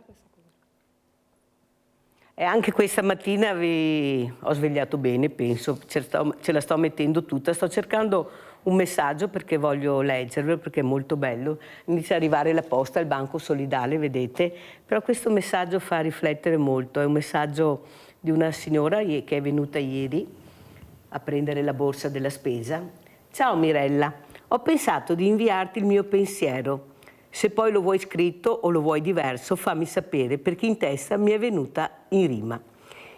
questa cosa. E anche questa mattina ho svegliato bene, penso, ce la sto mettendo tutta, sto cercando un messaggio perché voglio leggerlo, perché è molto bello. Inizia ad arrivare la posta al Banco Solidale, vedete, però questo messaggio fa riflettere molto, è un messaggio di una signora che è venuta ieri a prendere la borsa della spesa. Ciao Mirella, ho pensato di inviarti il mio pensiero. Se poi lo vuoi scritto o lo vuoi diverso, fammi sapere, perché in testa mi è venuta in rima.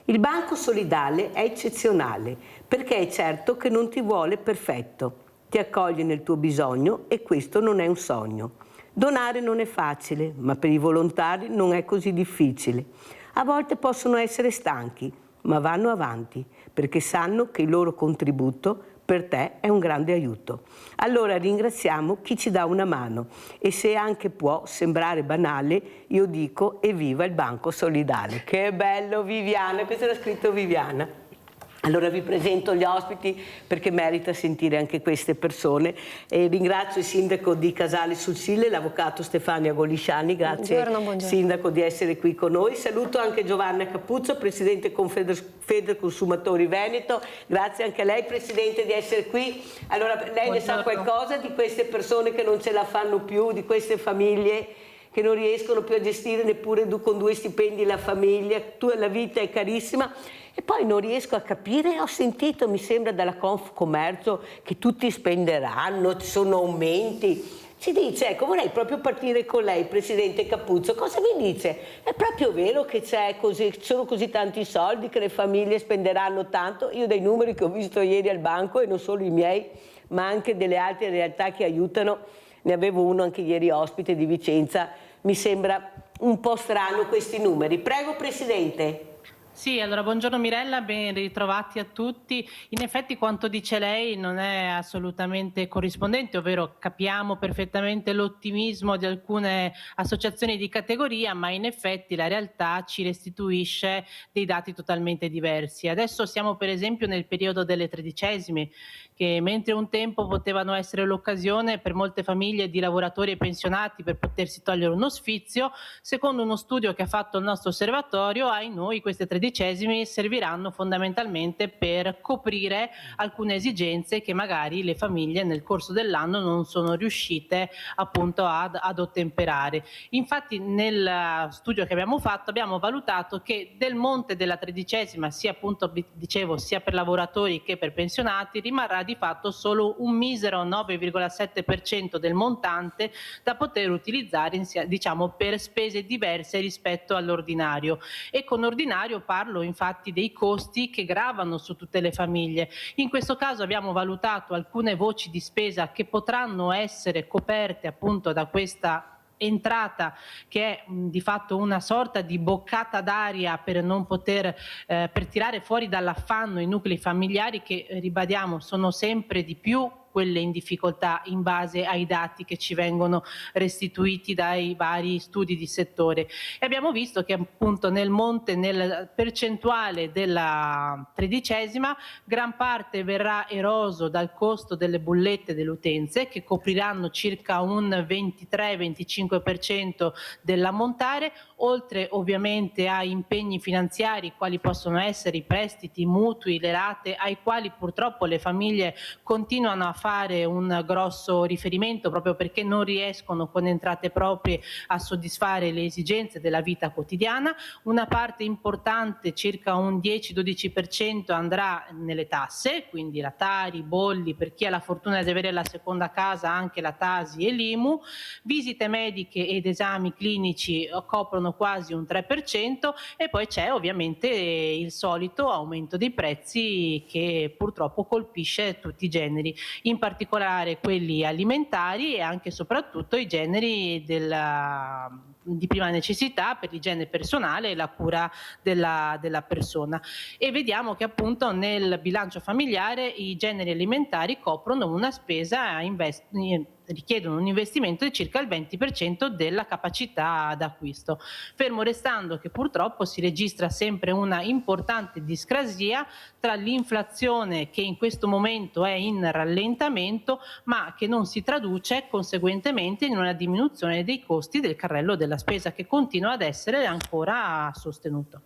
Il Banco Solidale è eccezionale, perché è certo che non ti vuole perfetto. Ti accoglie nel tuo bisogno e questo non è un sogno. Donare non è facile, ma per i volontari non è così difficile. A volte possono essere stanchi, ma vanno avanti, perché sanno che il loro contributo per te è un grande aiuto. Allora ringraziamo chi ci dà una mano e se anche può sembrare banale, io dico evviva il Banco Solidale. Che bello Viviana, questo l'ha scritto Viviana. Allora vi presento gli ospiti perché merita sentire anche queste persone e ringrazio il sindaco di Casale sul Sile, l'avvocato Stefania Golisciani, grazie buongiorno. sindaco di essere qui con noi. Saluto anche Giovanna Capuzzo, presidente Confederconsumatori Veneto, grazie anche a lei presidente di essere qui. Allora lei ne sa qualcosa di queste persone che non ce la fanno più, di queste famiglie che non riescono più a gestire neppure con 2 stipendi la famiglia, la vita è carissima. E poi non riesco a capire, ho sentito, mi sembra dalla Confcommercio, che tutti spenderanno, ci sono aumenti. Ci dice, ecco, vorrei proprio partire con lei, Presidente Capuzzo, cosa mi dice? È proprio vero che ci sono così tanti soldi, che le famiglie spenderanno tanto? Io dai numeri che ho visto ieri al banco, e non solo i miei, ma anche delle altre realtà che aiutano, ne avevo uno anche ieri ospite di Vicenza, mi sembra un po' strano questi numeri. Prego, Presidente. Sì, allora buongiorno Mirella, ben ritrovati a tutti. In effetti quanto dice lei non è assolutamente corrispondente, ovvero capiamo perfettamente l'ottimismo di alcune associazioni di categoria, ma in effetti la realtà ci restituisce dei dati totalmente diversi. Adesso siamo per esempio nel periodo delle tredicesime, che mentre un tempo potevano essere l'occasione per molte famiglie di lavoratori e pensionati per potersi togliere uno sfizio, secondo uno studio che ha fatto il nostro osservatorio, ai noi queste tredicesimi serviranno fondamentalmente per coprire alcune esigenze che magari le famiglie nel corso dell'anno non sono riuscite appunto ad ottemperare. Infatti nel studio che abbiamo fatto abbiamo valutato che del monte della tredicesima, sia appunto dicevo sia per lavoratori che per pensionati, rimarrà di fatto solo un misero 9,7% del montante da poter utilizzare diciamo per spese diverse rispetto all'ordinario, e con ordinario parlo infatti dei costi che gravano su tutte le famiglie. In questo caso abbiamo valutato alcune voci di spesa che potranno essere coperte appunto da questa entrata, che è di fatto una sorta di boccata d'aria per non poter per tirare fuori dall'affanno i nuclei familiari che, ribadiamo, sono sempre di più quelle in difficoltà in base ai dati che ci vengono restituiti dai vari studi di settore. E abbiamo visto che appunto nel percentuale della tredicesima, gran parte verrà eroso dal costo delle bollette delle utenze, che copriranno circa un 23-25% dell'ammontare, oltre ovviamente a impegni finanziari quali possono essere i prestiti, i mutui, le rate, ai quali purtroppo le famiglie continuano a fare un grosso riferimento proprio perché non riescono con entrate proprie a soddisfare le esigenze della vita quotidiana. Una parte importante, circa un 10-12%, andrà nelle tasse, quindi la Tari, i bolli, per chi ha la fortuna di avere la seconda casa anche la Tasi e l'IMU, visite mediche ed esami clinici coprono quasi un 3%, e poi c'è ovviamente il solito aumento dei prezzi che purtroppo colpisce tutti i generi, in particolare quelli alimentari e anche e soprattutto i generi di prima necessità per l'igiene personale e la cura della persona. E vediamo che appunto nel bilancio familiare i generi alimentari coprono una spesa richiedono un investimento di circa il 20% della capacità d'acquisto, fermo restando che purtroppo si registra sempre una importante discrasia tra l'inflazione, che in questo momento è in rallentamento, ma che non si traduce conseguentemente in una diminuzione dei costi del carrello della spesa, che continua ad essere ancora sostenuto.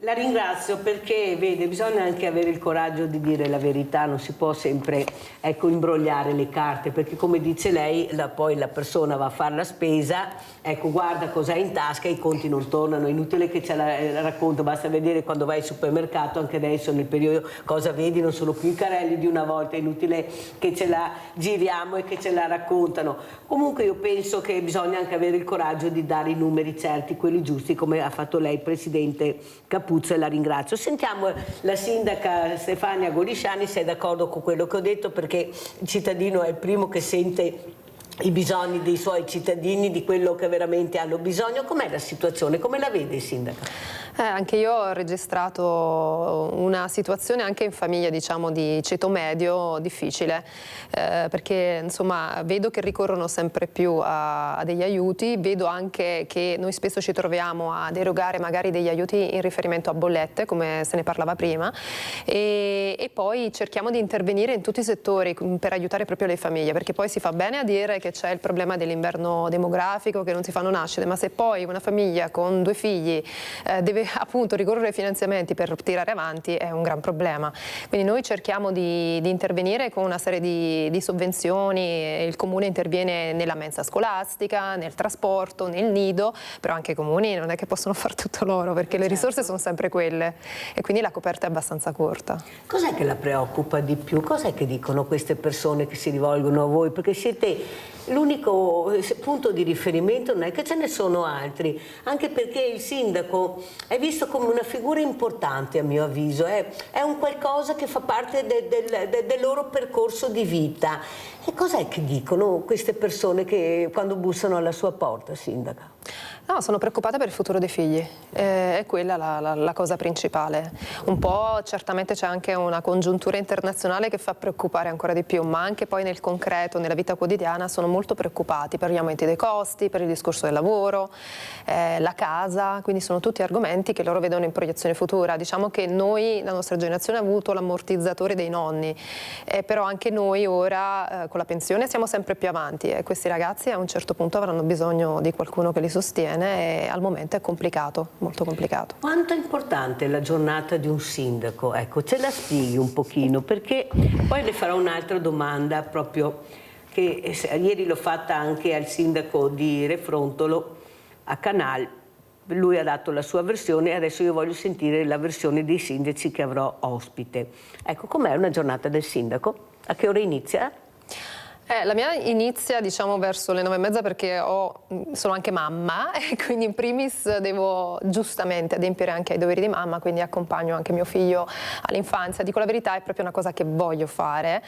La ringrazio perché, vede, bisogna anche avere il coraggio di dire la verità, non si può sempre, ecco, imbrogliare le carte, perché come dice lei, poi la persona va a fare la spesa, ecco, guarda cosa ha in tasca e i conti non tornano, è inutile che ce la racconto, basta vedere quando vai al supermercato, anche adesso nel periodo, cosa vedi, non sono più i carrelli di una volta, è inutile che ce la giriamo e che ce la raccontano. Comunque io penso che bisogna anche avere il coraggio di dare i numeri certi, quelli giusti, come ha fatto lei, Presidente Caputo, e la ringrazio. Sentiamo la sindaca Stefania Gorisciani se è d'accordo con quello che ho detto, perché il cittadino è il primo che sente i bisogni dei suoi cittadini, di quello che veramente hanno bisogno. Com'è la situazione? Come la vede, sindaca? Anche io ho registrato una situazione anche in famiglia, diciamo, di ceto medio difficile, perché insomma vedo che ricorrono sempre più a degli aiuti, vedo anche che noi spesso ci troviamo ad erogare magari degli aiuti in riferimento a bollette, come se ne parlava prima, e poi cerchiamo di intervenire in tutti i settori per aiutare proprio le famiglie, perché poi si fa bene a dire che c'è il problema dell'inverno demografico, che non si fanno nascite, ma se poi una famiglia con 2 figli deve appunto ricorrere ai finanziamenti per tirare avanti, è un gran problema. Quindi noi cerchiamo di intervenire con una serie di sovvenzioni, il comune interviene nella mensa scolastica, nel trasporto, nel nido, però anche i comuni non è che possono fare tutto loro, perché le risorse sono sempre quelle e quindi la coperta è abbastanza corta. Cos'è che la preoccupa di più? Cos'è che dicono queste persone che si rivolgono a voi? Perché siete l'unico punto di riferimento, non è che ce ne sono altri, anche perché il sindaco è visto come una figura importante, a mio avviso, è un qualcosa che fa parte del loro percorso di vita. E cos'è che dicono queste persone che quando bussano alla sua porta, sindaca? No, sono preoccupata per il futuro dei figli, è quella la cosa principale. Un po' certamente c'è anche una congiuntura internazionale che fa preoccupare ancora di più, ma anche poi nel concreto, nella vita quotidiana, sono molto preoccupati per gli aumenti dei costi, per il discorso del lavoro, la casa, quindi sono tutti argomenti che loro vedono in proiezione futura. Diciamo che noi, la nostra generazione, ha avuto l'ammortizzatore dei nonni, però anche noi ora con la pensione siamo sempre più avanti e questi ragazzi a un certo punto avranno bisogno di qualcuno che li sostiene. E al momento è complicato, molto complicato. Quanto è importante la giornata di un sindaco? Ecco, ce la spieghi un pochino, perché poi le farò un'altra domanda proprio che ieri l'ho fatta anche al sindaco di Refrontolo a Canal. Lui ha dato la sua versione e adesso io voglio sentire la versione dei sindaci che avrò ospite. Ecco, com'è una giornata del sindaco? A che ora inizia? La mia inizia, diciamo, verso le 9:30 perché sono anche mamma e quindi in primis devo giustamente adempiere anche ai doveri di mamma, quindi accompagno anche mio figlio all'infanzia. Dico la verità, è proprio una cosa che voglio fare,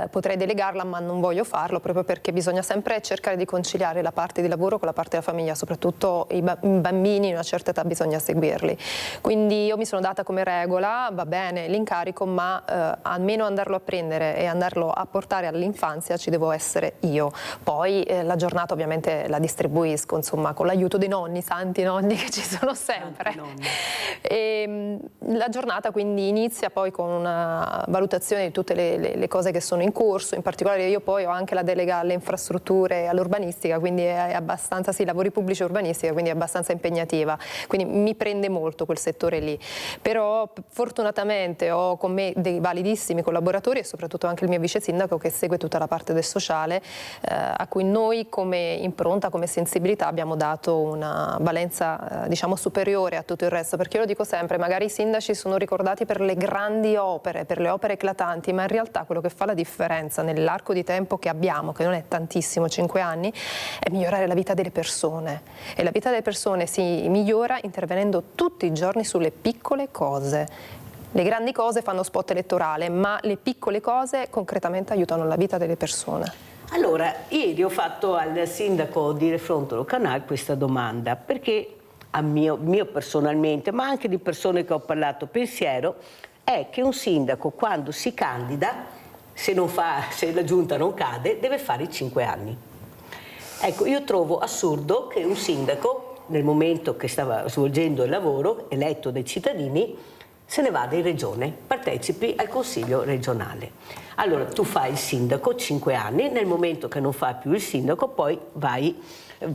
potrei delegarla ma non voglio farlo proprio perché bisogna sempre cercare di conciliare la parte di lavoro con la parte della famiglia, soprattutto i bambini in una certa età bisogna seguirli. Quindi io mi sono data come regola, va bene l'incarico, ma almeno andarlo a prendere e andarlo a portare all'infanzia ci devo essere io. Poi la giornata ovviamente la distribuisco, insomma, con l'aiuto dei nonni, santi nonni che ci sono sempre. E, la giornata quindi inizia poi con una valutazione di tutte le cose che sono in corso, in particolare io poi ho anche la delega alle infrastrutture e all'urbanistica, quindi è abbastanza, sì, lavori pubblici e urbanistica, quindi è abbastanza impegnativa, quindi mi prende molto quel settore lì. Però fortunatamente ho con me dei validissimi collaboratori e soprattutto anche il mio vice sindaco che segue tutta la parte del sociale, a cui noi come impronta, come sensibilità abbiamo dato una valenza diciamo superiore a tutto il resto, perché io lo dico sempre, magari i sindaci sono ricordati per le grandi opere, per le opere eclatanti, ma in realtà quello che fa la differenza nell'arco di tempo che abbiamo, che non è tantissimo, 5 anni, è migliorare la vita delle persone, e la vita delle persone si migliora intervenendo tutti i giorni sulle piccole cose. Le grandi cose fanno spot elettorale, ma le piccole cose concretamente aiutano la vita delle persone. Allora, ieri ho fatto al sindaco di Refrontolo Canal questa domanda, perché a mio personalmente, ma anche di persone che ho parlato, pensiero è che un sindaco quando si candida se la giunta non cade, deve fare i 5 anni. Ecco, io trovo assurdo che un sindaco, nel momento che stava svolgendo il lavoro, eletto dai cittadini, se ne vada in regione, partecipi al consiglio regionale. Allora tu fai il sindaco 5 anni, nel momento che non fai più il sindaco poi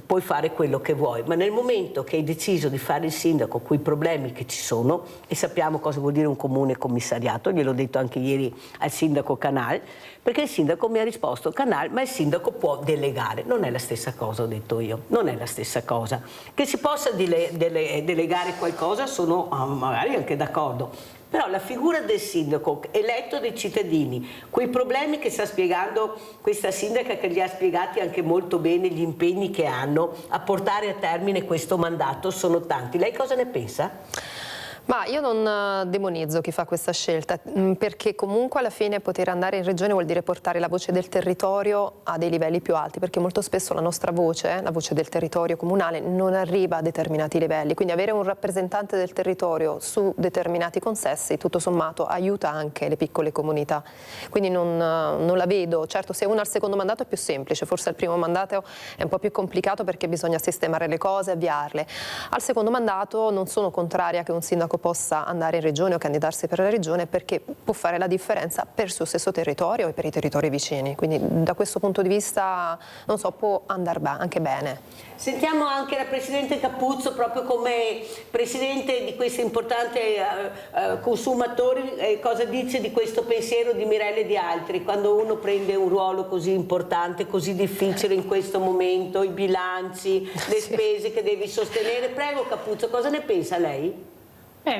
puoi fare quello che vuoi, ma nel momento che hai deciso di fare il sindaco con i problemi che ci sono, e sappiamo cosa vuol dire un comune commissariato, gliel'ho detto anche ieri al sindaco Canal, perché il sindaco mi ha risposto: Canal, ma il sindaco può delegare. Non è la stessa cosa, ho detto io, non è la stessa cosa. Che si possa delegare qualcosa sono magari anche d'accordo, però la figura del sindaco eletto dai cittadini, quei problemi che sta spiegando questa sindaca, che gli ha spiegati anche molto bene gli impegni che hanno a portare a termine questo mandato, sono tanti. Lei cosa ne pensa? Ma io non demonizzo chi fa questa scelta, perché comunque alla fine poter andare in regione vuol dire portare la voce del territorio a dei livelli più alti, perché molto spesso la nostra voce, la voce del territorio comunale, non arriva a determinati livelli, quindi avere un rappresentante del territorio su determinati consessi tutto sommato aiuta anche le piccole comunità, quindi non la vedo. Certo, se uno al secondo mandato è più semplice, forse al primo mandato è un po' più complicato perché bisogna sistemare le cose, avviarle. Al secondo mandato non sono contraria che un sindaco possa andare in regione o candidarsi per la regione, perché può fare la differenza per il suo stesso territorio e per i territori vicini, quindi da questo punto di vista non so, può andare anche bene. Sentiamo anche la Presidente Capuzzo, proprio come Presidente di questo importante consumatori, cosa dice di questo pensiero di Mirella e di altri, quando uno prende un ruolo così importante, così difficile in questo momento, i bilanci, le spese che devi sostenere. Prego Capuzzo, cosa ne pensa lei?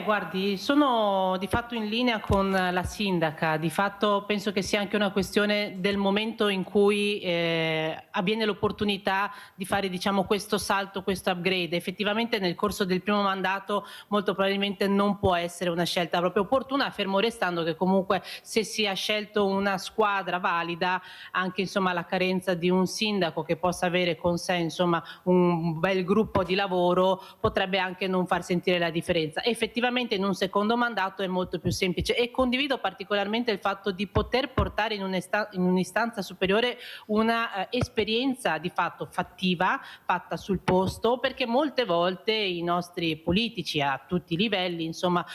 Guardi, sono di fatto in linea con la sindaca, di fatto penso che sia anche una questione del momento in cui avviene l'opportunità di fare, diciamo, questo salto, questo upgrade. Effettivamente nel corso del primo mandato molto probabilmente non può essere una scelta proprio opportuna, fermo restando che comunque se si è scelto una squadra valida, anche insomma la carenza di un sindaco che possa avere con sé insomma un bel gruppo di lavoro potrebbe anche non far sentire la differenza. Effettivamente in un secondo mandato è molto più semplice, e condivido particolarmente il fatto di poter portare in un'istanza superiore una esperienza di fatto fattiva, fatta sul posto, perché molte volte i nostri politici a tutti i livelli insomma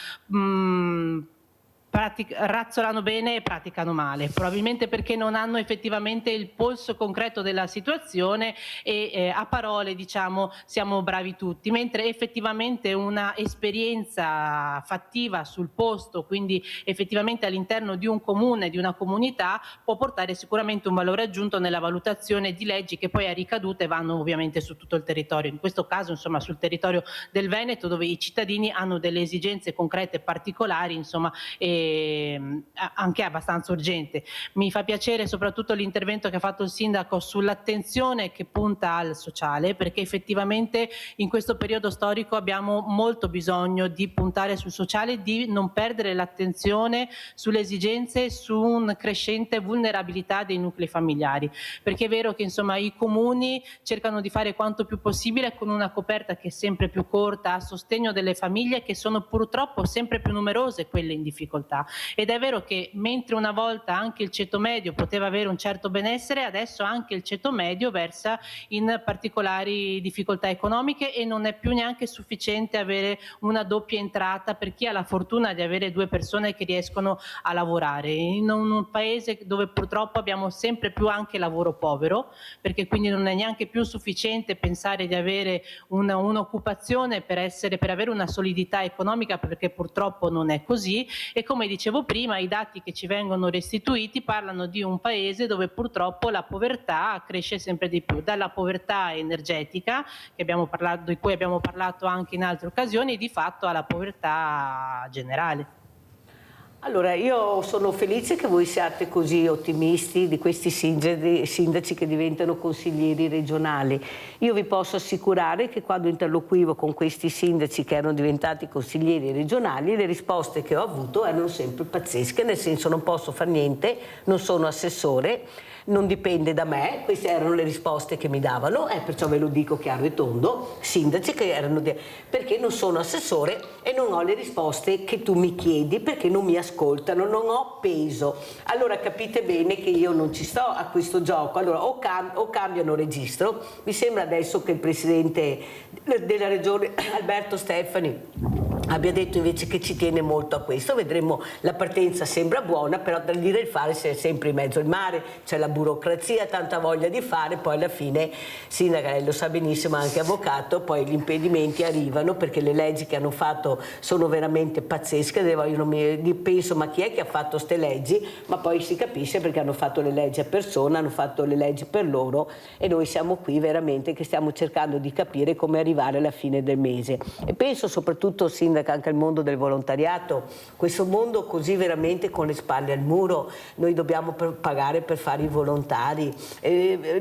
razzolano bene e praticano male, probabilmente perché non hanno effettivamente il polso concreto della situazione e a parole diciamo siamo bravi tutti, mentre effettivamente una esperienza fattiva sul posto, quindi effettivamente all'interno di un comune, di una comunità, può portare sicuramente un valore aggiunto nella valutazione di leggi che poi a ricadute vanno ovviamente su tutto il territorio, in questo caso insomma sul territorio del Veneto, dove i cittadini hanno delle esigenze concrete e particolari insomma anche abbastanza urgente. Mi fa piacere soprattutto l'intervento che ha fatto il sindaco sull'attenzione che punta al sociale, perché effettivamente in questo periodo storico abbiamo molto bisogno di puntare sul sociale, di non perdere l'attenzione sulle esigenze e su una crescente vulnerabilità dei nuclei familiari, perché è vero che insomma i comuni cercano di fare quanto più possibile con una coperta che è sempre più corta a sostegno delle famiglie, che sono purtroppo sempre più numerose quelle in difficoltà. Ed è vero che mentre una volta anche il ceto medio poteva avere un certo benessere, adesso anche il ceto medio versa in particolari difficoltà economiche e non è più neanche sufficiente avere una doppia entrata per chi ha la fortuna di avere due persone che riescono a lavorare. In un paese dove purtroppo abbiamo sempre più anche lavoro povero, perché quindi non è neanche più sufficiente pensare di avere un'occupazione per avere una solidità economica, perché purtroppo non è così. E come dicevo prima, i dati che ci vengono restituiti parlano di un paese dove purtroppo la povertà cresce sempre di più, dalla povertà energetica di cui abbiamo parlato anche in altre occasioni, di fatto alla povertà generale. Allora, io sono felice che voi siate così ottimisti di questi sindaci che diventano consiglieri regionali. Io vi posso assicurare che quando interloquivo con questi sindaci che erano diventati consiglieri regionali, le risposte che ho avuto erano sempre pazzesche, nel senso non posso fare niente, non sono assessore, non dipende da me, queste erano le risposte che mi davano, perciò ve lo dico chiaro e tondo, sindaci che erano perché non sono assessore e non ho le risposte che tu mi chiedi, perché non mi ascolti. ascoltano, non ho peso. Allora capite bene che io non ci sto a questo gioco. Allora o cambiano registro. Mi sembra adesso che il presidente della regione Alberto Stefani abbia detto invece che ci tiene molto a questo. Vedremo, la partenza sembra buona, però da dire il fare c'è sempre in mezzo il mare, c'è la burocrazia, tanta voglia di fare, poi alla fine, sindaca, lei lo sa benissimo, anche avvocato, poi gli impedimenti arrivano perché le leggi che hanno fatto sono veramente pazzesche. Penso, ma chi è che ha fatto ste leggi? Ma poi si capisce perché hanno fatto le leggi a persona, hanno fatto le leggi per loro, e noi siamo qui veramente che stiamo cercando di capire come arrivare alla fine del mese. E penso soprattutto, sindaca, anche al mondo del volontariato, questo mondo così veramente con le spalle al muro. Noi dobbiamo pagare per fare i volontari,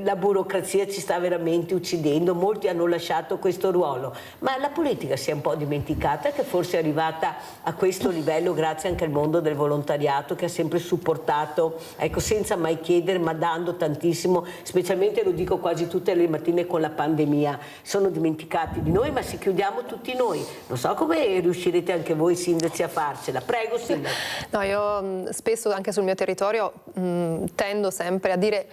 la burocrazia ci sta veramente uccidendo, molti hanno lasciato questo ruolo, ma la politica si è un po' dimenticata che forse è arrivata a questo livello grazie anche al mondo del volontariato, che ha sempre supportato, ecco, senza mai chiedere, ma dando tantissimo, specialmente lo dico quasi tutte le mattine con la pandemia. Sono dimenticati di noi, ma se chiudiamo tutti noi, non so come riuscirete anche voi sindaci a farcela. Prego, sindaco. No, io spesso anche sul mio territorio tendo sempre a dire,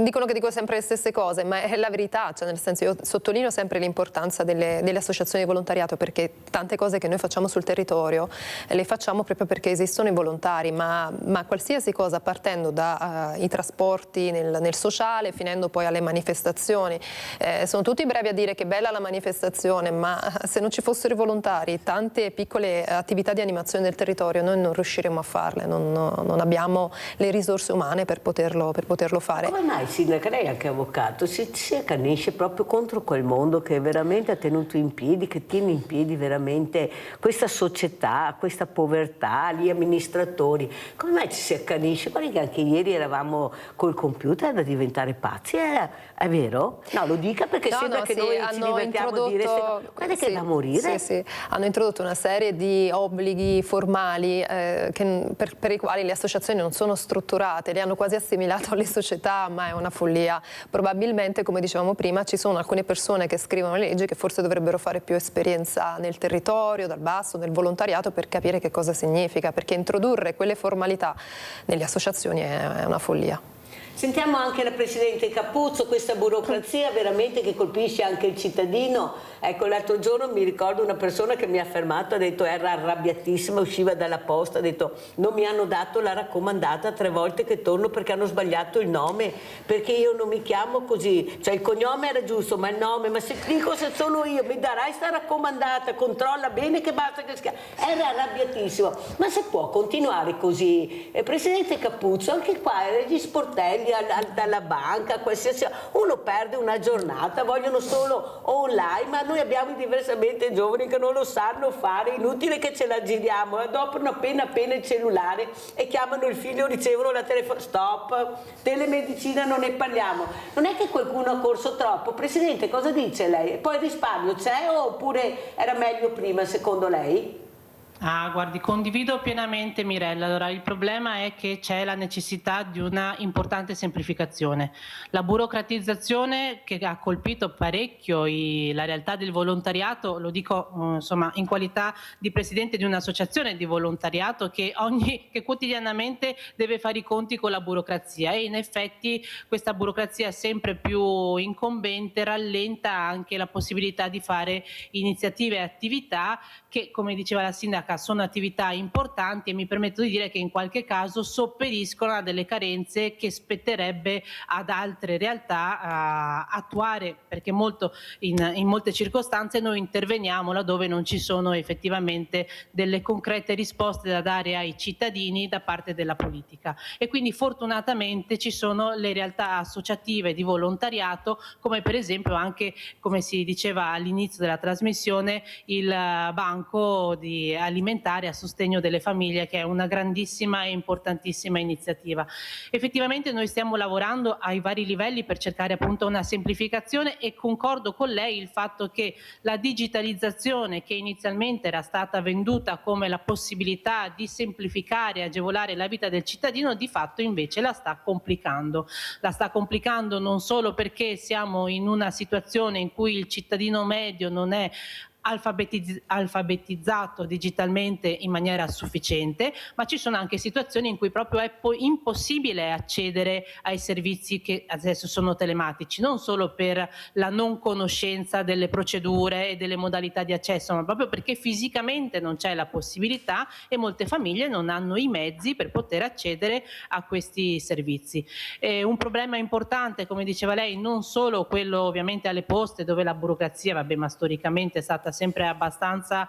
dicono che dico sempre le stesse cose, ma è la verità, cioè nel senso, io sottolineo sempre l'importanza delle associazioni di volontariato, perché tante cose che noi facciamo sul territorio le facciamo proprio perché esistono i volontari, ma qualsiasi cosa, partendo dai trasporti nel sociale, finendo poi alle manifestazioni. Sono tutti brevi a dire che bella la manifestazione, ma se non ci fossero i volontari, tante piccole attività di animazione del territorio noi non riusciremo a farle, non abbiamo le risorse umane per poterlo fare. Come mai, sindaca, lei è anche avvocato, si accanisce proprio contro quel mondo che veramente ha tenuto in piedi, che tiene in piedi veramente questa società, questa povertà, gli amministratori? Come mai ci si accanisce? Guardi che anche ieri eravamo col computer da diventare pazzi, è vero? No, lo dica perché sembra che noi ci divertiamo a dire guarda che è da morire. Sì. Hanno introdotto una serie di obblighi formali per i quali le associazioni non sono strutturate, le hanno quasi assimilato alle società, ma è una follia. Probabilmente, come dicevamo prima, ci sono alcune persone che scrivono le leggi che forse dovrebbero fare più esperienza nel territorio, dal basso, nel volontariato, per capire che cosa significa, perché introdurre quelle formalità nelle associazioni è una follia. Sentiamo anche la Presidente Capuzzo, questa burocrazia veramente che colpisce anche il cittadino. Ecco, l'altro giorno mi ricordo una persona che mi ha fermato, ha detto, era arrabbiatissima, usciva dalla posta, ha detto non mi hanno dato la raccomandata 3 volte che torno perché hanno sbagliato il nome, perché io non mi chiamo così, cioè il cognome era giusto ma il nome, ma se dico se sono io mi darai sta raccomandata, controlla bene che basta che schiaccia. Era arrabbiatissimo, ma se può continuare così? Presidente Capuzzo, anche qua gli sportelli dalla banca, qualsiasi, uno perde una giornata, vogliono solo online, ma noi abbiamo diversamente giovani che non lo sanno fare, inutile che ce la giriamo, adoperano appena il cellulare e chiamano il figlio, ricevono la telefonata, stop, telemedicina non ne parliamo. Non è che qualcuno ha corso troppo? Presidente, cosa dice lei? Poi risparmio c'è oppure era meglio prima secondo lei? Guardi, condivido pienamente Mirella. Allora, il problema è che c'è la necessità di una importante semplificazione. La burocratizzazione che ha colpito parecchio la realtà del volontariato, lo dico insomma in qualità di presidente di un'associazione di volontariato che quotidianamente deve fare i conti con la burocrazia, e in effetti questa burocrazia sempre più incombente rallenta anche la possibilità di fare iniziative e attività che, come diceva la sindaca, sono attività importanti, e mi permetto di dire che in qualche caso sopperiscono a delle carenze che spetterebbe ad altre realtà attuare, perché in molte circostanze noi interveniamo laddove non ci sono effettivamente delle concrete risposte da dare ai cittadini da parte della politica. E quindi fortunatamente ci sono le realtà associative di volontariato, come per esempio anche, come si diceva all'inizio della trasmissione, il banco alimentare a sostegno delle famiglie, che è una grandissima e importantissima iniziativa. Effettivamente noi stiamo lavorando ai vari livelli per cercare appunto una semplificazione, e concordo con lei il fatto che la digitalizzazione, che inizialmente era stata venduta come la possibilità di semplificare e agevolare la vita del cittadino, di fatto invece la sta complicando. La sta complicando non solo perché siamo in una situazione in cui il cittadino medio non è alfabetizzato digitalmente in maniera sufficiente, ma ci sono anche situazioni in cui proprio è impossibile accedere ai servizi che adesso sono telematici, non solo per la non conoscenza delle procedure e delle modalità di accesso, ma proprio perché fisicamente non c'è la possibilità e molte famiglie non hanno i mezzi per poter accedere a questi servizi. Un problema importante, come diceva lei, non solo quello ovviamente alle poste, dove la burocrazia, vabbè, ma storicamente è stata sempre abbastanza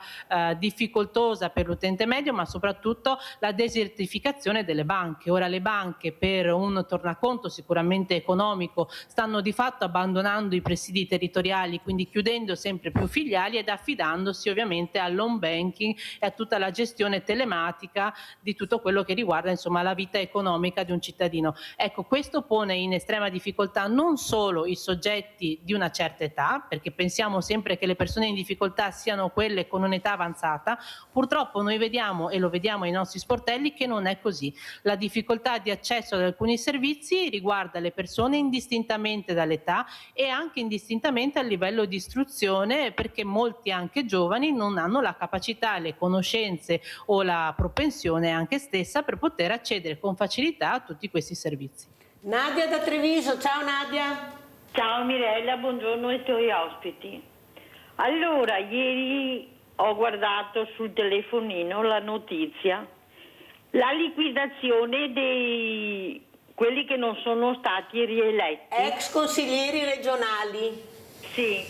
difficoltosa per l'utente medio, ma soprattutto la desertificazione delle banche. Ora le banche, per un tornaconto sicuramente economico, stanno di fatto abbandonando i presidi territoriali, quindi chiudendo sempre più filiali ed affidandosi ovviamente all'home banking e a tutta la gestione telematica di tutto quello che riguarda insomma la vita economica di un cittadino. Ecco, questo pone in estrema difficoltà non solo i soggetti di una certa età, perché pensiamo sempre che le persone in difficoltà siano quelle con un'età avanzata. Purtroppo noi vediamo, e lo vediamo ai nostri sportelli, che non è così. La difficoltà di accesso ad alcuni servizi riguarda le persone indistintamente dall'età e anche indistintamente a livello di istruzione, perché molti anche giovani non hanno la capacità, le conoscenze o la propensione anche stessa per poter accedere con facilità a tutti questi servizi. Nadia da Treviso, ciao Nadia. Ciao Mirella, buongiorno ai tuoi ospiti. Allora, ieri ho guardato sul telefonino la notizia, la liquidazione dei quelli che non sono stati rieletti. Ex consiglieri regionali. Sì,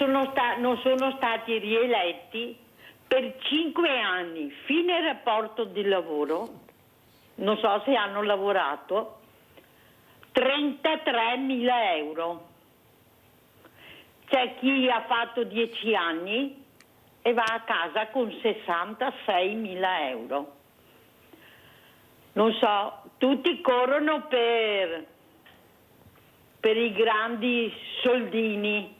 non sono stati rieletti per 5 anni, fine rapporto di lavoro, non so se hanno lavorato, 33.000 euro. C'è chi ha fatto 10 anni e va a casa con 66.000 euro. Non so, tutti corrono per i grandi soldini.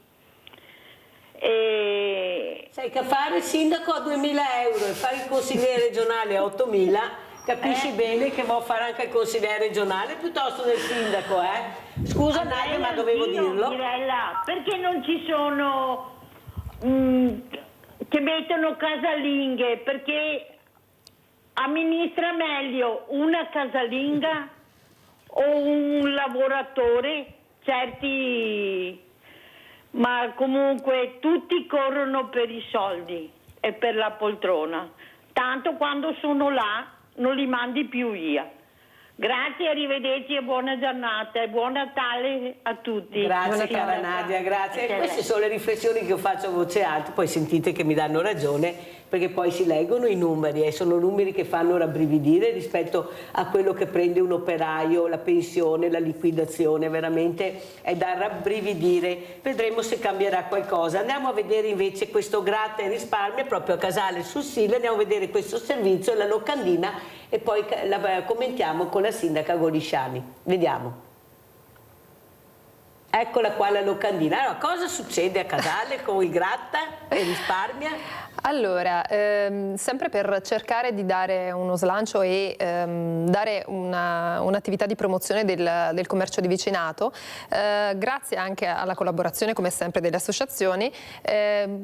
Sai che fare il sindaco a 2.000 euro e fare il consigliere regionale a 8.000, capisci bene che vuoi fare anche il consigliere regionale piuttosto del sindaco, eh? Scusa Nadia, ma dovevo dirlo. Mirella, perché non ci sono che mettono casalinghe? Perché amministra meglio una casalinga o un lavoratore, certi, ma comunque tutti corrono per i soldi e per la poltrona, tanto quando sono là non li mandi più via. Grazie, arrivederci e buona giornata e buon Natale a tutti. Grazie cara Nadia, grazie. E queste sono le riflessioni che io faccio a voce alta, poi sentite che mi danno ragione, perché poi si leggono i numeri e sono numeri che fanno rabbrividire rispetto a quello che prende un operaio, la pensione, la liquidazione, veramente è da rabbrividire. Vedremo se cambierà qualcosa. Andiamo a vedere invece questo gratta e risparmia proprio a Casale sul Sile, andiamo a vedere questo servizio, la locandina, e poi la commentiamo con la sindaca Golisciani. Vediamo. Eccola qua la locandina. Allora, cosa succede a Casale con il gratta e risparmia? Allora, sempre per cercare di dare uno slancio e dare un'attività di promozione del commercio di vicinato, grazie anche alla collaborazione come sempre delle associazioni,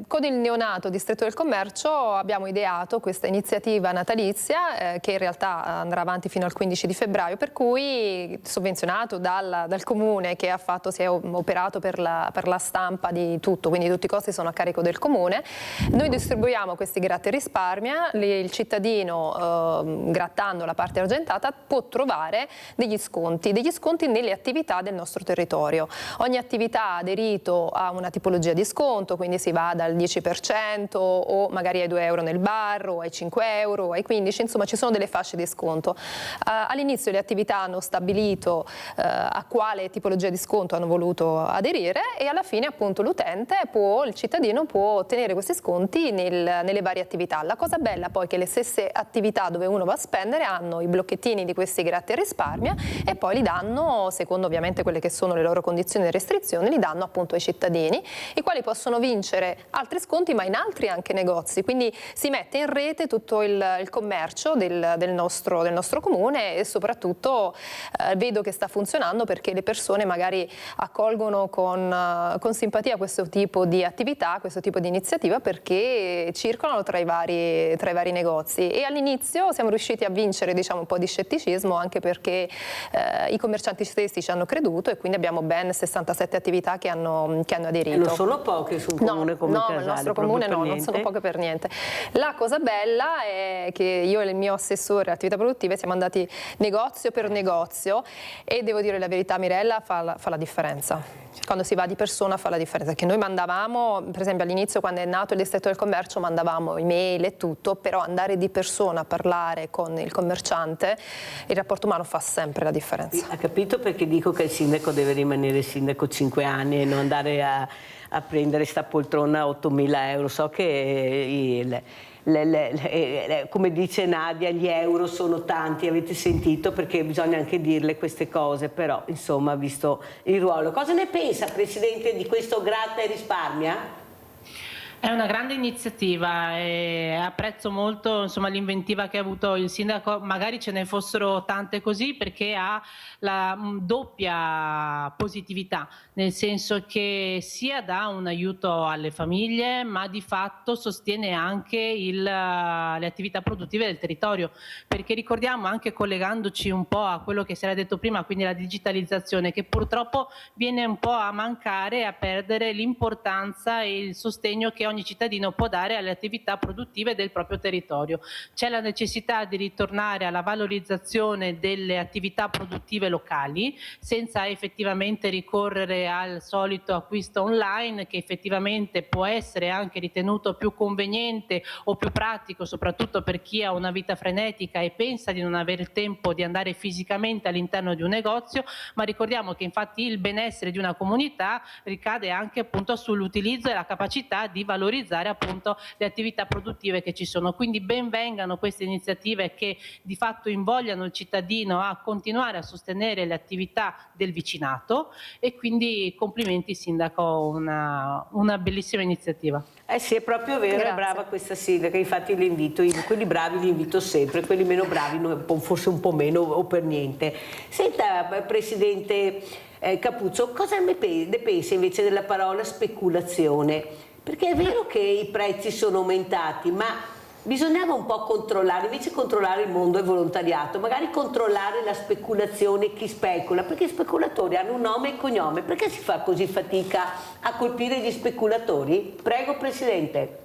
con il neonato Distretto del Commercio abbiamo ideato questa iniziativa natalizia che in realtà andrà avanti fino al 15 di febbraio, per cui sovvenzionato dal comune che si è operato per la stampa di tutto, quindi tutti i costi sono a carico del comune. Noi distribuiamo questi gratta e risparmia, il cittadino grattando la parte argentata può trovare degli sconti nelle attività del nostro territorio. Ogni attività ha aderito a una tipologia di sconto, quindi si va dal 10% o magari ai 2 euro nel bar o ai 5 euro o ai 15, insomma ci sono delle fasce di sconto. All'inizio le attività hanno stabilito a quale tipologia di sconto hanno voluto aderire e alla fine appunto il cittadino può ottenere questi sconti nelle varie attività. La cosa bella poi è che le stesse attività dove uno va a spendere hanno i blocchettini di questi gratta e risparmia e poi li danno, secondo ovviamente quelle che sono le loro condizioni e restrizioni, li danno appunto ai cittadini, i quali possono vincere altri sconti ma in altri anche negozi, quindi si mette in rete tutto il commercio del nostro comune e soprattutto vedo che sta funzionando perché le persone magari accolgono con simpatia questo tipo di attività, questo tipo di iniziativa, perché circolano tra i vari negozi, e all'inizio siamo riusciti a vincere, diciamo, un po' di scetticismo, anche perché i commercianti stessi ci hanno creduto, e quindi abbiamo ben 67 attività che hanno aderito. E non sono poche su un comune come Casale? No, il nostro comune non sono poche per niente. La cosa bella è che io e il mio assessore alle attività produttive siamo andati negozio per negozio, e devo dire la verità, Mirella, fa la differenza. Quando si va di persona fa la differenza, che noi mandavamo, per esempio all'inizio, quando è nato il distretto del commercio, mandavamo email e tutto, però andare di persona a parlare con il commerciante, il rapporto umano fa sempre la differenza. Ha capito perché dico che il sindaco deve rimanere sindaco 5 anni e non andare a prendere sta poltrona a 8.000 euro. So che come dice Nadia, gli euro sono tanti, avete sentito, perché bisogna anche dirle queste cose, però insomma, visto il ruolo. Cosa ne pensa, Presidente, di questo gratta e risparmia? È una grande iniziativa e apprezzo molto, insomma, l'inventiva che ha avuto il sindaco. Magari ce ne fossero tante così, perché ha la doppia positività, nel senso che sia dà un aiuto alle famiglie, ma di fatto sostiene anche le attività produttive del territorio, perché ricordiamo, anche collegandoci un po' a quello che si era detto prima, quindi la digitalizzazione, che purtroppo viene un po' a mancare e a perdere l'importanza e il sostegno che ogni cittadino può dare alle attività produttive del proprio territorio. C'è la necessità di ritornare alla valorizzazione delle attività produttive locali, senza effettivamente ricorrere al solito acquisto online, che effettivamente può essere anche ritenuto più conveniente o più pratico, soprattutto per chi ha una vita frenetica e pensa di non avere il tempo di andare fisicamente all'interno di un negozio. Ma ricordiamo che infatti il benessere di una comunità ricade anche appunto sull'utilizzo e la capacità di valorizzare appunto le attività produttive che ci sono. Quindi ben vengano queste iniziative che di fatto invogliano il cittadino a continuare a sostenere le attività del vicinato, e quindi complimenti Sindaco, una bellissima iniziativa. Eh sì, è proprio vero, Grazie. È brava questa sindaca, infatti li invito, quelli bravi li invito sempre, quelli meno bravi forse un po' meno o per niente. Senta, Presidente Capuzzo, cosa ne pensa invece della parola speculazione? Perché è vero che i prezzi sono aumentati, ma bisognava un po' controllare, invece controllare il mondo e volontariato, magari controllare la speculazione, chi specula, perché i speculatori hanno un nome e cognome. Perché si fa così fatica a colpire gli speculatori? Prego, Presidente.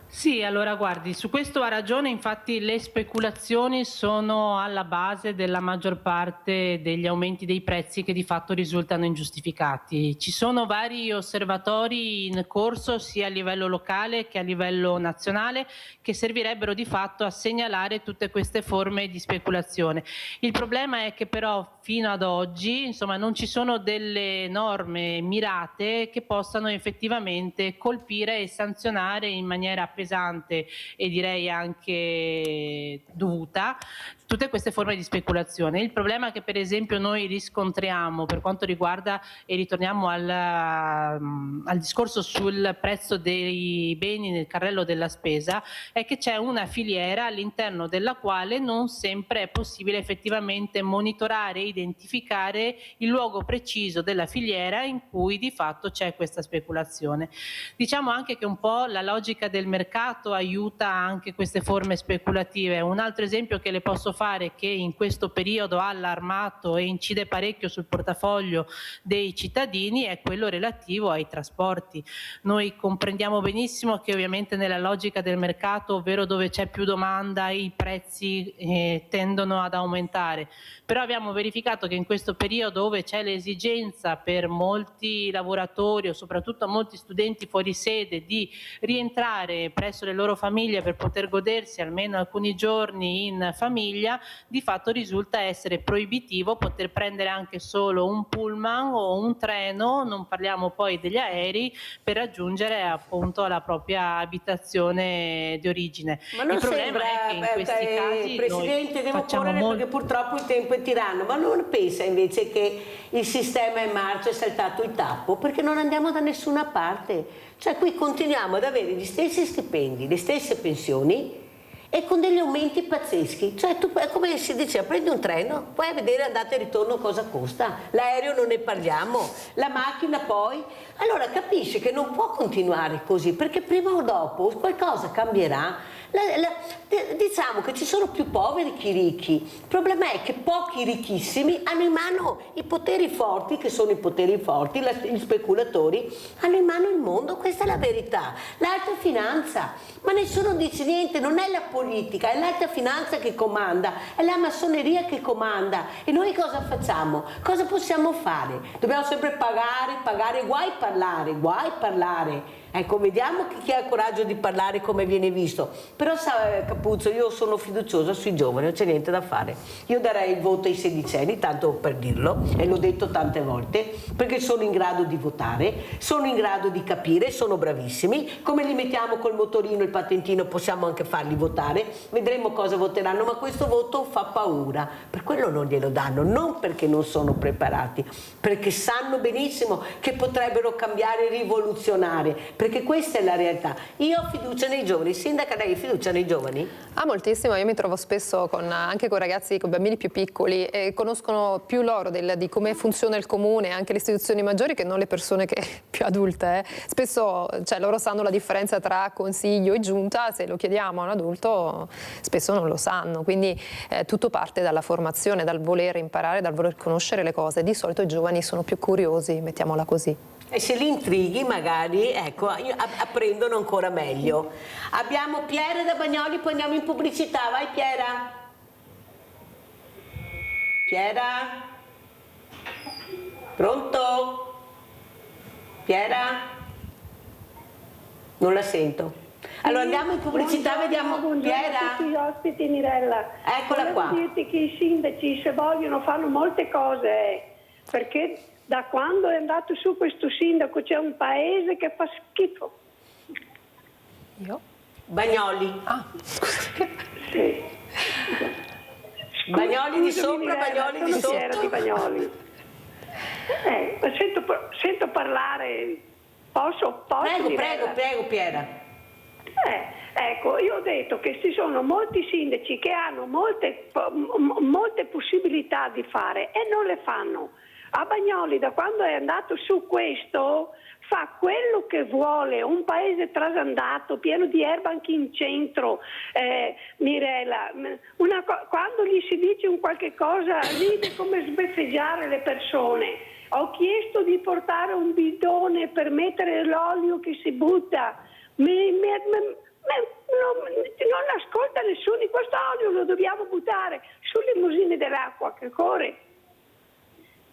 Sì, allora guardi, su questo ha ragione, infatti le speculazioni sono alla base della maggior parte degli aumenti dei prezzi che di fatto risultano ingiustificati. Ci sono vari osservatori in corso sia a livello locale che a livello nazionale, che servirebbero di fatto a segnalare tutte queste forme di speculazione. Il problema è che però fino ad oggi, insomma, non ci sono delle norme mirate che possano effettivamente colpire e sanzionare in maniera pesante e direi anche dovuta tutte queste forme di speculazione. Il problema che per esempio noi riscontriamo per quanto riguarda, e ritorniamo al discorso sul prezzo dei beni nel carrello della spesa, è che c'è una filiera all'interno della quale non sempre è possibile effettivamente monitorare e identificare il luogo preciso della filiera in cui di fatto c'è questa speculazione. Diciamo anche che un po' la logica del mercato aiuta anche queste forme speculative. Un altro esempio che le posso fare, che in questo periodo ha allarmato e incide parecchio sul portafoglio dei cittadini, è quello relativo ai trasporti. Noi comprendiamo benissimo che ovviamente nella logica del mercato, ovvero dove c'è più domanda, i prezzi tendono ad aumentare, però abbiamo verificato che in questo periodo, dove c'è l'esigenza per molti lavoratori o soprattutto molti studenti fuori sede di rientrare presso le loro famiglie per poter godersi almeno alcuni giorni in famiglia, di fatto risulta essere proibitivo poter prendere anche solo un pullman o un treno, non parliamo poi degli aerei, per raggiungere appunto la propria abitazione di origine. Ma non il problema è che in questi casi Presidente, devo facciamo correre perché purtroppo il tempo è tiranno, ma non pensa invece che il sistema è in marcia, è saltato il tappo? Perché non andiamo da nessuna parte, cioè qui continuiamo ad avere gli stessi stipendi, le stesse pensioni, e con degli aumenti pazzeschi. Cioè tu, è come si diceva, prendi un treno, poi a vedere andata e ritorno cosa costa, l'aereo non ne parliamo, la macchina poi. Allora capisci che non può continuare così, perché prima o dopo qualcosa cambierà. Diciamo che ci sono più poveri che ricchi. Il problema è che pochi ricchissimi hanno in mano i poteri forti, che sono i poteri forti, gli speculatori hanno in mano il mondo, questa è la verità. L'alta finanza, ma nessuno dice niente, non è la politica, è l'alta finanza che comanda, è la massoneria che comanda. E noi cosa facciamo? Cosa possiamo fare? Dobbiamo sempre pagare, guai parlare. Ecco, vediamo chi ha il coraggio di parlare come viene visto. Però sa Capuzzo, io sono fiduciosa sui giovani, non c'è niente da fare. Io darei il voto ai sedicenni, tanto per dirlo, e l'ho detto tante volte, perché sono in grado di votare, sono in grado di capire, sono bravissimi. Come li mettiamo col motorino, il patentino, possiamo anche farli votare, vedremo cosa voteranno, ma questo voto fa paura. Per quello non glielo danno, non perché non sono preparati, perché sanno benissimo che potrebbero cambiare e rivoluzionare, perché questa è la realtà. Io ho fiducia nei giovani. Sindaca, lei ha fiducia nei giovani? Moltissimo, io mi trovo spesso anche con ragazzi, con bambini più piccoli, e conoscono più loro di come funziona il comune, anche le istituzioni maggiori, che non le persone più adulte. Spesso loro sanno la differenza tra consiglio e giunta, se lo chiediamo a un adulto spesso non lo sanno, quindi tutto parte dalla formazione, dal voler imparare, dal voler conoscere le cose. Di solito i giovani sono più curiosi, mettiamola così. E se li intrighi magari, ecco, apprendono ancora meglio. Abbiamo Piera da Bagnoli, poi andiamo in pubblicità. Vai Piera. Piera? Pronto? Piera? Non la sento. Allora andiamo in pubblicità, vediamo. Piera? A tutti gli ospiti, Mirella. Eccola qua. Volevo dirti che i sindaci, se vogliono, fanno molte cose, perché da quando è andato su questo sindaco c'è un paese che fa schifo. Io? Bagnoli. Sì. Bagnoli di sopra, Mirella, Bagnoli di sono sotto. Piera di Bagnoli. Sento parlare, posso Prego Piera. Ecco, io ho detto che ci sono molti sindaci che hanno molte possibilità di fare e non le fanno. A Bagnoli, da quando è andato su questo, fa quello che vuole, un paese trasandato, pieno di erba anche in centro, Mirella. Quando gli si dice un qualche cosa, ride come sbeffeggiare le persone. Ho chiesto di portare un bidone per mettere l'olio che si butta. Non ascolta nessuno, questo olio lo dobbiamo buttare sulle limusine dell'acqua che corre.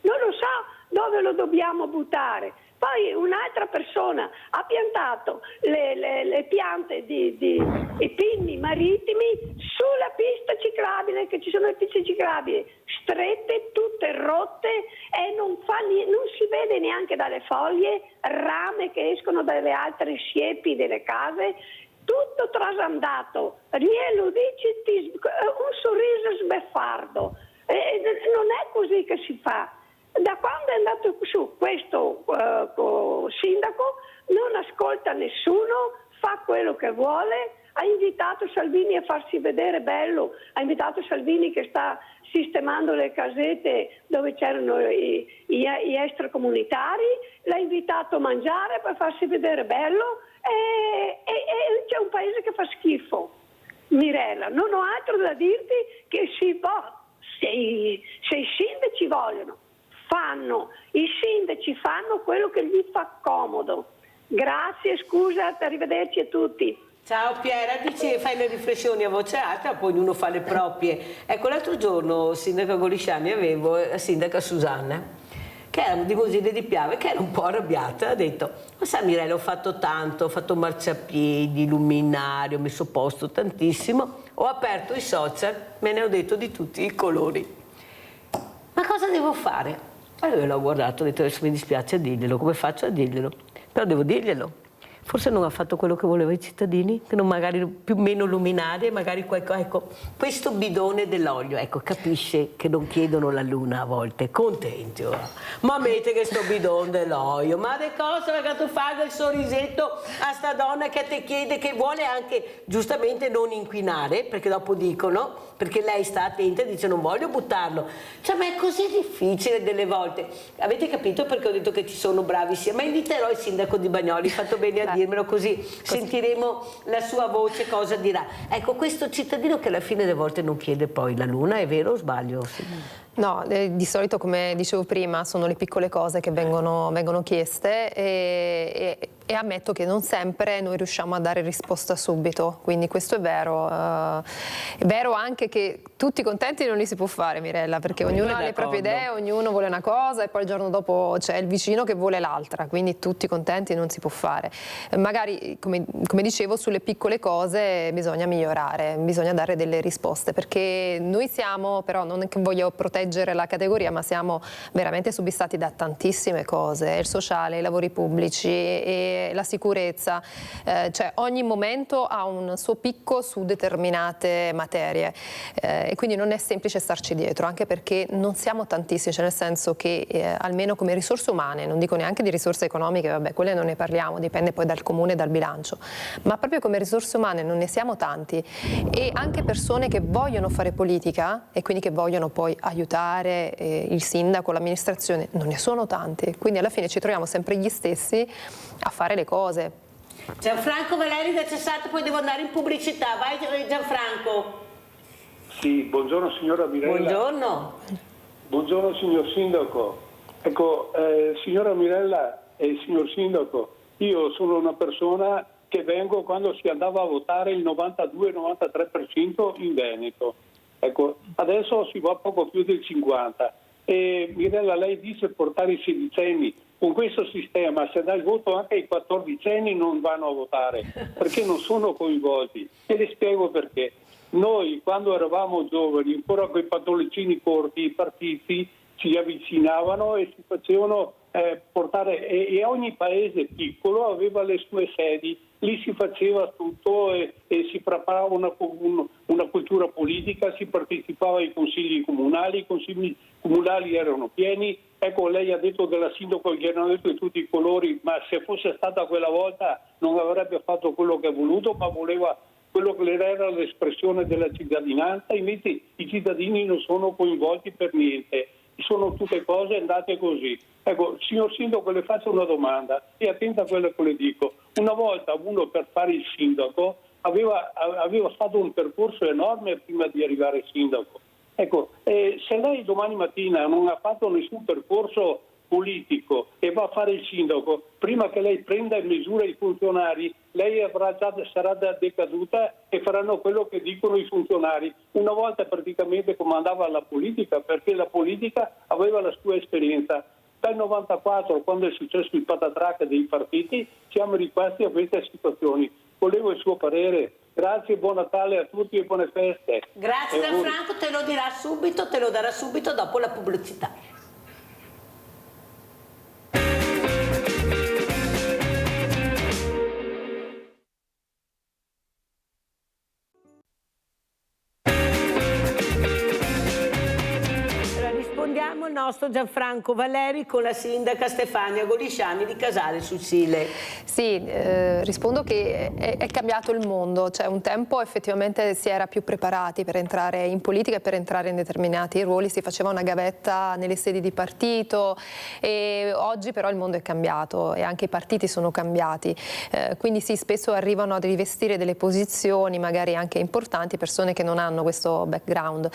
Non lo so dove lo dobbiamo buttare. Poi un'altra persona ha piantato le piante i pinni marittimi sulla pista ciclabile, che ci sono le piste ciclabili strette, tutte rotte, e non si vede neanche dalle foglie rame che escono dalle altre siepi delle case, tutto trasandato. Rielo dici un sorriso sbeffardo. Non è così che si fa. Da quando è andato su questo sindaco non ascolta nessuno, fa quello che vuole, ha invitato Salvini a farsi vedere bello, ha invitato Salvini che sta sistemando le casette dove c'erano gli extracomunitari, l'ha invitato a mangiare per farsi vedere bello e c'è un paese che fa schifo. Mirella, non ho altro da dirti che se i sindaci vogliono, i sindaci fanno quello che gli fa comodo. Grazie, scusa, arrivederci a tutti. Ciao Piera, dici fai le riflessioni a voce alta, poi ognuno fa le proprie. Ecco, l'altro giorno, sindaca Gorisciani, avevo la sindaca Susanna, che era di Mosile di Piave, che era un po' arrabbiata, ha detto: ma sa Mirella, ho fatto tanto, ho fatto marciapiedi, luminari, ho messo posto tantissimo, ho aperto i social, me ne ho detto di tutti i colori. Ma cosa devo fare? Allora l'ho guardato, ho detto: adesso mi dispiace a dirglielo, come faccio a dirglielo? Però devo dirglielo, Forse non ha fatto quello che voleva i cittadini, che non magari più meno luminare, magari qualcosa. Ecco, questo bidone dell'olio, ecco, capisce che non chiedono la luna a volte, contento. Ma mette che sto bidone dell'olio, ma che cosa che tu fai il sorrisetto a sta donna che ti chiede, che vuole anche giustamente non inquinare, perché dopo dicono, perché lei sta attenta e dice non voglio buttarlo. Cioè, ma è così difficile delle volte. Avete capito perché ho detto che ci sono bravissimi? Ma inviterò il sindaco di Bagnoli, fatto bene a dirmelo, così sentiremo la sua voce, cosa dirà. Ecco, questo cittadino che alla fine delle volte non chiede poi la luna, è vero o sbaglio? No, di solito, come dicevo prima, sono le piccole cose che vengono chieste e ammetto che non sempre noi riusciamo a dare risposta subito, quindi questo è vero. È vero anche che tutti contenti non li si può fare, Mirella, perché ognuno ha le proprie idee, ognuno vuole una cosa e poi il giorno dopo c'è il vicino che vuole l'altra, quindi tutti contenti non si può fare. Magari, come dicevo, sulle piccole cose bisogna migliorare, bisogna dare delle risposte, perché noi siamo, però non è che voglio proteggere la categoria, ma siamo veramente subissati da tantissime cose, il sociale, i lavori pubblici e la sicurezza, cioè ogni momento ha un suo picco su determinate materie e quindi non è semplice starci dietro, anche perché non siamo tantissimi, cioè nel senso che almeno come risorse umane, non dico neanche di risorse economiche, vabbè, quelle non ne parliamo, dipende poi dal comune e dal bilancio, ma proprio come risorse umane non ne siamo tanti e anche persone che vogliono fare politica e quindi che vogliono poi aiutare il sindaco, l'amministrazione, non ne sono tanti, quindi alla fine ci troviamo sempre gli stessi a fare le cose. Gianfranco Valeri da Cessato, poi devo andare in pubblicità, vai Gianfranco. Sì, buongiorno signora Mirella. Buongiorno. Buongiorno signor sindaco. Ecco, signora Mirella e signor sindaco, io sono una persona che vengo quando si andava a votare il 92-93% in Veneto. Ecco, adesso si va poco più del 50%. E Mirella, lei dice portare i sedicenni. Con questo sistema, se dà il voto anche ai 14enni non vanno a votare, perché non sono coinvolti. E le spiego perché. Noi, quando eravamo giovani, ancora con i pantaloncini corti, i partiti ci avvicinavano e si facevano portare, e ogni paese piccolo aveva le sue sedi, lì si faceva tutto e si preparava una cultura politica, si partecipava ai consigli comunali, i consigli comunali erano pieni. Ecco, lei ha detto della sindaco che erano detto di tutti i colori, ma se fosse stata quella volta non avrebbe fatto quello che ha voluto, ma voleva quello che era l'espressione della cittadinanza. Invece i cittadini non sono coinvolti per niente, sono tutte cose andate così. Ecco, signor sindaco, le faccio una domanda, e attenta a quello che le dico. Una volta uno, per fare il sindaco, aveva fatto un percorso enorme prima di arrivare sindaco. Ecco, se lei domani mattina non ha fatto nessun percorso politico e va a fare il sindaco, prima che lei prenda in misura i funzionari, lei sarà decaduta e faranno quello che dicono i funzionari. Una volta praticamente comandava la politica, perché la politica aveva la sua esperienza. Dal 94, quando è successo il patatrac dei partiti, siamo rimasti a queste situazioni. Volevo il suo parere. Grazie, buon Natale a tutti e buone feste. Grazie Gianfranco, te lo darà subito dopo la pubblicità. Rispondiamo al nostro Gianfranco Valeri con la sindaca Stefania Golisciani di Casale sul Sile. Sì, rispondo che è cambiato il mondo, cioè un tempo effettivamente si era più preparati per entrare in politica e per entrare in determinati ruoli, si faceva una gavetta nelle sedi di partito e oggi però il mondo è cambiato e anche i partiti sono cambiati, quindi sì, spesso arrivano a rivestire delle posizioni magari anche importanti persone che non hanno questo background,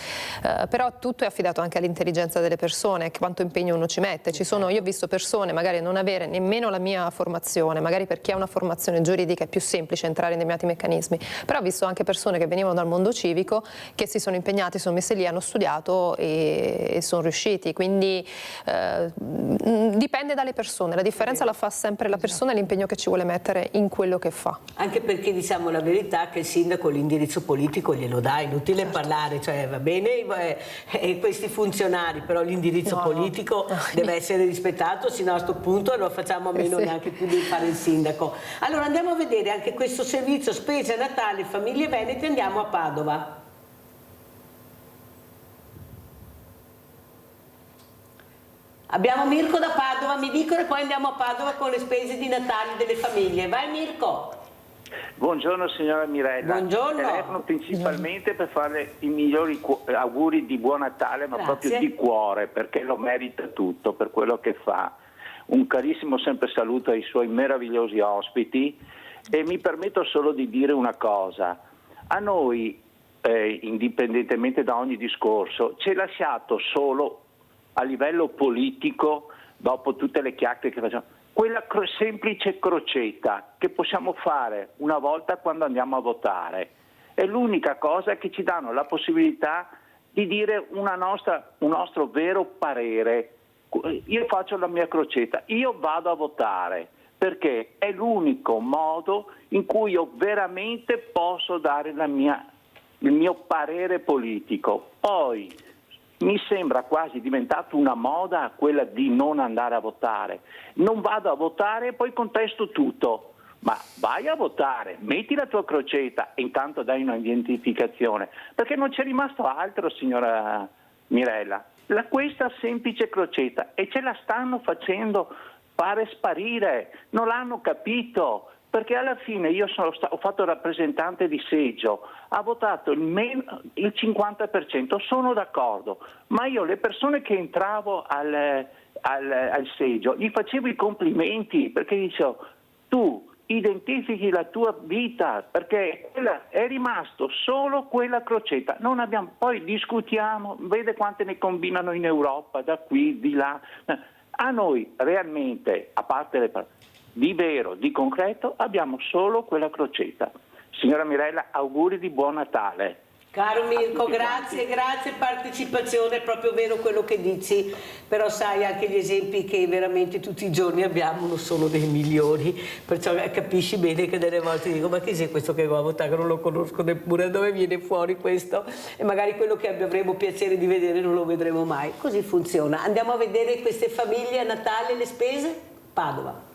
però tutto è affidato anche all'intelligenza delle persone, quanto impegno uno ci mette. Io ho visto persone magari non avere nemmeno la mia formazione, magari per chi ha una formazione giuridica è più semplice entrare in determinati meccanismi, però ho visto anche persone che venivano dal mondo civico, che si sono impegnati, sono messe lì, hanno studiato e sono riusciti, quindi dipende dalle persone, la differenza la fa sempre la persona e l'impegno che ci vuole mettere in quello che fa. Anche perché diciamo la verità che il sindaco l'indirizzo politico glielo dà, è inutile parlare, cioè va bene questi funzionari, però l'indirizzo indirizzo politico deve essere rispettato, sino a questo punto non facciamo a meno neanche più di fare il sindaco. Allora andiamo a vedere anche questo servizio spese a Natale famiglie venete, andiamo a Padova. Abbiamo Mirko da Padova, mi dicono, e poi andiamo a Padova con le spese di Natale delle famiglie. Vai Mirko! Buongiorno signora Mirella. Buongiorno. Telefono principalmente per fare i migliori auguri di buon Natale, ma Grazie. proprio di cuore, perché lo merita tutto per quello che fa. Un carissimo sempre saluto ai suoi meravigliosi ospiti e mi permetto solo di dire una cosa. A noi, indipendentemente da ogni discorso, ci è lasciato solo a livello politico, dopo tutte le chiacchiere che facciamo, quella semplice crocetta che possiamo fare una volta quando andiamo a votare. È l'unica cosa che ci danno la possibilità di dire un nostro vero parere. Io faccio la mia crocetta, io vado a votare, perché è l'unico modo in cui io veramente posso dare il mio parere politico. Poi mi sembra quasi diventato una moda quella di non andare a votare. Non vado a votare e poi contesto tutto. Ma vai a votare, metti la tua crocetta e intanto dai un'identificazione. Perché non c'è rimasto altro, signora Mirella. Questa semplice crocetta, e ce la stanno facendo fare sparire. Non l'hanno capito. Perché alla fine io ho fatto rappresentante di seggio, ha votato il 50%, sono d'accordo, ma io le persone che entravo al seggio gli facevo i complimenti, perché dicevo tu identifichi la tua vita, perché è rimasto solo quella crocetta, poi discutiamo, vede quante ne combinano in Europa, da qui, di là. A noi realmente, a parte le parole, di vero, di concreto, abbiamo solo quella crocetta. Signora Mirella, auguri di buon Natale. Caro Mirko, grazie partecipazione, è proprio vero quello che dici, però sai anche gli esempi che veramente tutti i giorni abbiamo non sono dei migliori, perciò capisci bene che delle volte dico ma chi sei questo che va a votare, che non lo conosco neppure, da dove viene fuori questo? E magari quello che avremo piacere di vedere non lo vedremo mai, così funziona. Andiamo a vedere queste famiglie a Natale, le spese? Padova.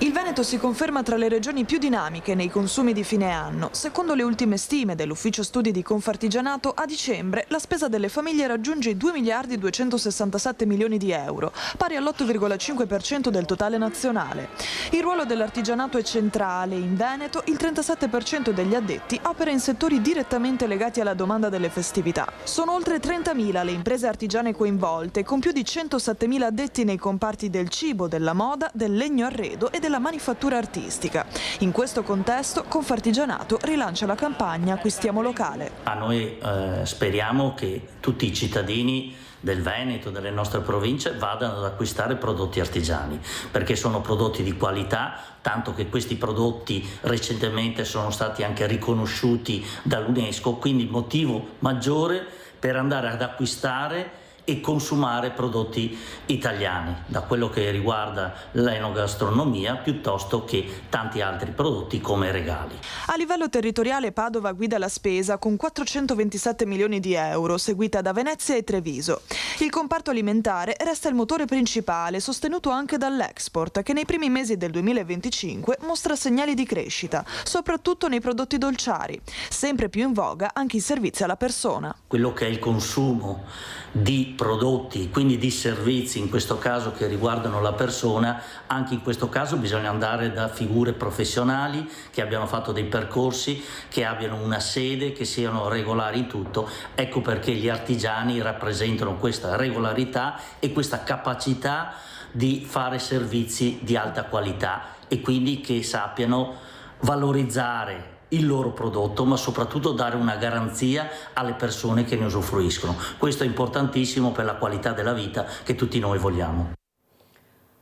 Il Veneto si conferma tra le regioni più dinamiche nei consumi di fine anno. Secondo le ultime stime dell'Ufficio Studi di Confartigianato, a dicembre la spesa delle famiglie raggiunge i 2 miliardi 267 milioni di euro, pari all'8,5% del totale nazionale. Il ruolo dell'artigianato è centrale. In Veneto il 37% degli addetti opera in settori direttamente legati alla domanda delle festività. Sono oltre 30.000 le imprese artigiane coinvolte, con più di 107.000 addetti nei comparti del cibo, della moda, del legno arredo e della manifattura artistica. In questo contesto Confartigianato rilancia la campagna Acquistiamo locale. A noi speriamo che tutti i cittadini del Veneto, delle nostre province, vadano ad acquistare prodotti artigiani, perché sono prodotti di qualità, tanto che questi prodotti recentemente sono stati anche riconosciuti dall'UNESCO, quindi motivo maggiore per andare ad acquistare e consumare prodotti italiani, da quello che riguarda l'enogastronomia piuttosto che tanti altri prodotti come regali. A livello territoriale Padova guida la spesa con 427 milioni di euro, seguita da Venezia e Treviso. Il comparto alimentare resta il motore principale, sostenuto anche dall'export, che nei primi mesi del 2025 mostra segnali di crescita, soprattutto nei prodotti dolciari. Sempre più in voga anche i servizi alla persona. Quello che è il consumo di prodotti, quindi di servizi, in questo caso che riguardano la persona, anche in questo caso bisogna andare da figure professionali che abbiano fatto dei percorsi, che abbiano una sede, che siano regolari in tutto. Ecco perché gli artigiani rappresentano questa regolarità e questa capacità di fare servizi di alta qualità e quindi che sappiano valorizzare il loro prodotto, ma soprattutto dare una garanzia alle persone che ne usufruiscono. Questo è importantissimo per la qualità della vita che tutti noi vogliamo.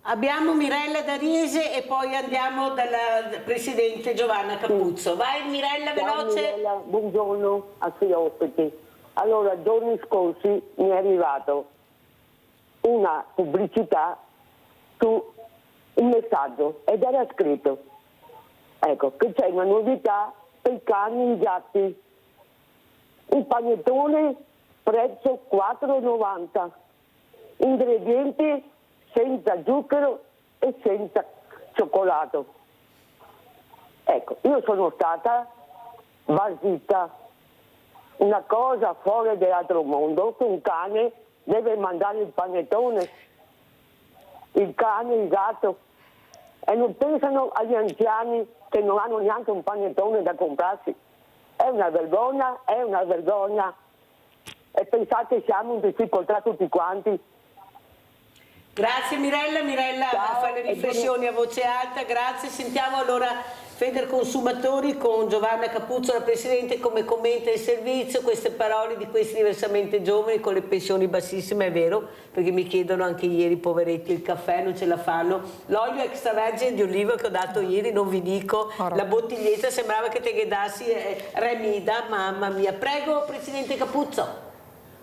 Abbiamo Mirella da Riese e poi andiamo dalla Presidente Giovanna Capuzzo. Vai Mirella, veloce. Ciao Mirella, buongiorno ai suoi ospiti. Allora, giorni scorsi mi è arrivato una pubblicità su un messaggio ed era scritto: ecco, che c'è una novità per i cani e i gatti. Un panettone prezzo 4,90. ingredienti senza zucchero e senza cioccolato. Ecco, io sono stata basita, una cosa fuori dall'altro mondo, che un cane deve mandare il panettone, il cane, il gatto, e non pensano agli anziani che non hanno neanche un panettone da comprarsi. È una vergogna, è una vergogna. E pensate, siamo in difficoltà tutti quanti. Grazie Mirella, Ciao, fa le riflessioni a voce alta, grazie. Sentiamo allora Federconsumatori con Giovanna Capuzzo, la Presidente, come commenta il servizio, queste parole di questi diversamente giovani con le pensioni bassissime, è vero, perché mi chiedono anche ieri, poveretti, il caffè non ce la fanno, l'olio extravergine di oliva che ho dato ieri, non vi dico, la bottiglietta sembrava che te che dassi Remida, mamma mia. Prego Presidente Capuzzo.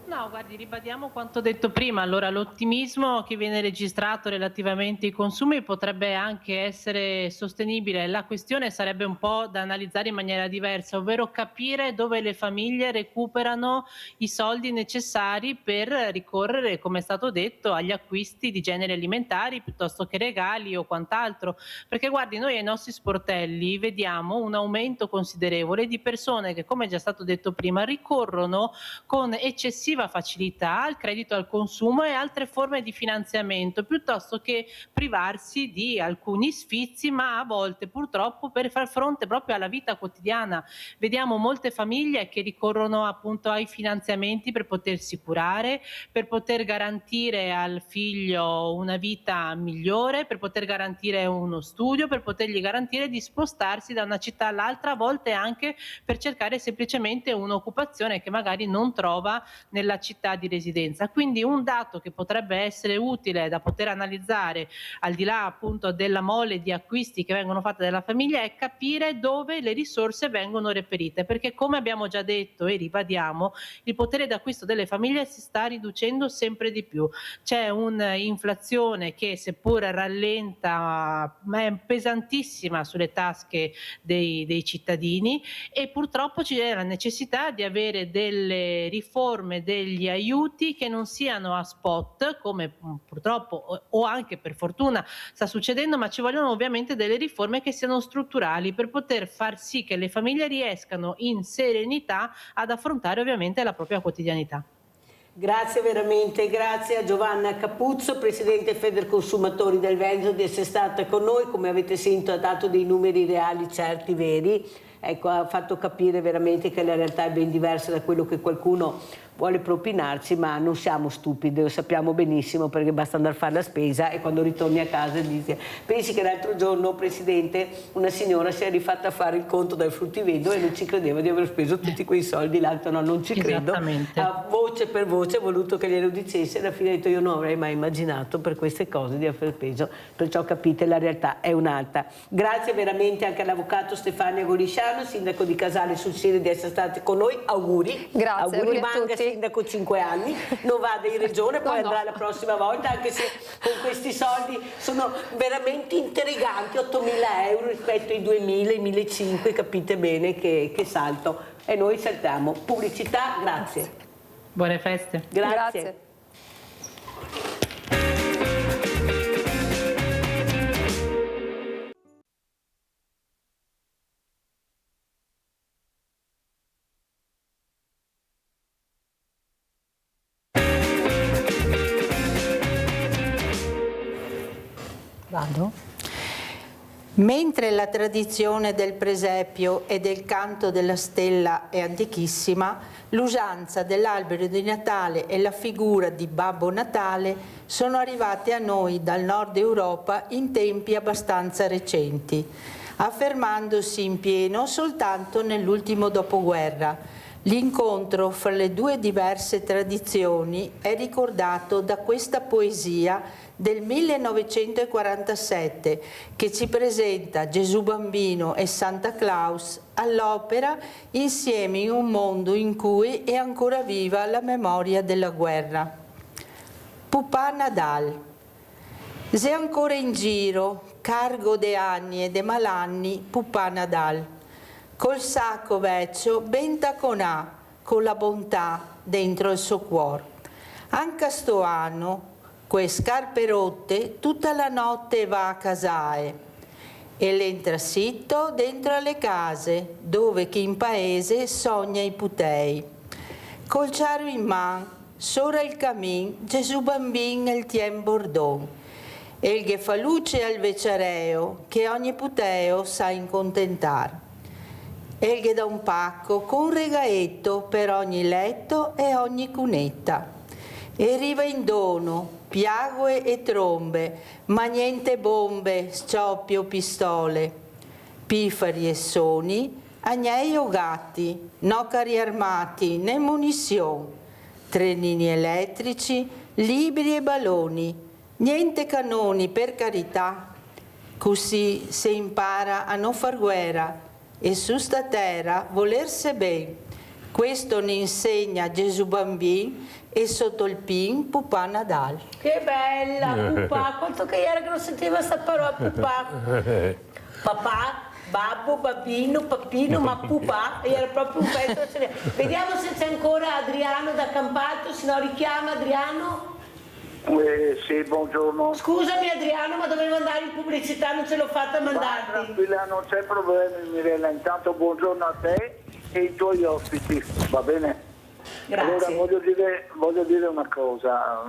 No, guardi, ribadiamo quanto detto prima. Allora, l'ottimismo che viene registrato relativamente ai consumi potrebbe anche essere sostenibile. La questione sarebbe un po' da analizzare in maniera diversa, ovvero capire dove le famiglie recuperano i soldi necessari per ricorrere, come è stato detto, agli acquisti di generi alimentari piuttosto che regali o quant'altro. Perché guardi, noi ai nostri sportelli vediamo un aumento considerevole di persone che, come è già stato detto prima, ricorrono con eccessiva facilità al credito al consumo e altre forme di finanziamento, piuttosto che privarsi di alcuni sfizi, ma a volte purtroppo per far fronte proprio alla vita quotidiana. Vediamo molte famiglie che ricorrono appunto ai finanziamenti per potersi curare, per poter garantire al figlio una vita migliore, per poter garantire uno studio, per potergli garantire di spostarsi da una città all'altra, a volte anche per cercare semplicemente un'occupazione che magari non trova nella città di residenza. Quindi un dato che potrebbe essere utile da poter analizzare, al di là appunto della mole di acquisti che vengono fatte dalla famiglia, è capire dove le risorse vengono reperite, perché come abbiamo già detto e ribadiamo, il potere d'acquisto delle famiglie si sta riducendo sempre di più. C'è un'inflazione che, seppur rallenta, ma è pesantissima sulle tasche dei cittadini, e purtroppo c'è la necessità di avere delle riforme, degli aiuti che non siano a spot, come purtroppo o anche per fortuna sta succedendo, ma ci vogliono ovviamente delle riforme che siano strutturali per poter far sì che le famiglie riescano in serenità ad affrontare ovviamente la propria quotidianità. Grazie veramente, grazie a Giovanna Capuzzo, Presidente Federconsumatori del Veneto, di essere stata con noi. Come avete sentito ha dato dei numeri reali, certi, veri. Ecco, ha fatto capire veramente che la realtà è ben diversa da quello che qualcuno vuole propinarci, ma non siamo stupidi, lo sappiamo benissimo, perché basta andare a fare la spesa e quando ritorni a casa dici. Pensi che l'altro giorno, Presidente, una signora si è rifatta a fare il conto dal fruttivendolo e non ci credeva di aver speso tutti quei soldi, l'altro no, non ci credo. A voce per voce ha voluto che glielo dicesse, e alla fine ha detto: io non avrei mai immaginato per queste cose di aver speso, perciò capite, la realtà è un'altra. Grazie veramente anche all'avvocato Stefania Gorisciano, sindaco di Casale sul Serio, di essere stati con noi. Auguri. Grazie, auguri a rimanga tutti. Sindaco 5 anni, non vada in regione, poi andrà la prossima volta, anche se con questi soldi sono veramente intriganti, 8.000 euro rispetto ai 2.000, ai 1.500, capite bene che salto. E noi saltiamo. Pubblicità, grazie. Buone feste. Grazie. Vado. Mentre la tradizione del presepio e del canto della stella è antichissima, l'usanza dell'albero di Natale e la figura di Babbo Natale sono arrivate a noi dal nord Europa in tempi abbastanza recenti, affermandosi in pieno soltanto nell'ultimo dopoguerra. L'incontro fra le due diverse tradizioni è ricordato da questa poesia del 1947 che ci presenta Gesù Bambino e Santa Claus all'opera insieme in un mondo in cui è ancora viva la memoria della guerra. Pupà Nadal. Se ancora in giro, cargo de anni e de malanni, Pupà Nadal. Col sacco vecchio ben taconà, con la bontà dentro il suo cuore. Anche sto anno, quei scarpe rotte tutta la notte va a casae e l'entra sitto dentro alle case dove chi in paese sogna i putei. Col ciaro in man, sopra il camin, Gesù bambin e il tien bordon. E il che fa luce al vecciareo, che ogni puteo sa incontentar. E il che dà un pacco con un regaetto per ogni letto e ogni cunetta. E arriva in dono, piague e trombe, ma niente bombe, scioppi o pistole. Pifari e soni, agnei o gatti, no carri armati né munizioni, trenini elettrici, libri e balloni, niente cannoni per carità, così si impara a non far guerra e su sta terra volerse ben. Questo ne insegna Gesù bambin e sotto il pin Pupà Nadal. Che bella, Pupà, quanto che era che non sentiva questa parola, Pupà. Papà, babbo, babbino, pappino, ma Pupà, era proprio un pezzo. Vediamo se c'è ancora Adriano da Campalto, se no richiama Adriano. Sì, buongiorno. Scusami Adriano, ma dovevo andare in pubblicità, non ce l'ho fatta a mandarti. Tranquilla, non c'è problema, Mirella. Intanto buongiorno a te e ai tuoi ospiti, va bene? Grazie. Allora voglio dire una cosa,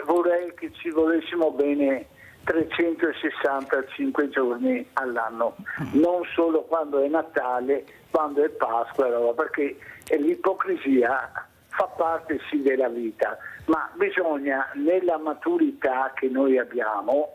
vorrei che ci volessimo bene 365 giorni all'anno, non solo quando è Natale, quando è Pasqua, perché l'ipocrisia fa parte sì della vita, ma bisogna nella maturità che noi abbiamo,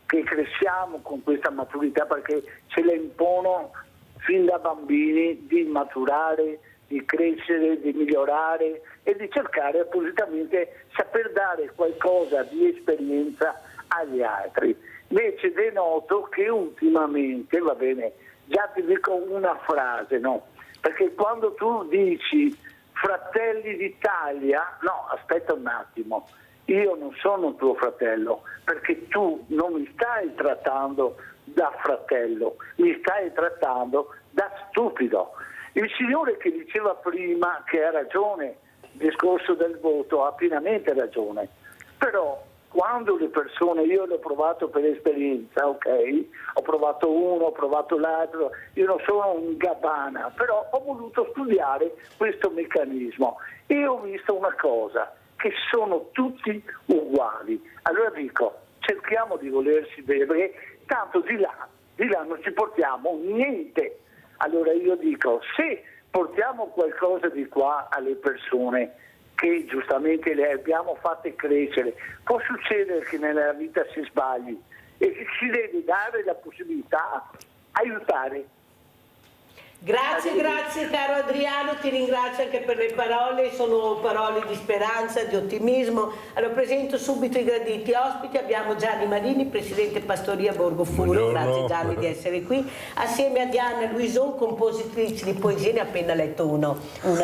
che cresciamo con questa maturità perché ce la impongono fin da bambini di maturare, di crescere, di migliorare e di cercare appositamente saper dare qualcosa di esperienza agli altri. Invece denoto che ultimamente, va bene, già ti dico una frase, no? Perché quando tu dici Fratelli d'Italia, no, aspetta un attimo, io non sono tuo fratello, perché tu non mi stai trattando da fratello, mi stai trattando da stupido. Il signore che diceva prima che ha ragione, il discorso del voto ha pienamente ragione, però quando le persone, io l'ho provato per esperienza, ok? Ho provato uno, ho provato l'altro, io non sono un gabbana, però ho voluto studiare questo meccanismo e ho visto una cosa, che sono tutti uguali. Allora dico, cerchiamo di volersi bene, perché tanto di là non ci portiamo niente. Allora io dico, se portiamo qualcosa di qua alle persone, che giustamente le abbiamo fatte crescere, può succedere che nella vita si sbagli e si deve dare la possibilità, aiutare. Grazie caro Adriano, ti ringrazio anche per le parole, sono parole di speranza, di ottimismo. Allora presento subito i graditi ospiti, abbiamo Gianni Marini, Presidente Pastoria Borgo Furo, grazie Gianni di essere qui, assieme a Diana Luison, compositrice di poesie, ne ho appena letto una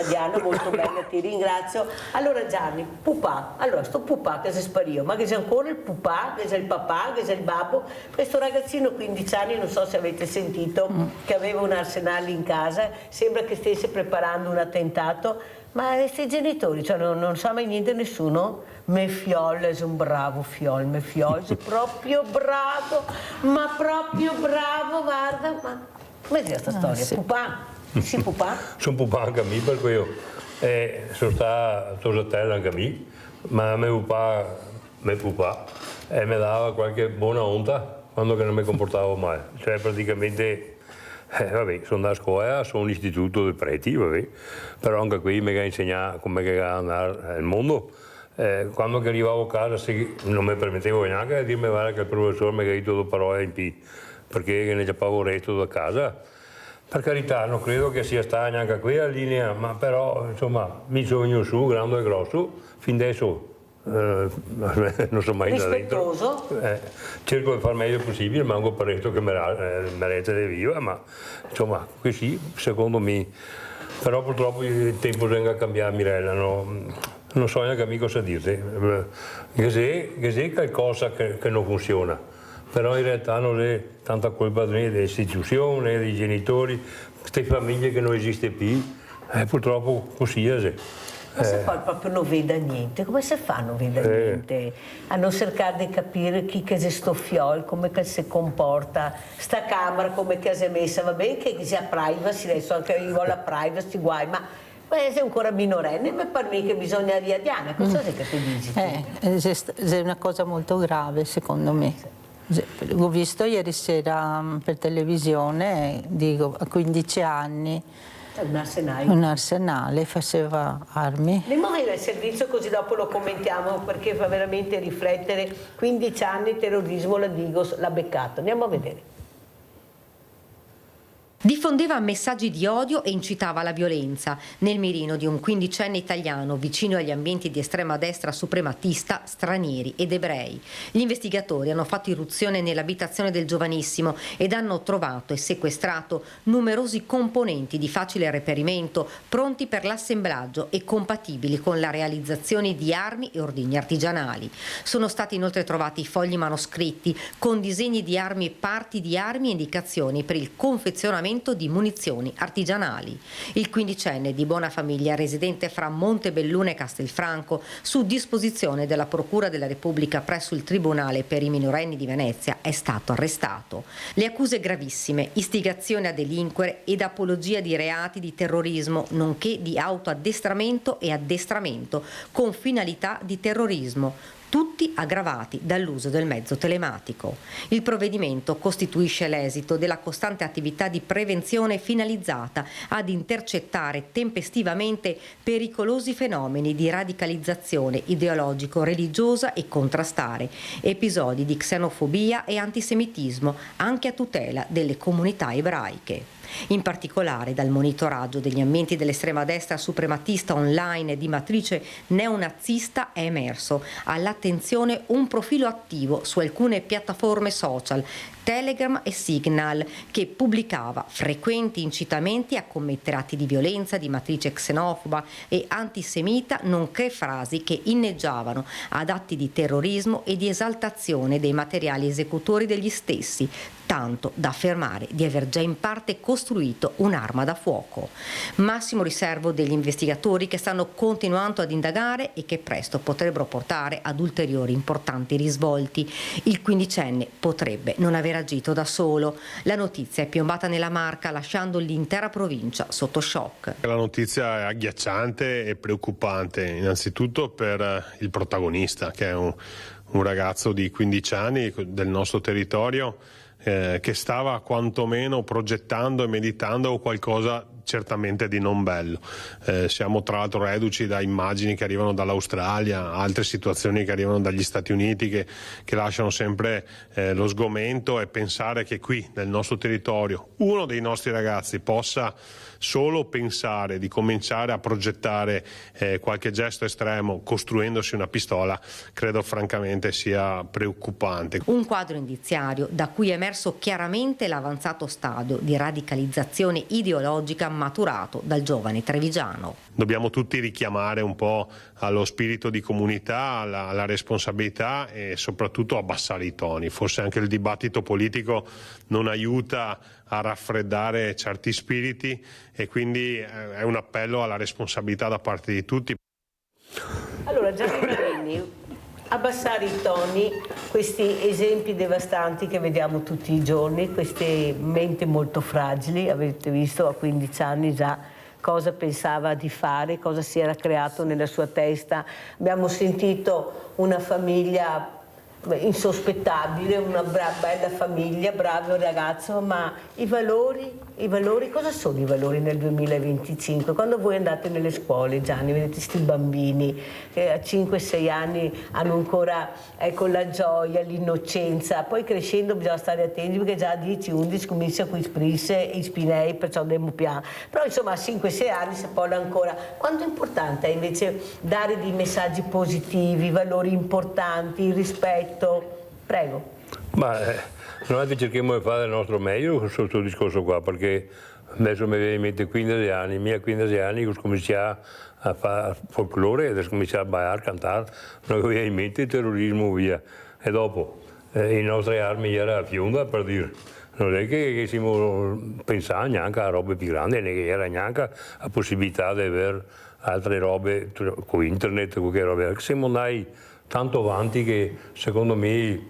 Diana molto bella, ti ringrazio. Allora Gianni, Pupà, allora sto Pupà che si sparì, ma che c'è ancora il Pupà, che c'è il papà, che c'è il babbo, questo ragazzino 15 anni, non so se avete sentito, che aveva un arsenale in casa, sembra che stesse preparando un attentato, ma questi genitori, cioè non sa mai niente nessuno. Me fiol è un bravo fiol, me fiol è proprio bravo, ma proprio bravo, guarda, ma come è questa storia? Sì. Pupà? Sì, Pupà? Sono Pupà anche a me, perché io sono stato a Tosatella anche a me, ma mio Pupà mi dava qualche buona onta quando che non mi comportavo mai, cioè praticamente. Vabbè, sono da scuola, sono un istituto di preti, vabbè, però anche qui mi ha insegnato come andare al mondo. Quando arrivavo a casa non mi permettevo neanche di dirmi guarda che il professore mi ha detto due parole in più, perché ne giappavo il resto da casa. Per carità, non credo che sia stata neanche qui la linea, ma però insomma mi sono venuto su, grande e grosso, fin adesso. Non sono mai da dentro, cerco di far meglio possibile, ma anche per questo che merita di viva, ma insomma così secondo me, però purtroppo il tempo sembra cambiare, Mirella, non so neanche a me cosa dirti, che c'è qualcosa che non funziona, però in realtà non è tanta colpa delle istituzioni, dei genitori, queste famiglie che non esiste più, purtroppo così è. Ma se poi proprio non veda niente, come si fa a non vedere niente? A non cercare di capire chi che è sto fiol, come che si comporta, sta camera come che si è messa, va bene che sia privacy, adesso anche io ho la privacy, guai, ma sei ancora minorenne, ma per me che bisogna Diana, cosa è che tu dici? È una cosa molto grave secondo me. Ho visto ieri sera per televisione, dico, a 15 anni, un arsenale, faceva armi. Andiamo a vedere il servizio così dopo lo commentiamo perché fa veramente riflettere. 15 anni terrorismo, la Digos l'ha beccato. Andiamo a vedere. Diffondeva messaggi di odio e incitava alla violenza. Nel mirino di un 15enne italiano vicino agli ambienti di estrema destra suprematista, stranieri ed ebrei. Gli investigatori hanno fatto irruzione nell'abitazione del giovanissimo ed hanno trovato e sequestrato numerosi componenti di facile reperimento pronti per l'assemblaggio e compatibili con la realizzazione di armi e ordigni artigianali. Sono stati inoltre trovati fogli manoscritti con disegni di armi e parti di armi e indicazioni per il confezionamento di munizioni artigianali. Il 15enne di buona famiglia residente fra Montebelluna e Castelfranco, su disposizione della Procura della Repubblica presso il Tribunale per i minorenni di Venezia, è stato arrestato. Le accuse gravissime: istigazione a delinquere ed apologia di reati di terrorismo, nonché di autoaddestramento e addestramento con finalità di terrorismo, tutti aggravati dall'uso del mezzo telematico. Il provvedimento costituisce l'esito della costante attività di prevenzione finalizzata ad intercettare tempestivamente pericolosi fenomeni di radicalizzazione ideologico-religiosa e contrastare episodi di xenofobia e antisemitismo anche a tutela delle comunità ebraiche. In particolare, dal monitoraggio degli ambienti dell'estrema destra suprematista online di matrice neonazista è emerso all'attenzione un profilo attivo su alcune piattaforme social, Telegram e Signal, che pubblicava frequenti incitamenti a commettere atti di violenza di matrice xenofoba e antisemita, nonché frasi che inneggiavano ad atti di terrorismo e di esaltazione dei materiali esecutori degli stessi, tanto da affermare di aver già in parte costruito un'arma da fuoco. Massimo riservo degli investigatori che stanno continuando ad indagare e che presto potrebbero portare ad ulteriori importanti risvolti. Il 15enne potrebbe non aver agito da solo. La notizia è piombata nella Marca, lasciando l'intera provincia sotto shock. La notizia è agghiacciante e preoccupante, innanzitutto per il protagonista, che è un ragazzo di 15 anni del nostro territorio, che stava quantomeno progettando e meditando qualcosa certamente di non bello. Siamo tra l'altro reduci da immagini che arrivano dall'Australia, altre situazioni che arrivano dagli Stati Uniti che lasciano sempre lo sgomento, e pensare che qui nel nostro territorio uno dei nostri ragazzi possa solo pensare di cominciare a progettare qualche gesto estremo costruendosi una pistola, credo francamente sia preoccupante. Un quadro indiziario da cui è emerso chiaramente l'avanzato stadio di radicalizzazione ideologica maturato dal giovane trevigiano. Dobbiamo tutti richiamare un po' allo spirito di comunità, alla responsabilità e soprattutto abbassare i toni. Forse anche il dibattito politico non aiuta a raffreddare certi spiriti, e quindi è un appello alla responsabilità da parte di tutti. Allora, Gianni Marini, abbassare i toni, questi esempi devastanti che vediamo tutti i giorni, queste menti molto fragili, avete visto a 15 anni già cosa pensava di fare, cosa si era creato nella sua testa. Abbiamo sentito una famiglia insospettabile, una bella famiglia, bravo ragazzo, ma i valori, cosa sono i valori nel 2025? Quando voi andate nelle scuole, Gianni, vedete questi bambini che a 5-6 anni hanno ancora la gioia, l'innocenza, poi crescendo bisogna stare attenti perché già a 10-11 comincia con isprisse e spinei, perciò dobbiamo piano. Però insomma a 5-6 anni si parla ancora. Quanto è importante è invece dare dei messaggi positivi, valori importanti, rispetto? Prego. Ma noi cerchiamo di fare il nostro meglio su questo discorso qua, perché adesso mi viene in mente 15 anni, miei 15 anni, ho cominciato a fare folklore, adesso cominciato a ballare, a cantare, non mi viene in mente il terrorismo, via. E dopo, le nostre armi erano a fionda, per dire, non è che siamo pensare neanche a robe più grandi, non è che era neanche la possibilità di avere altre robe con internet, con che robe. Siamo andati tanto avanti che secondo me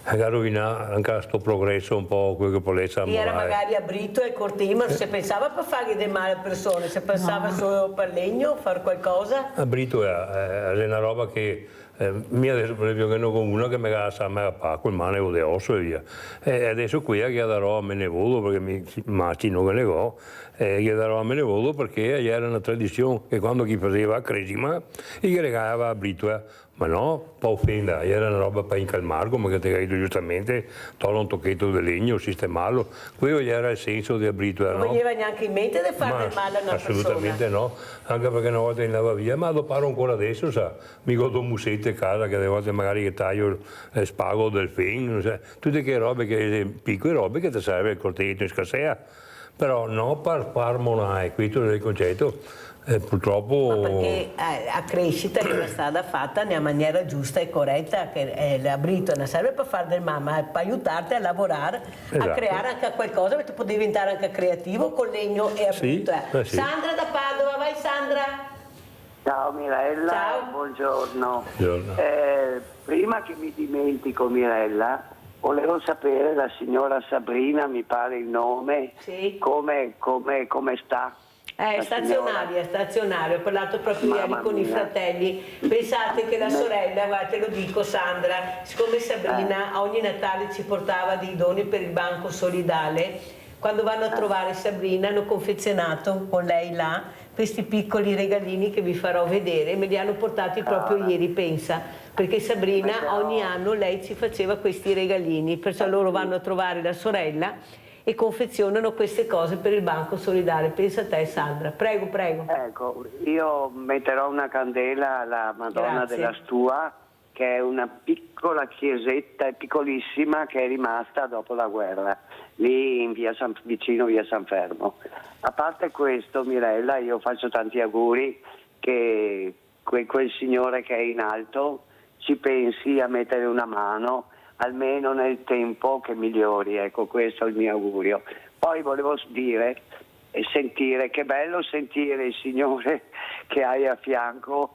ha rovinato anche questo progresso un po' quello che può essere. E era magari a Brito e Cortei, ma non si pensava per fare del male alle persone, si pensava solo per legno, fare qualcosa? A Brito è una roba che mi adesso per esempio che ne ho una che mi sa a Paco il mane o de osso e via, e adesso qui che darò a me ne volo perché mi immagino che ne ho, che darò a me ne volo perché era una tradizione che quando chi faceva a Cresima gli regalava a Brito, ma no, pa' offenda, era una roba per incalmarlo, ma che ti hai detto giustamente, togliere un tocchetto di legno, sistemarlo, quello era il senso di Brito. Non veniva neanche in mente di fare del male a una assolutamente persona? No, anche perché una volta andava via, ma lo parlo ancora adesso, sa, mi godo musette a casa che delle volte magari che taglio spago del fin, tutte che robe, piccole robe che ti serve il coltelletto in scassea, però no per far monai, questo è il concetto. Purtroppo... Ma perché a crescita è una strada fatta nella maniera giusta e corretta, che la Brito non serve per fare del male, ma per aiutarti a lavorare, a creare anche qualcosa, perché puoi diventare anche creativo con legno e a Brito. Sì. Sandra da Padova, vai Sandra! Ciao Mirella, ciao. Buongiorno. Buongiorno. Prima che mi dimentico Mirella, volevo sapere la signora Sabrina, mi pare il nome, come sta? È stazionario, ho parlato proprio ieri con i fratelli. Pensate che la sorella, guarda, te lo dico Sandra, siccome Sabrina a ogni Natale ci portava dei doni per il banco solidale, quando vanno a trovare Sabrina hanno confezionato con lei là questi piccoli regalini che vi farò vedere, me li hanno portati proprio ieri, pensa, perché Sabrina ogni anno lei ci faceva questi regalini, perciò loro vanno a trovare la sorella e confezionano queste cose per il Banco Solidale. Pensa a te Sandra, prego. Ecco, io metterò una candela alla Madonna della Stua, che è una piccola chiesetta, piccolissima, che è rimasta dopo la guerra, lì in vicino via San Fermo. A parte questo, Mirella, io faccio tanti auguri che quel signore che è in alto ci pensi a mettere una mano, almeno nel tempo che migliori, ecco, questo è il mio augurio. Poi volevo dire e sentire, che bello sentire il Signore che hai a fianco,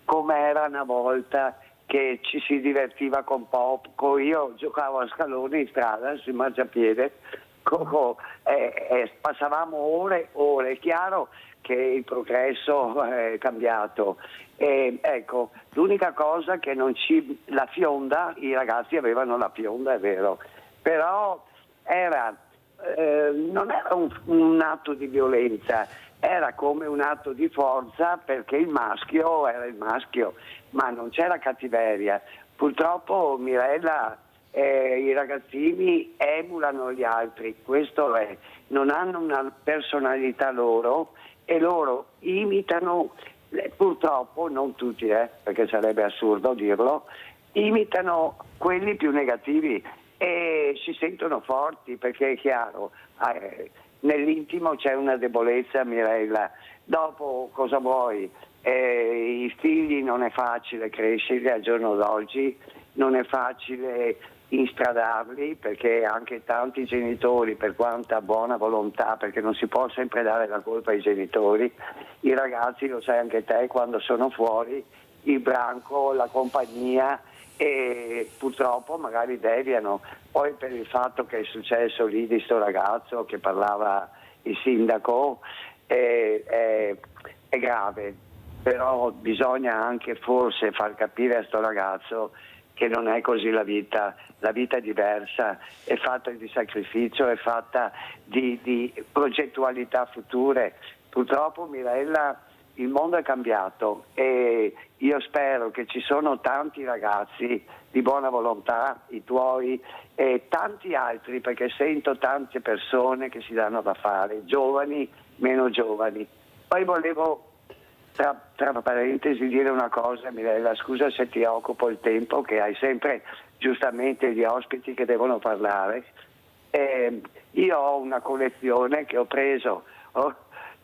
com'era una volta che ci si divertiva con poco. Io giocavo a scaloni in strada, sui marciapiede, passavamo ore, è chiaro che il progresso è cambiato. Ecco, l'unica cosa che la fionda, i ragazzi avevano la fionda, è vero, però non era un atto di violenza, era come un atto di forza, perché il maschio era il maschio, ma non c'era cattiveria. Purtroppo Mirella, i ragazzini emulano gli altri, questo è, non hanno una personalità loro e loro imitano, purtroppo non tutti, perché sarebbe assurdo dirlo, imitano quelli più negativi e si sentono forti, perché è chiaro, nell'intimo c'è una debolezza, Mirella. Dopo cosa vuoi? I figli non è facile crescerli al giorno d'oggi, non è facile instradarli, perché anche tanti genitori, per quanta buona volontà, perché non si può sempre dare la colpa ai genitori, i ragazzi, lo sai anche te, quando sono fuori, il branco, la compagnia, e purtroppo magari deviano. Poi per il fatto che è successo lì di sto ragazzo che parlava il sindaco è grave, però bisogna anche forse far capire a sto ragazzo che non è così la vita è diversa, è fatta di sacrificio, è fatta di progettualità future. Purtroppo Mirella, il mondo è cambiato e io spero che ci sono tanti ragazzi di buona volontà, i tuoi e tanti altri, perché sento tante persone che si danno da fare, giovani, meno giovani. Poi volevo tra parentesi dire una cosa, Mirella, scusa se ti occupo il tempo, che hai sempre giustamente gli ospiti che devono parlare. Io ho una collezione che ho preso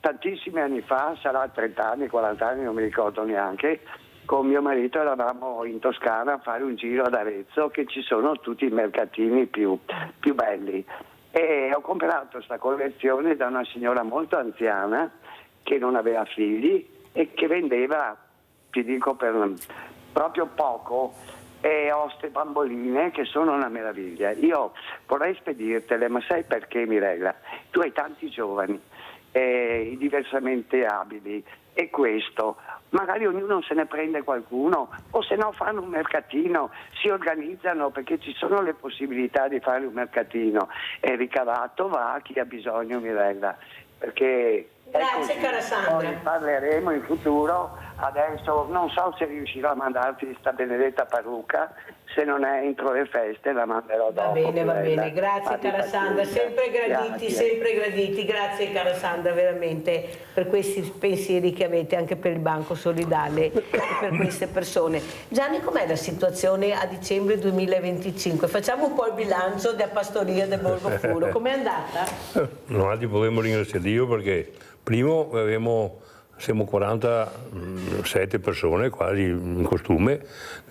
tantissimi anni fa, sarà 30 anni, 40 anni, non mi ricordo neanche. Con mio marito eravamo in Toscana a fare un giro ad Arezzo, che ci sono tutti i mercatini più belli. E ho comprato questa collezione da una signora molto anziana che non aveva figli e che vendeva, ti dico per proprio poco, oste bamboline che sono una meraviglia. Io vorrei spedirtele, ma sai perché, Mirella? Tu hai tanti giovani, diversamente abili, e questo, magari ognuno se ne prende qualcuno, o se no fanno un mercatino, si organizzano, perché ci sono le possibilità di fare un mercatino e il ricavato va a chi ha bisogno, Mirella, perché grazie cara Sandra. Poi parleremo in futuro. Adesso non so se riuscirò a mandarti sta benedetta parrucca, se non è entro le feste la manderò dopo. Va bene, grazie cara Sandra, sempre graditi, grazie cara Sandra veramente per questi pensieri che avete anche per il Banco Solidale e per queste persone. Gianni, com'è la situazione a dicembre 2025? Facciamo un po' il bilancio della pastoria del Borgo Furo, com'è andata? Noi vorremmo ringraziare Dio perché primo siamo 47 persone quasi in costume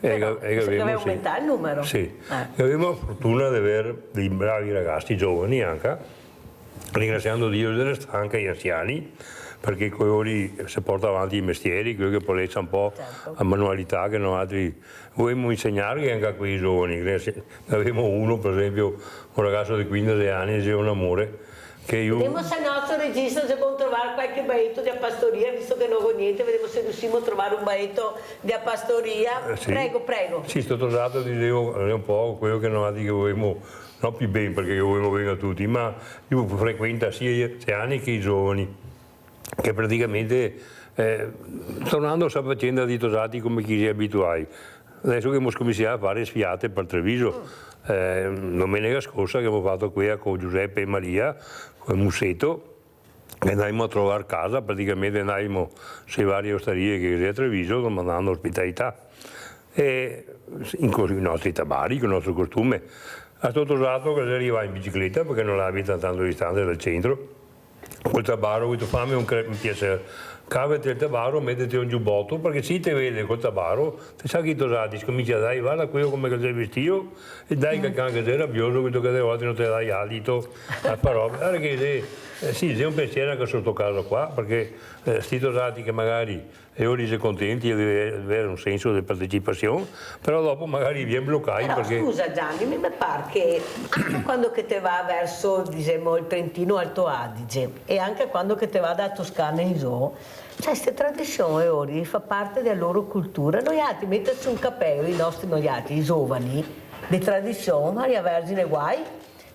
e deve aumentare il numero. Sì, e abbiamo la fortuna di avere dei bravi ragazzi giovani anche, ringraziando Dio delle stanche e gli anziani, perché quelli si portano avanti i mestieri, quelli che polezza un po' la manualità che noi altri vogliamo insegnare anche a quei giovani. Avevamo uno, per esempio, un ragazzo di 15 anni, diceva un amore, che io... Vediamo se il nostro regista se può trovare qualche baetto di pastoria, visto che non ho niente, vediamo se riusciamo a trovare un baetto di pastoria. Sì. Prego. Sì, sto trovato, dicevo, è un po' quello che noi vogliamo, non più bene perché vogliamo bene a tutti, ma io frequento sia gli anziani che i giovani, che praticamente tornando a questa faccenda di Tosati come chi si è abituati. Adesso che abbiamo cominciato a fare sfiate per Treviso, domenica scorsa che abbiamo fatto qui con Giuseppe e Maria, con Mussetto, e andammo a trovare casa, praticamente andammo sulle varie osterie che c'è a Treviso, domandando ospitalità. E in i nostri tabari, con il nostro costume, a sto Tosato che si arriva in bicicletta perché non abita tanto distante dal centro, col tabaro, questo fammi un piacere. Cavati il tabaro, mettiti un giubbotto, perché se ti vede col tabaro, ti sa che Tosati, comincia a dare, guarda quello come sei vestito, e dai che anche sei rabbioso, questo che delle volte non ti dai alito, a parole. Perché sì, c'è un pensiero anche sotto caso qua, perché sti Tosati che magari ora si contenti di avere un senso di partecipazione, però dopo magari viene bloccati. Però perché... scusa Gianni, mi pare che anche quando che te va verso diciamo, il Trentino Alto Adige e anche quando che te va da Toscana in giù, cioè queste tradizioni ora fa parte della loro cultura. Noi altri metterci un cappello, i nostri noi altri, i giovani, di tradizione, Maria Vergine guai,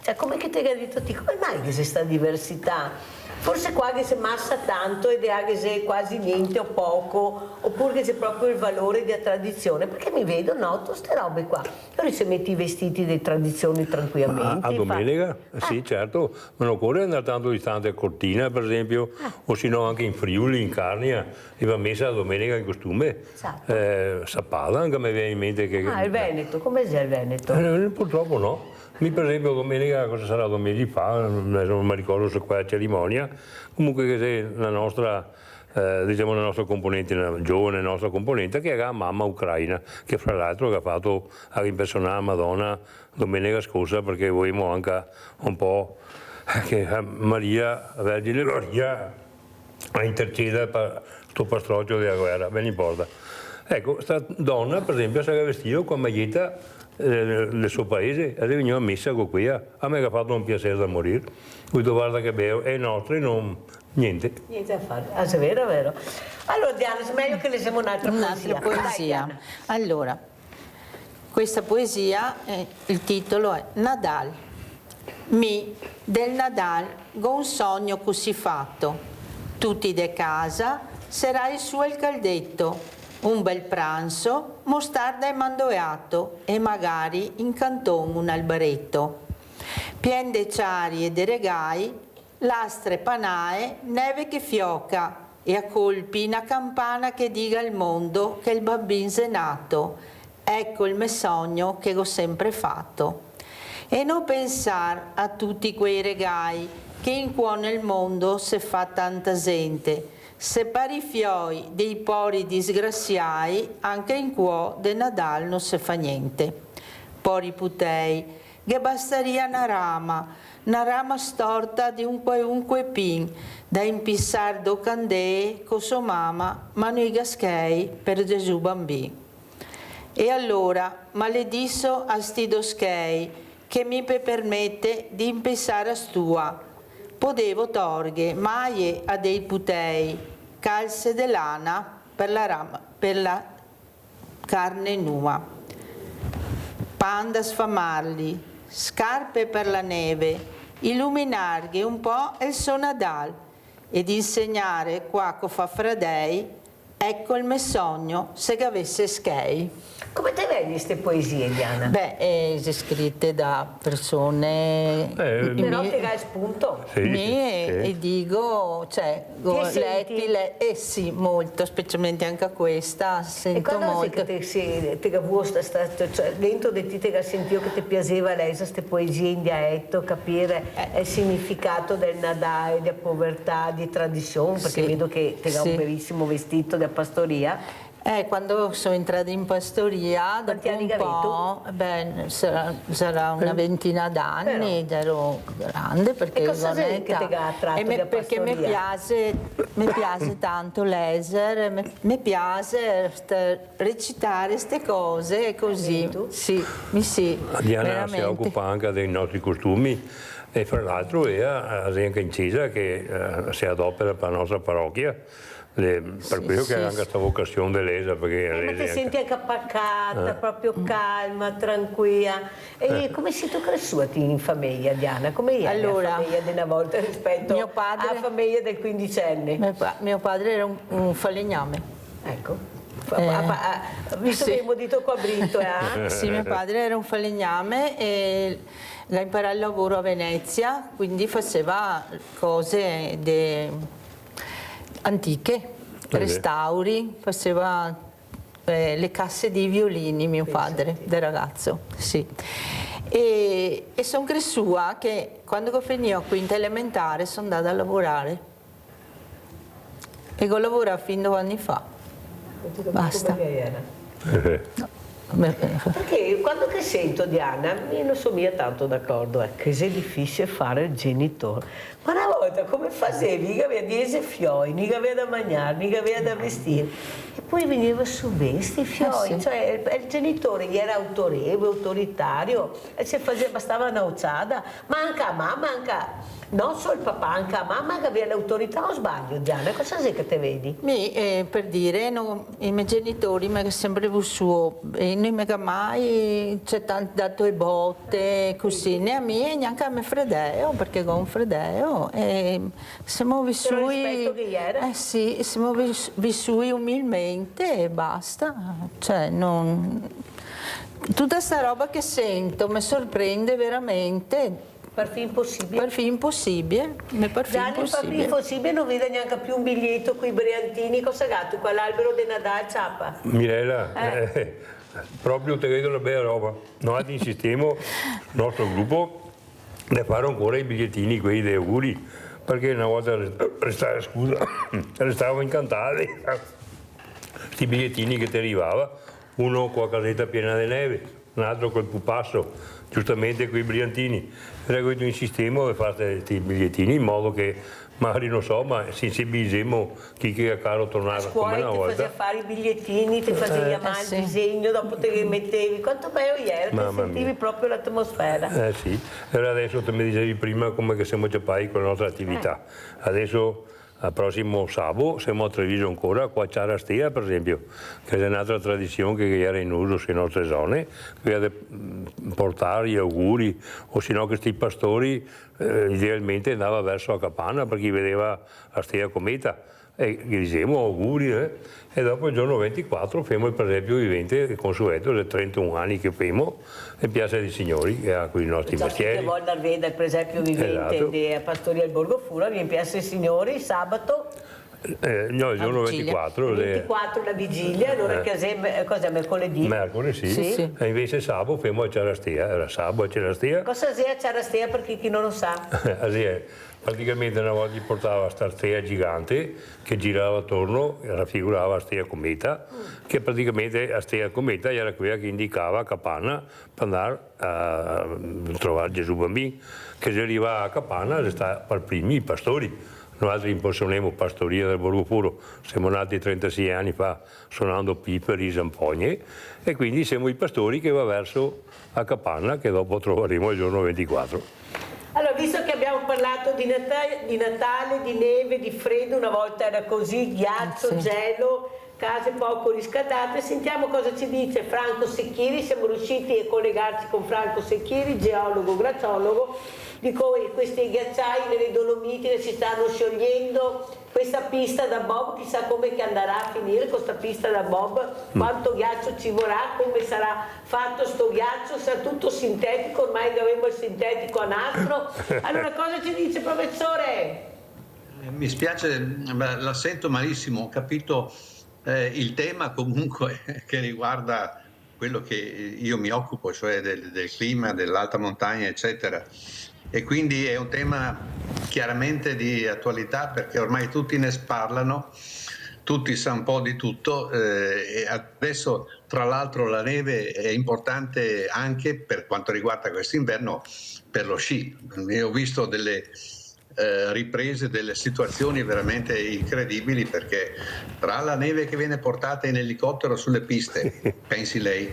cioè come che ti hai detto, come mai che c'è questa diversità? Forse qua che si massa tanto ed è che c'è quasi niente o poco, oppure che c'è proprio il valore della tradizione, perché mi vedo, noto queste robe qua. Ora se metti i vestiti di tradizioni tranquillamente. A domenica? Sì, certo, ma non occorre andare tanto distante a Cortina, per esempio, o se no anche in Friuli, in Carnia, e va messa la domenica in costume. Esatto. Sappada, anche mi viene in mente che... il Veneto, come c'è il Veneto? Purtroppo no. Per esempio domenica, cosa sarà domenica fa, non mi ricordo su quale cerimonia, comunque che c'è la nostra, diciamo la nostra componente, la giovane nostra componente, che è la mamma ucraina, che fra l'altro ha fatto a impersonare Madonna domenica scorsa, perché vogliamo anche un po' che Maria, Vergine Maria, interceda per questo pastrocchio della guerra, ben importa. Ecco, questa donna per esempio si era vestita con maglietta del suo paese, è venuta a messa con qui, a me ha fatto un piacere da morire. Guido, guarda che bello, è nostro e non niente. Niente a fare, è vero, è vero. Allora Diana, è meglio che leggiamo un'altra poesia. Dai, allora, questa poesia, il titolo è Nadal. Del Nadal, go un sogno così fatto, tutti de casa, sarai su il caldetto, un bel pranzo, mostarda e mandoiato e magari in canton un albaretto. Pien de ciari e de regai, lastre panae, neve che fioca e a colpi una campana che diga al mondo che il bambino è nato. Ecco il mio sogno che ho sempre fatto. E non pensar a tutti quei regai che in cuore nel mondo se fa tanta gente. Se pari fioi dei pori disgraziai, anche in cuore de Nadal non se fa niente. Pori putei, che bastaria una rama storta di un qualunque pin, da impissar do candee, coso mamma, ma noi gaschei per Gesù bambì. E allora maledisso a sti doschei, che mi permette di impissare a stua, potevo torghe, maie a dei putei, calze de lana per la carne nua, pan da sfamarli, scarpe per la neve, illuminarghe un po' il sonadal ed insegnare quaco fa fradei, ecco il mio sogno se che avesse schei. Come te vedi queste poesie, Diana? Beh, scritte da persone però ti dai spunto. e dico, cioè, letti, sì, molto, specialmente anche a questa, sento molto. E quando cioè, dentro di te ti sentito che ti piaceva leggere queste poesie in dialetto, capire il significato del Nadal, di povertà, di tradizione, perché vedo che ti ha un bellissimo vestito da pastoria. Quando sono entrata in pastoria, dopo un po', sarà una ventina d'anni, ero grande perché e cosa che ti ha attratto perché mi piace tanto leggere, mi piace recitare queste cose così. Sì. Diana veramente. si occupa anche dei nostri costumi e fra l'altro è anche in Chiesa che si adopera per la nostra parrocchia. Per quello che ha anche questa vocazione dell'ESA, perché ma ti senti anche pacata, proprio calma, tranquilla. E come sei tu cresciuta in famiglia, Diana? Come era la famiglia di una volta rispetto alla famiglia del quindicenne? Mio padre era un falegname. Ecco. Visto che abbiamo detto qua Brito, Sì, mio padre era un falegname e l'ha imparato il lavoro a Venezia, quindi faceva cose antiche, restauri, faceva le casse di violini mio padre, da ragazzo, sì. E sono cresciuta che quando finì a quinta elementare sono andata a lavorare. E ho lavorato fino a 2 anni fa. Basta. Perché quando che sento Diana, io non sono mica tanto d'accordo, che è difficile fare il genitore. Ma una volta come facevi? Mica aveva 10 fioi, mica aveva da mangiare, mica aveva da vestire. E poi veniva su bene questi fioi, sì. Cioè il genitore gli era autorevole, autoritario, e se bastava una uzzada, ma anche a mamma, non solo il papà, anche a mamma che aveva l'autorità, o sbaglio Diana? Cosa sei che te vedi? Per dire, i miei genitori mi hanno sempre vissuto bene, non mi mai c'è dato le botte, così, né a me e neanche a mio fratello, perché ho un fratello. E siamo vissuti, siamo vissuti umilmente e basta. Cioè, tutta sta roba che sento mi sorprende veramente. Per fin possibile? Per fin possibile. Per fin possibile non vede neanche più un biglietto con i briantini, cosa gatto, quell'albero di Natale ciappa. Mirella, proprio te vedo una bella roba. Noi insistiamo, il nostro gruppo, di fare ancora i bigliettini, quelli dei auguri, perché una volta restavo incantati. Questi bigliettini che ti arrivava, uno con la casetta piena di neve, un altro col pupasso, giustamente con i brillantini. Era questo insistiamo a fare questi bigliettini in modo che magari non so, ma sensibilizziamo chi che a caro tornare come una volta. Ti faceva fare i bigliettini, ti faceva chiamare il disegno, dopo te li mettevi, quanto bello ieri, ti sentivi proprio l'atmosfera. Sì, e adesso tu mi dicevi prima come che siamo giappai con la nostra attività. Adesso al prossimo sabato siamo a Treviso ancora, qua c'è la stia per esempio, che è un'altra tradizione che era in uso nelle nostre zone, che portare gli auguri, o se no questi pastori idealmente andava verso la capanna perché vedeva la stia cometa e gli dicevamo auguri e dopo il giorno 24 famo per esempio il consueto del 31 anni che famo in Piazza dei Signori che ha qui i nostri mestieri. Che vogliono vedere per esempio vivente di Pastoria del Borgo Fura in Piazza dei Signori sabato No, il giorno 24. Il 24 la vigilia, allora cosa mercoledì? Mercoledì, sì. E invece sabato femo a Cerastia, era sabato a Cerastia. Cosa sia Cerastia per chi non lo sa? Praticamente una volta gli portava questa stea gigante che girava attorno e raffigurava la stea cometa, che praticamente la stea cometa era quella che indicava Capanna per andare a trovare Gesù bambino, che se arriva a Capanna sta per primi i pastori. Noi impersoniamo pastoria del Borgo Puro, siamo nati 36 anni fa suonando pipe, zampogne, e quindi siamo i pastori che va verso a Capanna, che dopo troveremo il giorno 24. Allora, visto che abbiamo parlato di Natale, di neve, di freddo, una volta era così, ghiaccio, gelo, case poco riscaldate, sentiamo cosa ci dice Franco Secchieri. Siamo riusciti a collegarci con Franco Secchieri, geologo, glaciologo. Dico, questi ghiacciai nelle Dolomiti che si stanno sciogliendo, questa pista da bob, chissà come che andrà a finire questa pista da bob, quanto ghiaccio ci vorrà, come sarà fatto sto ghiaccio, sarà tutto sintetico, ormai avevamo il sintetico a nastro. Allora cosa ci dice professore? Mi spiace, la sento malissimo, ho capito il tema comunque che riguarda quello che io mi occupo, cioè del clima, dell'alta montagna, eccetera. E quindi è un tema chiaramente di attualità, perché ormai tutti ne parlano, tutti sanno un po' di tutto, e adesso tra l'altro la neve è importante anche per quanto riguarda quest'inverno per lo sci. Io ho visto delle riprese, delle situazioni veramente incredibili, perché tra la neve che viene portata in elicottero sulle piste, pensi lei,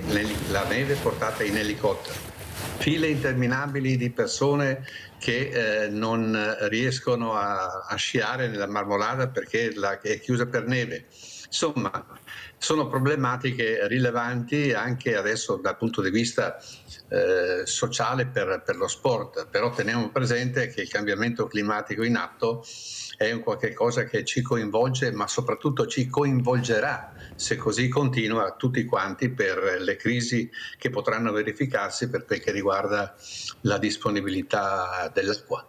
la neve portata in elicottero, file interminabili di persone che non riescono a sciare nella Marmolada perché è chiusa per neve. Insomma, sono problematiche rilevanti anche adesso dal punto di vista sociale per lo sport, però teniamo presente che il cambiamento climatico in atto è un qualche cosa che ci coinvolge, ma soprattutto ci coinvolgerà, se così continua, tutti quanti, per le crisi che potranno verificarsi per quel che riguarda la disponibilità dell'acqua.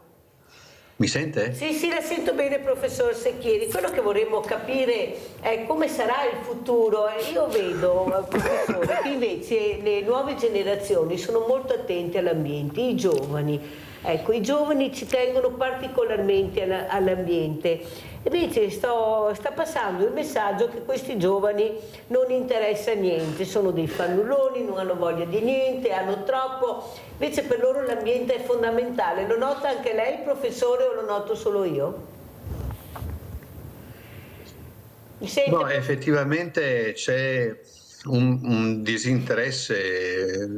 Mi sente? Sì, la sento bene, professor Secchieri. Quello che vorremmo capire è come sarà il futuro. Io vedo, professore, che invece le nuove generazioni sono molto attenti all'ambiente, i giovani. Ecco, i giovani ci tengono particolarmente all'ambiente. Invece sta passando il messaggio che questi giovani non interessa niente, sono dei fannulloni, non hanno voglia di niente, hanno troppo. Invece per loro l'ambiente è fondamentale. Lo nota anche lei, professore, o lo noto solo io? No, effettivamente c'è un disinteresse,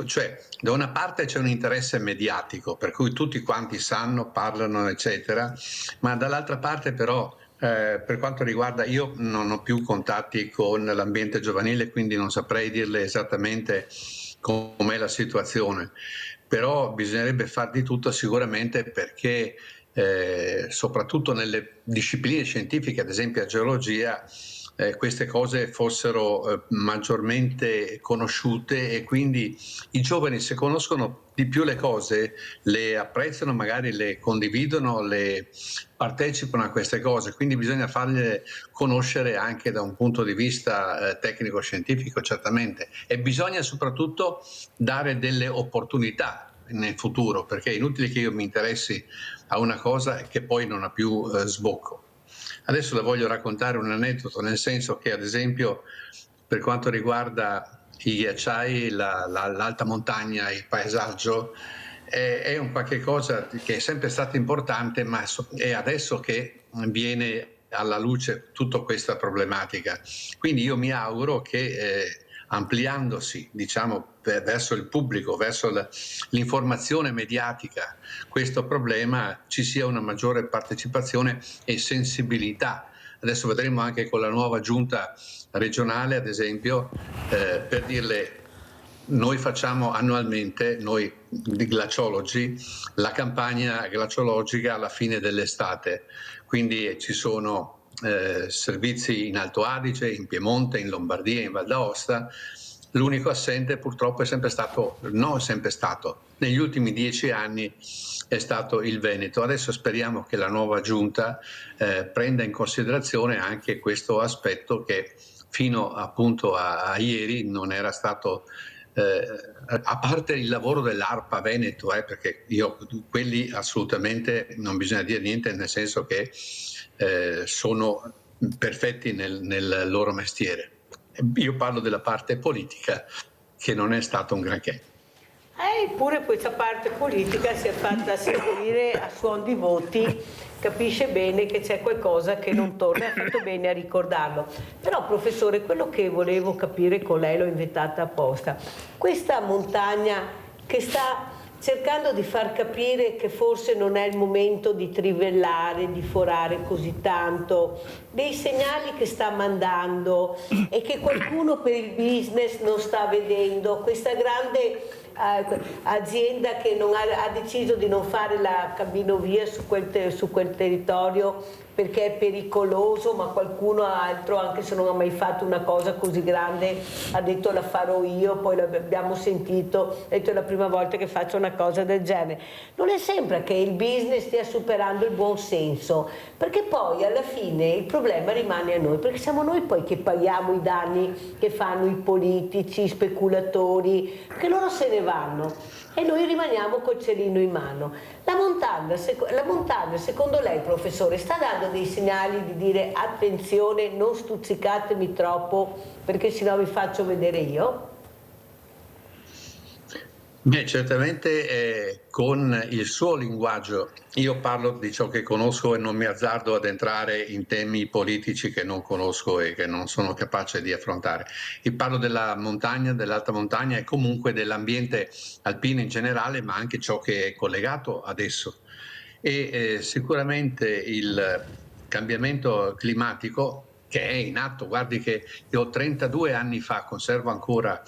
cioè da una parte c'è un interesse mediatico, per cui tutti quanti sanno, parlano, eccetera, ma dall'altra parte però per quanto riguarda, io non ho più contatti con l'ambiente giovanile, quindi non saprei dirle esattamente com'è la situazione, però bisognerebbe far di tutto sicuramente perché soprattutto nelle discipline scientifiche, ad esempio la geologia, queste cose fossero maggiormente conosciute, e quindi i giovani, se conoscono di più le cose, le apprezzano, magari le condividono, le partecipano a queste cose, quindi bisogna farle conoscere anche da un punto di vista tecnico-scientifico, certamente, e bisogna soprattutto dare delle opportunità nel futuro, perché è inutile che io mi interessi a una cosa che poi non ha più sbocco. Adesso le voglio raccontare un aneddoto, nel senso che, ad esempio, per quanto riguarda i ghiacciai, l'alta montagna, il paesaggio, è un qualche cosa che è sempre stato importante, ma è adesso che viene alla luce tutta questa problematica. Quindi io mi auguro che ampliandosi, diciamo, verso il pubblico, verso l'informazione mediatica, questo problema, ci sia una maggiore partecipazione e sensibilità. Adesso vedremo anche con la nuova giunta regionale, ad esempio, per dirle, noi facciamo annualmente, noi di glaciologi, la campagna glaciologica alla fine dell'estate, quindi ci sono servizi in Alto Adige, in Piemonte, in Lombardia, in Val d'Aosta. L'unico assente purtroppo negli ultimi 10 anni è stato il Veneto. Adesso speriamo che la nuova giunta prenda in considerazione anche questo aspetto che fino appunto a ieri non era stato, a parte il lavoro dell'ARPA Veneto, perché quelli assolutamente non bisogna dire niente, nel senso che sono perfetti nel loro mestiere. Io parlo della parte politica, che non è stato un granché. Eppure questa parte politica si è fatta seguire a suon di voti, capisce bene che c'è qualcosa che non torna, ha fatto bene a ricordarlo. Però professore, quello che volevo capire con lei, l'ho inventata apposta, questa montagna che sta cercando di far capire che forse non è il momento di trivellare, di forare così tanto, dei segnali che sta mandando e che qualcuno per il business non sta vedendo, questa grande azienda che ha deciso di non fare la cabinovia su quel territorio perché è pericoloso, ma qualcuno altro, anche se non ha mai fatto una cosa così grande, ha detto la farò io, poi l'abbiamo sentito, ha detto è la prima volta che faccio una cosa del genere. Non è sempre che il business stia superando il buon senso, perché poi alla fine il problema rimane a noi, perché siamo noi poi che paghiamo i danni che fanno i politici, i speculatori, che loro se ne vanno e noi rimaniamo col cerino in mano. La montagna, secondo lei, professore, sta dando dei segnali di dire attenzione, non stuzzicatemi troppo perché sennò vi faccio vedere io? Certamente con il suo linguaggio, io parlo di ciò che conosco e non mi azzardo ad entrare in temi politici che non conosco e che non sono capace di affrontare. Io parlo della montagna, dell'alta montagna e comunque dell'ambiente alpino in generale, ma anche ciò che è collegato ad esso. E sicuramente il cambiamento climatico che è in atto, guardi che io 32 anni fa, conservo ancora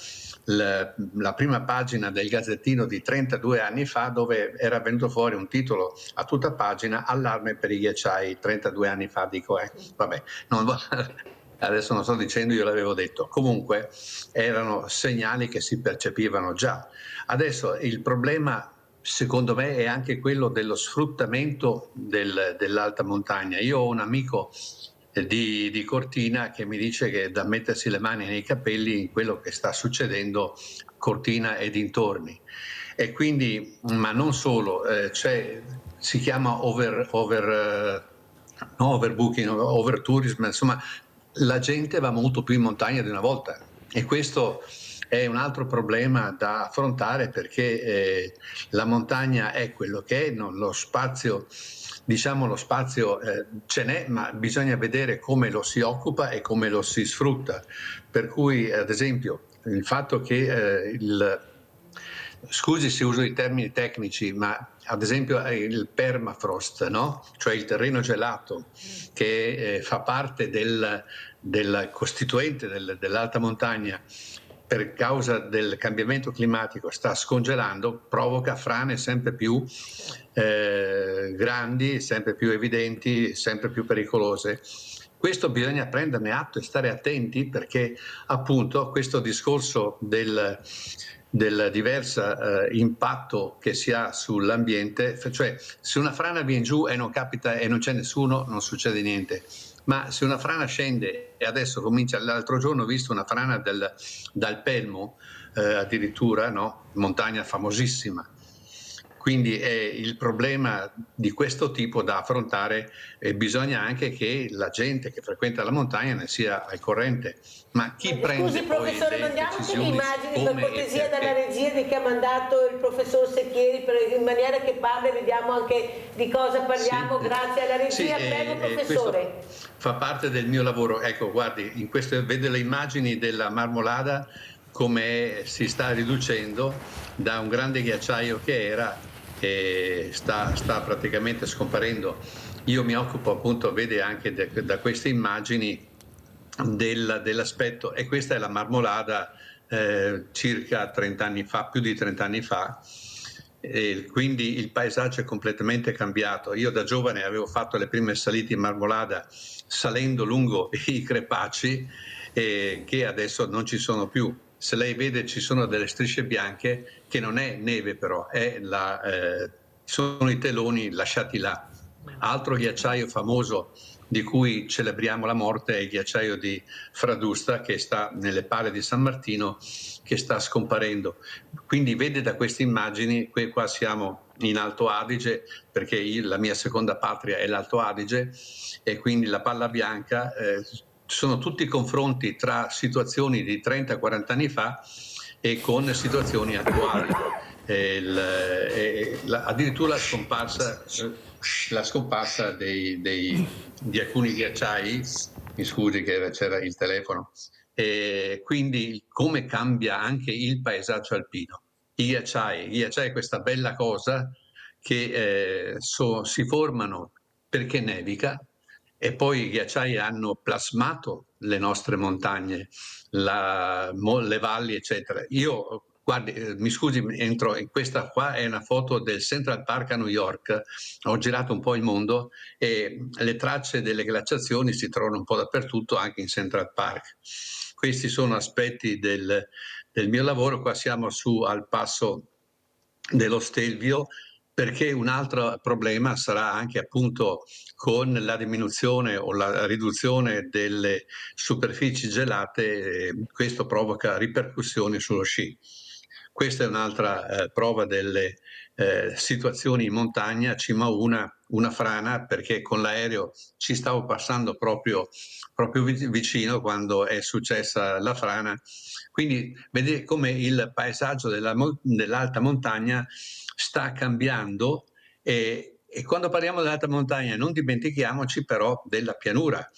la prima pagina del Gazzettino di 32 anni fa, dove era venuto fuori un titolo a tutta pagina: allarme per i ghiacciai. 32 anni fa, dico, vabbè, adesso non sto dicendo, io l'avevo detto. Comunque erano segnali che si percepivano già. Adesso il problema, secondo me, è anche quello dello sfruttamento dell'alta montagna. Io ho un amico di Cortina che mi dice che è da mettersi le mani nei capelli in quello che sta succedendo a Cortina e dintorni. E quindi, ma non solo, si chiama overbooking, overtourism, insomma la gente va molto più in montagna di una volta, e questo è un altro problema da affrontare, perché la montagna è quello che è, lo spazio ce n'è, ma bisogna vedere come lo si occupa e come lo si sfrutta. Per cui, ad esempio, il fatto che scusi se uso i termini tecnici, ma ad esempio il permafrost, no? Cioè il terreno gelato che fa parte del costituente dell'alta montagna, per causa del cambiamento climatico sta scongelando, provoca frane sempre più grandi, sempre più evidenti, sempre più pericolose. Questo bisogna prenderne atto e stare attenti, perché appunto questo discorso del diverso impatto che si ha sull'ambiente, cioè se una frana viene giù e non capita e non c'è nessuno, non succede niente. Ma se una frana scende, e adesso comincia, l'altro giorno ho visto una frana dal Pelmo, addirittura, no? Montagna famosissima. Quindi è il problema di questo tipo da affrontare, e bisogna anche che la gente che frequenta la montagna ne sia al corrente. Ma chi prende Scusi professore, mandiamo anche le immagini per cortesia dalla regia che ha mandato il professor Secchieri, in maniera che parli e vediamo anche di cosa parliamo. Sì. Grazie alla regia, prego professore. Fa parte del mio lavoro. Ecco, guardi, in questo vede le immagini della Marmolada come si sta riducendo da un grande ghiacciaio che era, e sta praticamente scomparendo. Io mi occupo appunto, vede anche da queste immagini dell'aspetto, e questa è la Marmolada circa 30 anni fa, più di 30 anni fa. Quindi il paesaggio è completamente cambiato. Io da giovane avevo fatto le prime salite in Marmolada salendo lungo i crepacci, che adesso non ci sono più. se lei vede ci sono delle strisce bianche che non è neve però, sono i teloni lasciati là. Altro ghiacciaio famoso di cui celebriamo la morte è il ghiacciaio di Fradusta, che sta nelle Pale di San Martino, che sta scomparendo. Quindi vede da queste immagini, qua siamo in Alto Adige, perché la mia seconda patria è l'Alto Adige, e quindi la Palla Bianca sono tutti confronti tra situazioni di 30-40 anni fa e con situazioni attuali. Addirittura la scomparsa di alcuni ghiacciai, mi scusi che c'era il telefono, e quindi come cambia anche il paesaggio alpino. I ghiacciai è questa bella cosa che si formano perché nevica, e poi i ghiacciai hanno plasmato le nostre montagne, le valli, eccetera. Io, guardi, mi scusi, entro in questa qua, è una foto del Central Park a New York. Ho girato un po' il mondo e le tracce delle glaciazioni si trovano un po' dappertutto, anche in Central Park. Questi sono aspetti del mio lavoro. Qua siamo su al passo dello Stelvio, perché un altro problema sarà anche appunto con la diminuzione o la riduzione delle superfici gelate, questo provoca ripercussioni sullo sci. Questa è un'altra prova delle situazioni in montagna. Cima una frana, perché con l'aereo ci stavo passando proprio vicino quando è successa la frana. Quindi vedete come il paesaggio dell'alta montagna sta cambiando, e quando parliamo dell'alta montagna non dimentichiamoci però della pianura,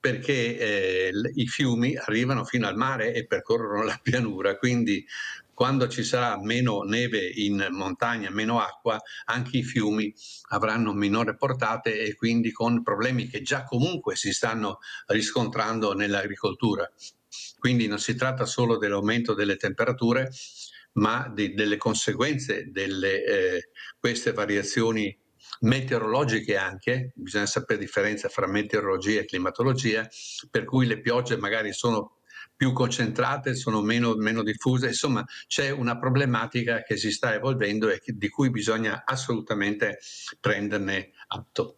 perché i fiumi arrivano fino al mare e percorrono la pianura, quindi quando ci sarà meno neve in montagna, meno acqua, anche i fiumi avranno minore portate, e quindi con problemi che già comunque si stanno riscontrando nell'agricoltura. Quindi non si tratta solo dell'aumento delle temperature, ma delle conseguenze delle queste variazioni meteorologiche anche. Bisogna sapere la differenza fra meteorologia e climatologia, per cui le piogge magari sono più concentrate, sono meno diffuse. Insomma, c'è una problematica che si sta evolvendo e di cui bisogna assolutamente prenderne atto.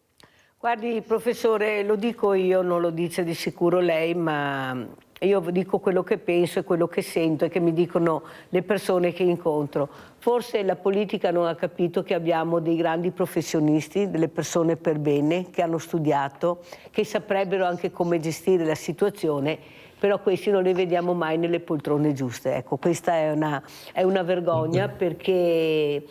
Guardi, professore, lo dico io, non lo dice di sicuro lei, ma io dico quello che penso e quello che sento e che mi dicono le persone che incontro. Forse la politica non ha capito che abbiamo dei grandi professionisti, delle persone per bene, che hanno studiato, che saprebbero anche come gestire la situazione, però questi non li vediamo mai nelle poltrone giuste. Ecco, questa è una vergogna, perché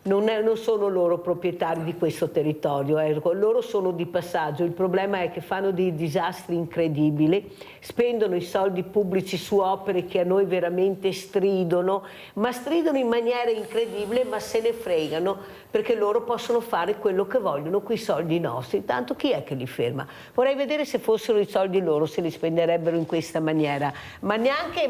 non sono loro proprietari di questo territorio, loro sono di passaggio. Il problema è che fanno dei disastri incredibili, spendono i soldi pubblici su opere che a noi veramente stridono, ma stridono in maniera incredibile, ma se ne fregano, perché loro possono fare quello che vogliono con i soldi nostri, tanto chi è che li ferma? Vorrei vedere se fossero i soldi loro, se li spenderebbero in questa maniera, ma neanche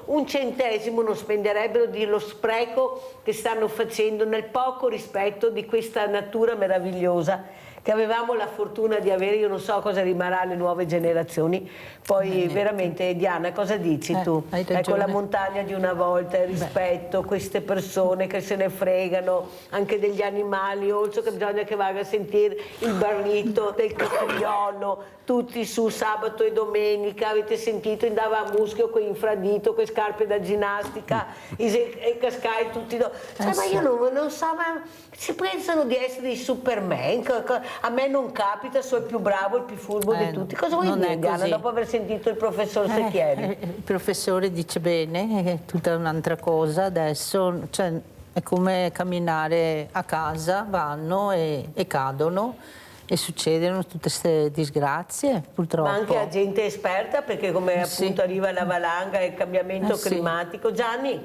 un centesimo non spenderebbero dello spreco che stanno facendo, nel poco rispetto di questa natura meravigliosa che avevamo la fortuna di avere. Io non so cosa rimarrà alle nuove generazioni. Poi veramente, Diana, cosa dici tu? Ecco, la montagna di una volta, il rispetto, queste persone che se ne fregano anche degli animali, oltre che bisogna che vada a sentire il barrito del capriolo, tutti su sabato e domenica. Avete sentito, andava a Muschio con infradito, con scarpe da ginnastica, e cascai tutti. Ma io non so, ma si pensano di essere dei Superman. A me non capita, sono il più bravo, il più furbo di tutti. Cosa vuoi dire, Diana, dopo aver sentito il professor Secchieri? Il professore dice bene, è tutta un'altra cosa adesso, cioè, è come camminare a casa, vanno e cadono. E succedono tutte queste disgrazie, purtroppo. Ma anche a gente esperta, perché come appunto arriva la valanga e il cambiamento climatico. Gianni,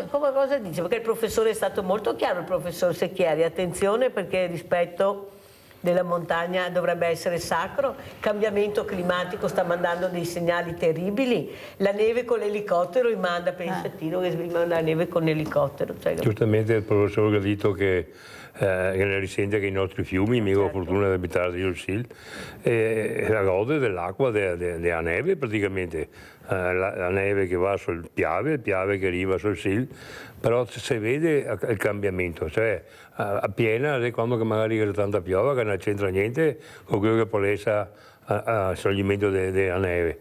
cosa dice? Perché il professore è stato molto chiaro, il professor Secchieri. Attenzione, perché il rispetto della montagna dovrebbe essere sacro. Il cambiamento climatico sta mandando dei segnali terribili. La neve con l'elicottero rimanda, pensatino che manda la neve con l'elicottero. Giustamente il professore ha detto che che ne risente che i nostri fiumi, mica ho fortuna di abitare sul Sil, e la gode dell'acqua della neve praticamente, la neve che va sul Piave, il Piave che arriva sul Sil, però si vede il cambiamento, cioè a piena, quando magari c'è tanta piova che non c'entra niente con quello che può essere a scioglimento della neve.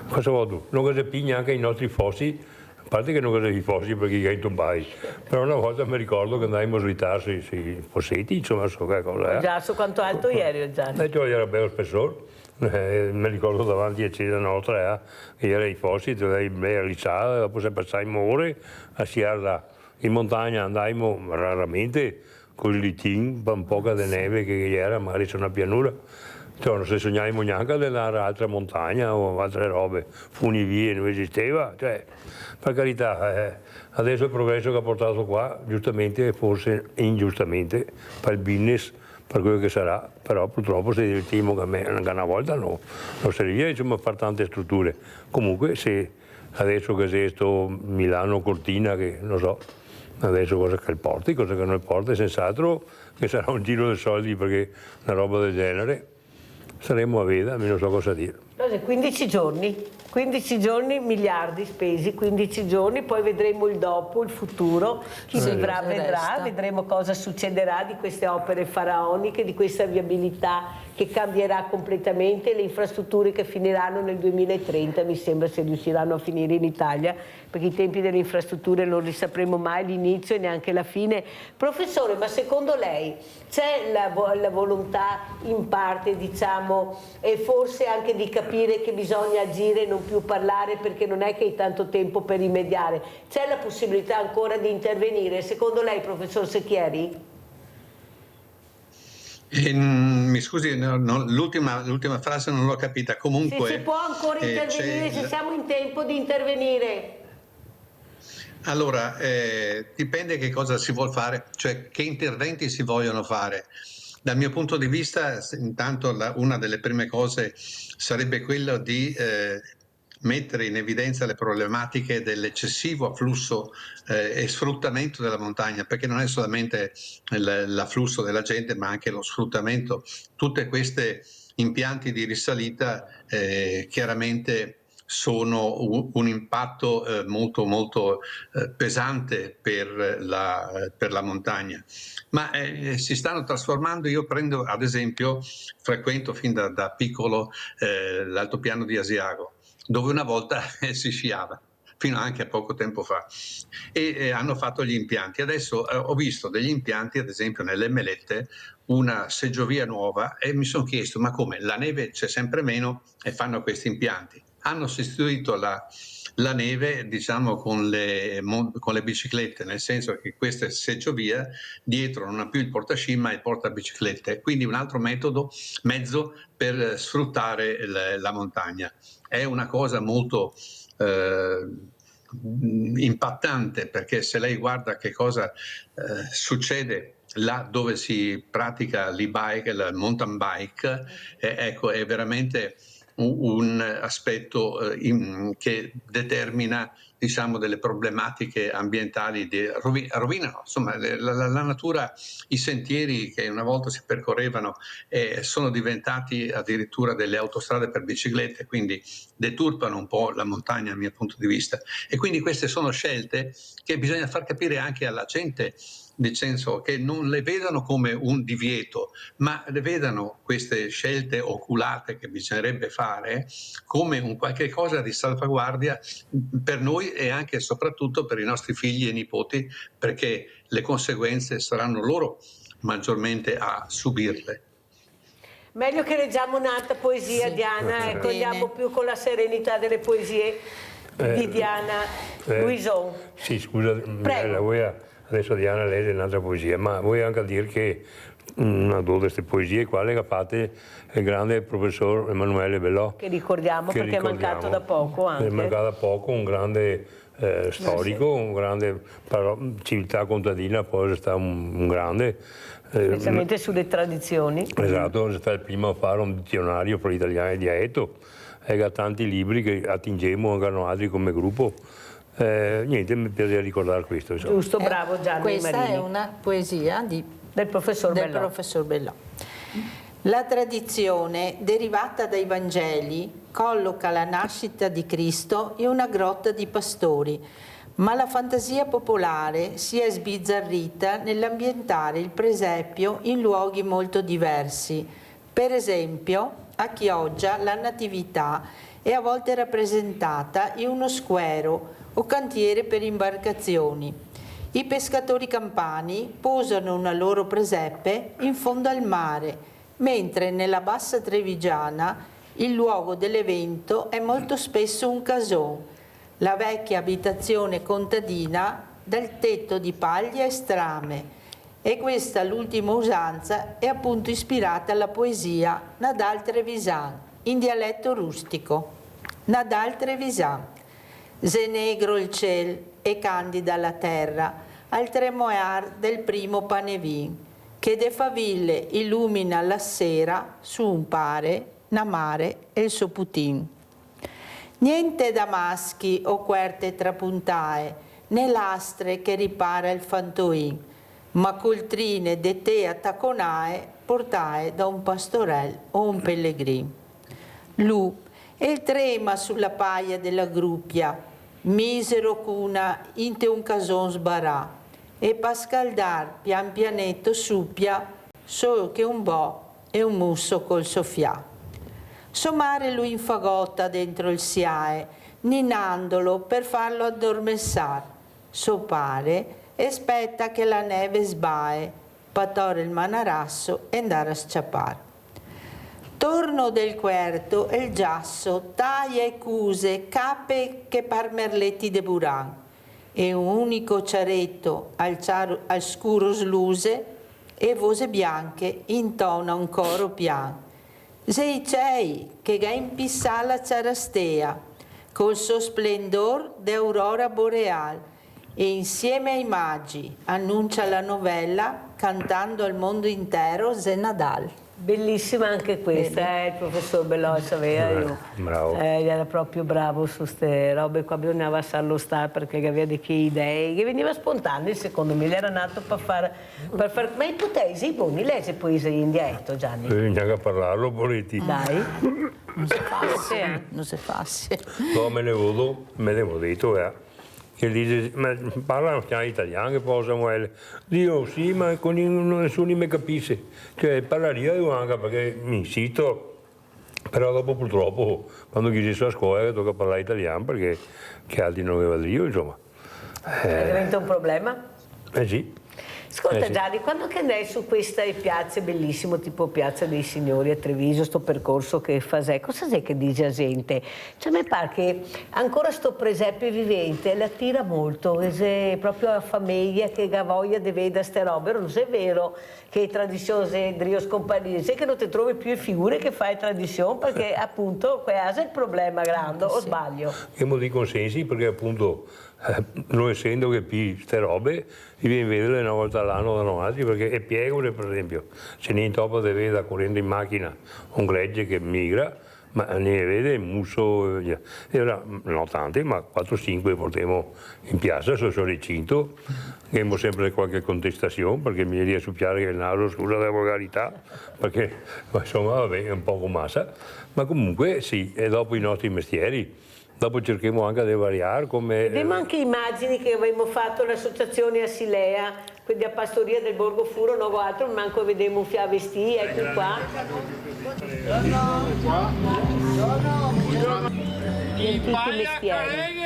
Cosa vuoi tu? Non si piglia anche i nostri fossi, a parte che non si i fossi perché i tombai, però una volta mi ricordo che andavamo a slitarsi sui fossetti, insomma, so che cosa è. Giasso, quanto alto ieri, Giasso? Era bello spessore, mi ricordo davanti a Cesa nostra, che era i fossi, te l'avevi alzata, dopo se passavamo ore a sciarla. In montagna andavamo raramente con il litin, un po' di neve che era, magari c'è una pianura. Cioè, non si sognavamo neanche di andare a altre montagne o altre robe, funivie non esisteva, cioè, per carità, adesso il progresso che ha portato qua, giustamente, forse ingiustamente, per il business, per quello che sarà, però purtroppo se divertiamo che una volta non serviva, insomma, a fare tante strutture. Comunque, se adesso che c'è sto Milano-Cortina, che non so, adesso cosa che porti, cosa che non porta, senz'altro che sarà un giro di soldi perché una roba del genere saremo a vedere, non so cosa dire. 15 giorni, miliardi spesi, 15 giorni, poi vedremo il dopo, il futuro, chi vedrà, vedremo cosa succederà di queste opere faraoniche, di questa viabilità che cambierà completamente, le infrastrutture che finiranno nel 2030, mi sembra, se riusciranno a finire in Italia, perché i tempi delle infrastrutture non li sapremo mai, l'inizio e neanche la fine. Professore, ma secondo lei c'è la volontà in parte, diciamo, e forse anche di capire che bisogna agire e non più parlare, perché non è che hai tanto tempo per rimediare? C'è la possibilità ancora di intervenire? Secondo lei, professor Secchieri? Mi scusi, l'ultima frase non l'ho capita. Comunque, se si può ancora intervenire, se siamo in tempo di intervenire. Allora, dipende che cosa si vuol fare, cioè che interventi si vogliono fare. Dal mio punto di vista, intanto una delle prime cose sarebbe quello di mettere in evidenza le problematiche dell'eccessivo afflusso e sfruttamento della montagna, perché non è solamente l'afflusso della gente, ma anche lo sfruttamento. Tutte queste impianti di risalita chiaramente sono un impatto molto pesante per la montagna, ma si stanno trasformando. Io prendo ad esempio, frequento fin da piccolo l'altopiano di Asiago, dove una volta si sciava, fino anche a poco tempo fa, e hanno fatto gli impianti. Adesso ho visto degli impianti, ad esempio nelle Melette, una seggiovia nuova, e mi sono chiesto, ma come, la neve c'è sempre meno e fanno questi impianti? Hanno sostituito la neve, diciamo, con le biciclette, nel senso che questa seggiovia dietro non ha più il portasci ma il portabiciclette, quindi un altro mezzo per sfruttare la montagna. È una cosa molto impattante, perché se lei guarda che cosa succede là dove si pratica l'e-bike, il mountain bike, ecco, è veramente un aspetto che determina, diciamo, delle problematiche ambientali, rovinano insomma la natura. I sentieri che una volta si percorrevano sono diventati addirittura delle autostrade per biciclette, quindi deturpano un po' la montagna dal mio punto di vista, e quindi queste sono scelte che bisogna far capire anche alla gente, nel senso che non le vedano come un divieto, ma le vedano queste scelte oculate che bisognerebbe fare come un qualche cosa di salvaguardia per noi e anche e soprattutto per i nostri figli e nipoti, perché le conseguenze saranno loro maggiormente a subirle. Meglio che leggiamo un'altra poesia, sì, Diana, ecco, andiamo più con la serenità delle poesie di Diana Guison. Sì, scusa, adesso Diana legge un'altra poesia, ma vuoi anche dire che una di queste poesie quale che fate il grande professor Emanuele Bellò, che ricordiamo perché è mancato da poco anche. È mancato da poco, un grande storico, un grande civiltà contadina, poi è stato un grande. Specialmente sulle tradizioni. Esatto, è stato il primo a fare un dizionario per l'italiano e dialetto, e ha tanti libri che attingiamo, anche altri come gruppo. Niente, mi piace ricordare questo. Insomma. Giusto, bravo Gianni Questa Marini. è una poesia di Del professor Bellò. Professor Bellò. La tradizione, derivata dai Vangeli, colloca la nascita di Cristo in una grotta di pastori, ma la fantasia popolare si è sbizzarrita nell'ambientare il presepio in luoghi molto diversi. Per esempio, a Chioggia la Natività è a volte rappresentata in uno squero o cantiere per imbarcazioni. I pescatori campani posano una loro presepe in fondo al mare, mentre nella bassa trevigiana il luogo dell'evento è molto spesso un cason, la vecchia abitazione contadina dal tetto di paglia e strame, e questa, l'ultima usanza, è appunto ispirata alla poesia Nadal Trevisan, in dialetto rustico. Nadal Trevisan. Se negro il ciel e candida la terra, al tremoiar del primo panevin, che de faville illumina la sera su un pare, namare e il suo putin. Niente damaschi o querte trapuntae, né lastre che ripara il fantoin, ma coltrine de te attaconae portae da un pastorel o un pellegrin. Lu, e il trema sulla paia della gruppia, misero cuna inte un cason sbarà, e pa scaldar pian pianetto suppia, solo che un bo e un musso col soffià. Somare lui infagotta dentro il siae, ninandolo per farlo addormessar, sopare e aspetta che la neve sbae, patore il manarasso e andare a sciappar. Torno del querto e il giasso, taglia e cuse, cape che par merletti de buran, e un unico ciaretto al scuro sluse e vose bianche intona un coro pian. Sei cei che ga impissà la ciarastea, col suo splendor d'aurora boreal, e insieme ai magi annuncia la novella cantando al mondo intero Zenadal. Bellissima anche questa, il professor Bellò sapeva, bravo. Era proprio bravo su queste robe qua, bisognava farlo stare perché aveva delle idee che veniva spontaneo, secondo me, era nato per fare. Ma ipotesi, buoni, legge poesia in dialetto, Gianni? Bisogna parlarlo, Boletti. Dai. Non si fa, non si fa. No, me ne avevo detto, che dice, ma parlano già italiano che poi Samuele. Dio sì, ma con nessuno mi capisce. Cioè parlaria io anche perché mi insisto, però dopo purtroppo quando chiesi a scuola tocca parlare italiano perché che altri non aveva Dio, insomma. Diventa un problema? Sì. Ascolta Sì. Gianni, quando che andai su queste piazze bellissime, tipo Piazza dei Signori a Treviso, sto percorso che fasè, cosa sai che dice la gente? Cioè mi pare che ancora sto presepe vivente l'attira molto, è proprio la famiglia che ha voglia di vedere ste robe, non è vero che tradizione Drio Scompagnia, sai che non ti trovi più le figure che fai tradizione perché appunto questo è il problema grande, o sbaglio? Io mi dico sensi perché appunto noi essendo che queste robe si viene a vedere una volta all'anno da noi altri perché è piegole per esempio se niente dopo deve vedere correndo in macchina un gregge che migra ma ne vede il muso e ora non tanti ma 4-5 portiamo in piazza sono recinto che abbiamo sempre qualche contestazione perché mi viene a suffiare il naso scusa della volgarità perché insomma vabbè è un po' massa ma comunque sì e dopo i nostri mestieri. Dopo cerchiamo anche di variare come... Abbiamo anche immagini che abbiamo fatto l'associazione Asilea, quindi a Pastoria del Borgo Furo, non altro, manco vediamo un fiavestì, ecco qua. In tutti i mestieri.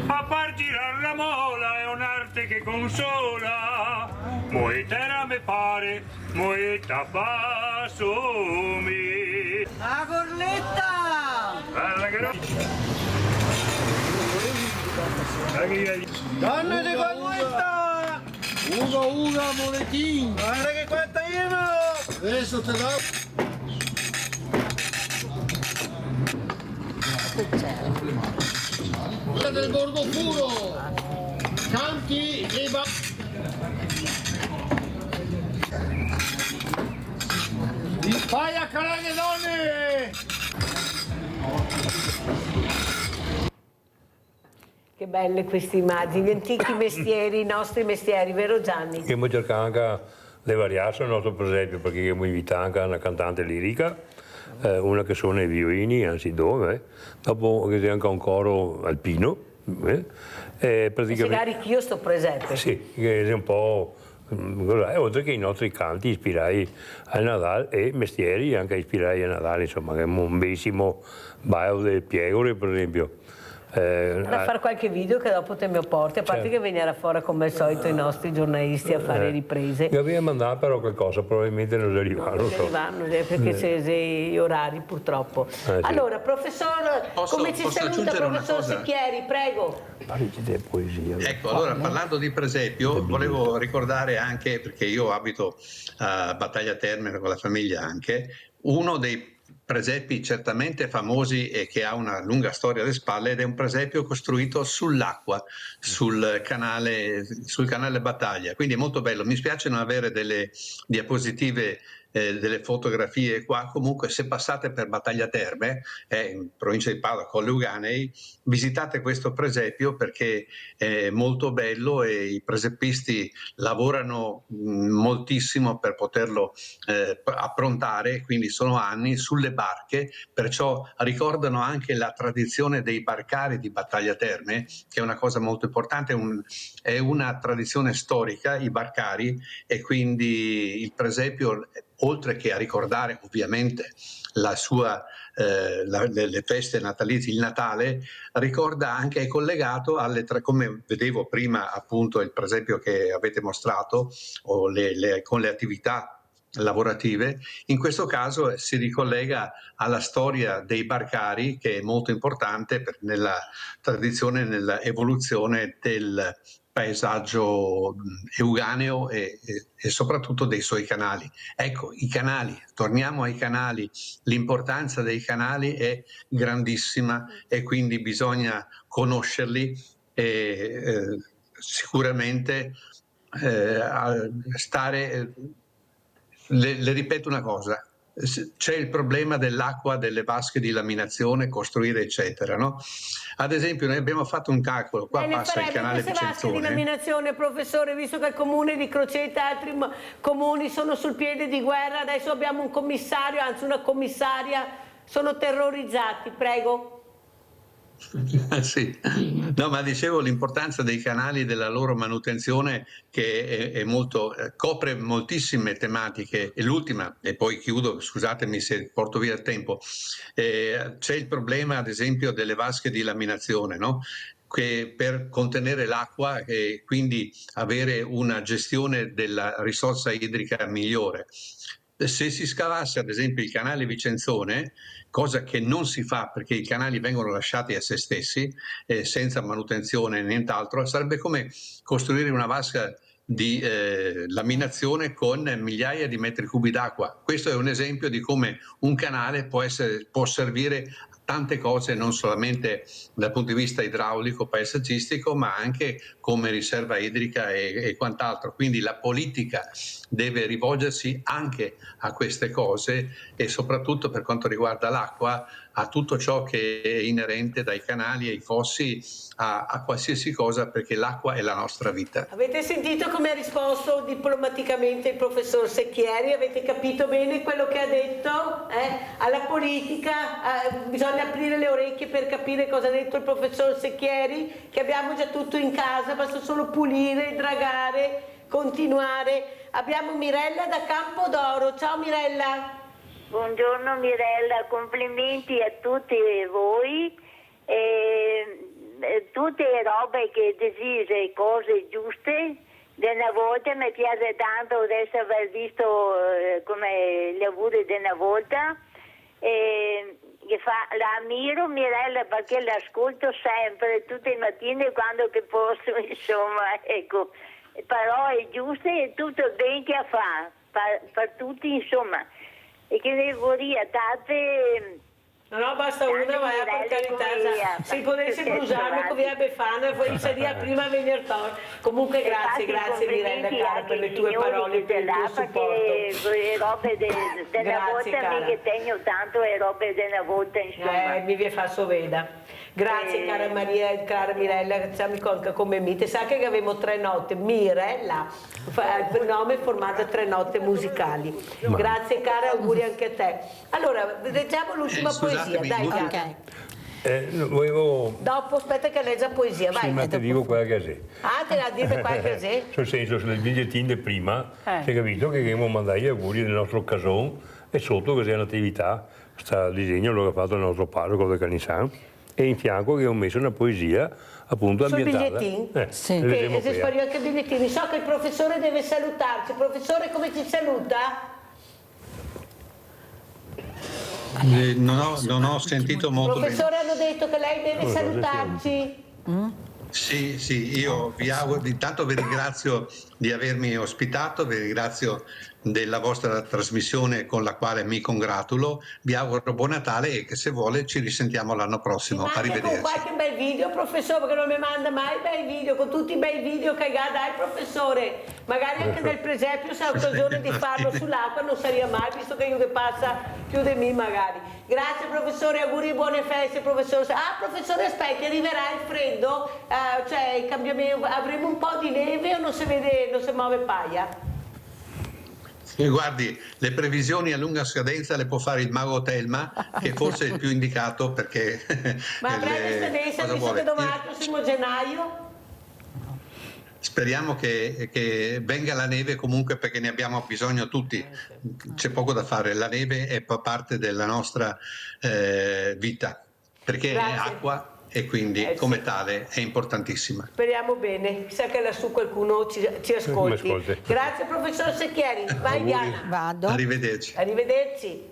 A partire la mola è un'arte che consola, moetera me pare, moeta bassomi. La cornetta! Bella che Donne di cornetta! Uga, moletin! Guarda che qua sta pieno! Adesso te do! Del Borgo Furo! Canti e vai a calare le donne! Che belle queste immagini, gli antichi mestieri, i nostri mestieri, vero Gianni? Abbiamo cercato anche le variazioni al nostro presepio, perché abbiamo invitato anche una cantante lirica, una che suona i violini, anzi dove, dopo che c'è anche un coro alpino. E magari io sto presente. Sì, che è un po'... oltre che i nostri canti ispirati al Natale e mestieri anche ispirati al Natale, insomma, che è un bellissimo baio del Piegore, per esempio. Da fare qualche video che dopo te mi porti, a parte che venire fuori come al solito i nostri giornalisti a fare riprese. Mi avevo mandato però qualcosa, probabilmente non si arrivano. Non si arrivano, perché c'è gli orari purtroppo. Sì. Allora, professor, come ci saluta professor Secchieri, prego. Di poesia. Ecco, allora parlando di presepio, volevo ricordare anche, perché io abito a Battaglia Terme con la famiglia anche, uno dei presepi certamente famosi e che ha una lunga storia alle spalle, ed è un presepio costruito sull'acqua, sul canale Battaglia, quindi è molto bello. Mi spiace non avere delle diapositive, delle fotografie qua. Comunque, se passate per Battaglia Terme, in provincia di Padova, Colle Euganei, visitate questo presepio perché è molto bello e i presepisti lavorano moltissimo per poterlo approntare, quindi sono anni sulle barche, perciò ricordano anche la tradizione dei barcari di Battaglia Terme, che è una cosa molto importante, è una tradizione storica, i barcari, e quindi il presepio, oltre che a ricordare ovviamente la sua, le feste natalizie, il Natale, ricorda anche, è collegato alle come vedevo prima appunto il presepio che avete mostrato, o con le attività lavorative. In questo caso si ricollega alla storia dei barcari, che è molto importante nella tradizione, nella evoluzione del paesaggio euganeo e soprattutto dei suoi canali. Ecco, i canali, torniamo ai canali, l'importanza dei canali è grandissima e quindi bisogna conoscerli e sicuramente stare... Le ripeto una cosa, c'è il problema dell'acqua, delle vasche di laminazione, costruire eccetera, no? Ad esempio noi abbiamo fatto un calcolo, qua passa il canale Vicenzone. Queste vasche di laminazione, professore, visto che il comune di Crocetta e altri comuni sono sul piede di guerra, adesso abbiamo un commissario, anzi una commissaria, sono terrorizzati, prego. Sì, no, ma dicevo l'importanza dei canali e della loro manutenzione, che è molto, copre moltissime tematiche, e l'ultima, e poi chiudo, scusatemi se porto via il tempo, c'è il problema ad esempio delle vasche di laminazione, no? Che per contenere l'acqua e quindi avere una gestione della risorsa idrica migliore. Se si scavasse ad esempio il canale Vicenzone, cosa che non si fa perché i canali vengono lasciati a se stessi, senza manutenzione e nient'altro, sarebbe come costruire una vasca di laminazione con migliaia di metri cubi d'acqua. Questo è un esempio di come un canale può servire a tante cose, non solamente dal punto di vista idraulico, paesaggistico, ma anche come riserva idrica e quant'altro. Quindi la politica deve rivolgersi anche a queste cose e soprattutto per quanto riguarda l'acqua, a tutto ciò che è inerente dai canali ai fossi, a qualsiasi cosa, perché l'acqua è la nostra vita. Avete sentito come ha risposto diplomaticamente il professor Secchieri? Avete capito bene quello che ha detto? Alla politica bisogna aprire le orecchie per capire cosa ha detto il professor Secchieri, che abbiamo già tutto in casa, basta solo pulire, dragare, continuare. Abbiamo Mirella da Campodoro. Ciao Mirella. Buongiorno Mirella, complimenti a tutti voi, tutte le robe che decise, cose giuste. Una volta mi piace tanto adesso aver visto come gli auguri di una volta, la ammiro Mirella perché l'ascolto sempre, tutte le mattine quando che posso, insomma, ecco, parole giuste e tutto ben che fa per tutti, insomma. E che devo dire, tante... No, basta una, vai per carità. Se potesse bruciarmi con via Befana, poi sarebbe prima venire torno. Comunque grazie Mirella cara per le tue parole, per il tuo supporto. Le robe della volta, cara. che tengo tanto le robe della volta, insomma. Mi vi fa soveda. Grazie cara Maria e cara Mirella, siamo anche come me. Te sa che avevo 3 note, Mirella, il nome è formato da 3 note musicali. Grazie cara, auguri anche a te. Allora, leggiamo l'ultima poesia, dai. Dopo aspetta che leggia poesia, vai. Sì, ma ti dico quella che te la dire qualche così? Nel senso, nel bigliettino di prima, si è capito che dobbiamo mandare gli auguri del nostro casone e sotto che sia un'attività, sta disegno l'ho fatto il nostro parroco del Canisan e in fianco che ho messo una poesia appunto ambientata. Sul bigliettino? Che si spariva anche i bigliettini. So che il professore deve salutarci. Professore, come ci saluta? Non ho sentito molto bene. Professore, hanno detto che lei deve salutarci. Sì, io vi auguro, intanto vi ringrazio di avermi ospitato, vi ringrazio della vostra trasmissione con la quale mi congratulo, vi auguro buon Natale e che se vuole ci risentiamo l'anno prossimo. Arrivederci. Con qualche bel video, professore, perché non mi manda mai bei video, con tutti i bei video che dai professore, magari anche nel presepio se ha occasione di farlo sull'acqua non sarebbe mai, visto che io che passa più di me magari. Grazie professore, auguri, buone feste professore. Professore, aspetti, arriverà il freddo, cioè il cambiamento, avremo un po' di neve o non si vede, non si muove paia? Guardi, le previsioni a lunga scadenza le può fare il mago Telma, che forse è il più indicato perché... Ma a breve scadenza, visto che domani è il prossimo gennaio? Speriamo che venga la neve comunque perché ne abbiamo bisogno tutti, c'è poco da fare, la neve è parte della nostra vita, perché è acqua e quindi come tale è importantissima. Speriamo bene, chissà che lassù qualcuno ci ascolti. Grazie professor Secchieri, vai Diana. Vado. Arrivederci. Arrivederci.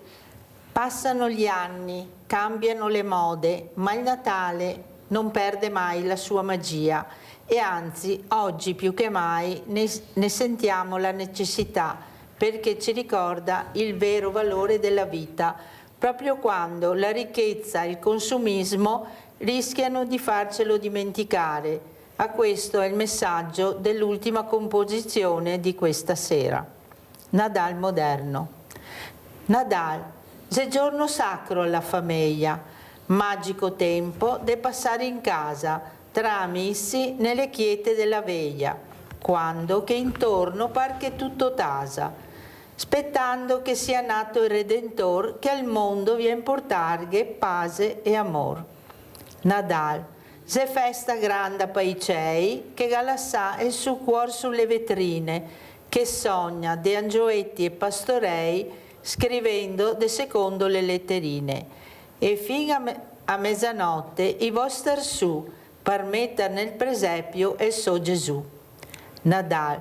Passano gli anni, cambiano le mode, ma il Natale non perde mai la sua magia e anzi oggi più che mai ne sentiamo la necessità perché ci ricorda il vero valore della vita, proprio quando la ricchezza e il consumismo rischiano di farcelo dimenticare. A questo è il messaggio dell'ultima composizione di questa sera. Nadal moderno. Nadal, c'è giorno sacro alla famiglia, magico tempo de passare in casa, tra amici nelle chiete della veglia, quando che intorno par che tutto tasa, aspettando che sia nato il Redentor che al mondo vien portarghe pace e amor. Nadal, se festa grande paicei, che galassà il suo cuor sulle vetrine, che sogna de angioetti e pastorei, scrivendo de secondo le letterine. E fin a mezzanotte i vostri su, per mettere nel presepio il so Gesù. Nadal,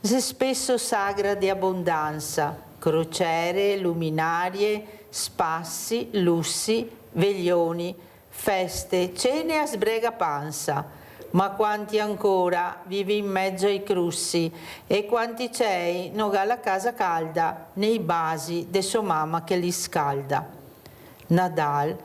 se spesso sagra di abbondanza, crociere, luminarie, spassi, lussi, veglioni, feste, cene a sbrega panza, ma quanti ancora vivi in mezzo ai crussi e quanti c'è non ha la casa calda nei basi de sua mamma che li scalda. Nadal,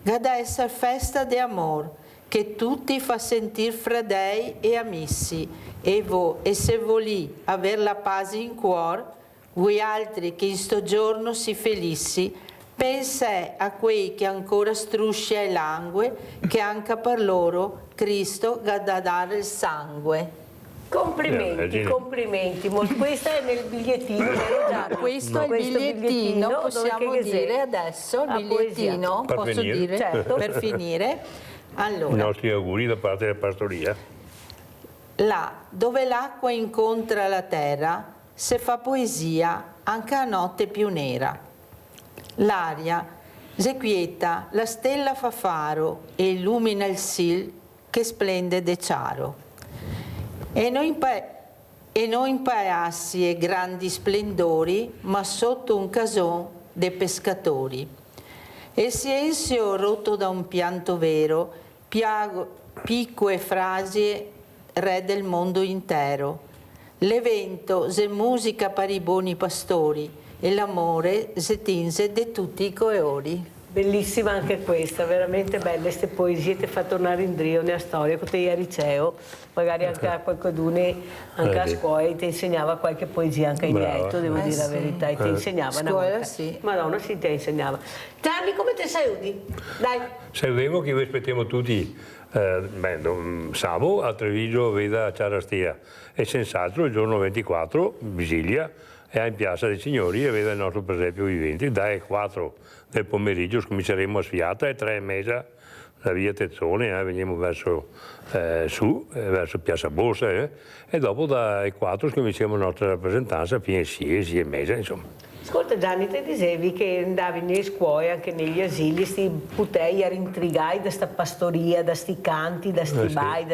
gada essere festa de amor, che tutti fa sentir fradei e amici, e se volì aver la pace in cuor, voi altri che in sto giorno si felici, pensa a quei che ancora struscia e langue, che anche per loro Cristo ha da dare il sangue. Complimenti, complimenti. Questo è nel bigliettino, vero Gianni? Questo è il bigliettino, possiamo dire adesso, il bigliettino, Per posso finire. dire, Certo. per finire. Allora, I nostri auguri da parte della pastoria. là dove l'acqua incontra la terra, se fa poesia anche a notte più nera. L'aria se quieta, la stella fa faro e illumina il sil che splende de ciaro. E non in paessi e grandi splendori, ma sotto un cason de pescatori. E il silenzio rotto da un pianto vero, picco e frasi re del mondo intero. L'evento se musica per i buoni pastori e l'amore se tinse de tutti i colori. Bellissima anche questa, veramente belle queste poesie, ti fa tornare in drio nella storia, con te al liceo, magari anche a qualcuno, anche a scuola, ti insegnava qualche poesia anche in dialetto, devo dire la verità, e ti insegnava una volta. Sì. Madonna, sì, ti insegnava. Gianni, come ti saluti? Dai. Salutiamo che vi aspettiamo tutti sabato a Treviso, Veda a Ciarastia, e senz'altro il giorno 24, Vigilia, è in Piazza dei Signori e vede il nostro presepio vivente. Dalle 4 del pomeriggio cominceremo a Sfiata e 3:30 la via Tezzone, veniamo verso verso Piazza Borsa e dopo dalle 4 cominciamo la nostra rappresentanza fino alle 6:30, insomma. Ascolta Gianni, te dicevi che andavi nelle scuole, anche negli asili, sti putei a rintrigare da sta pastoria, da sti canti, da sti bai.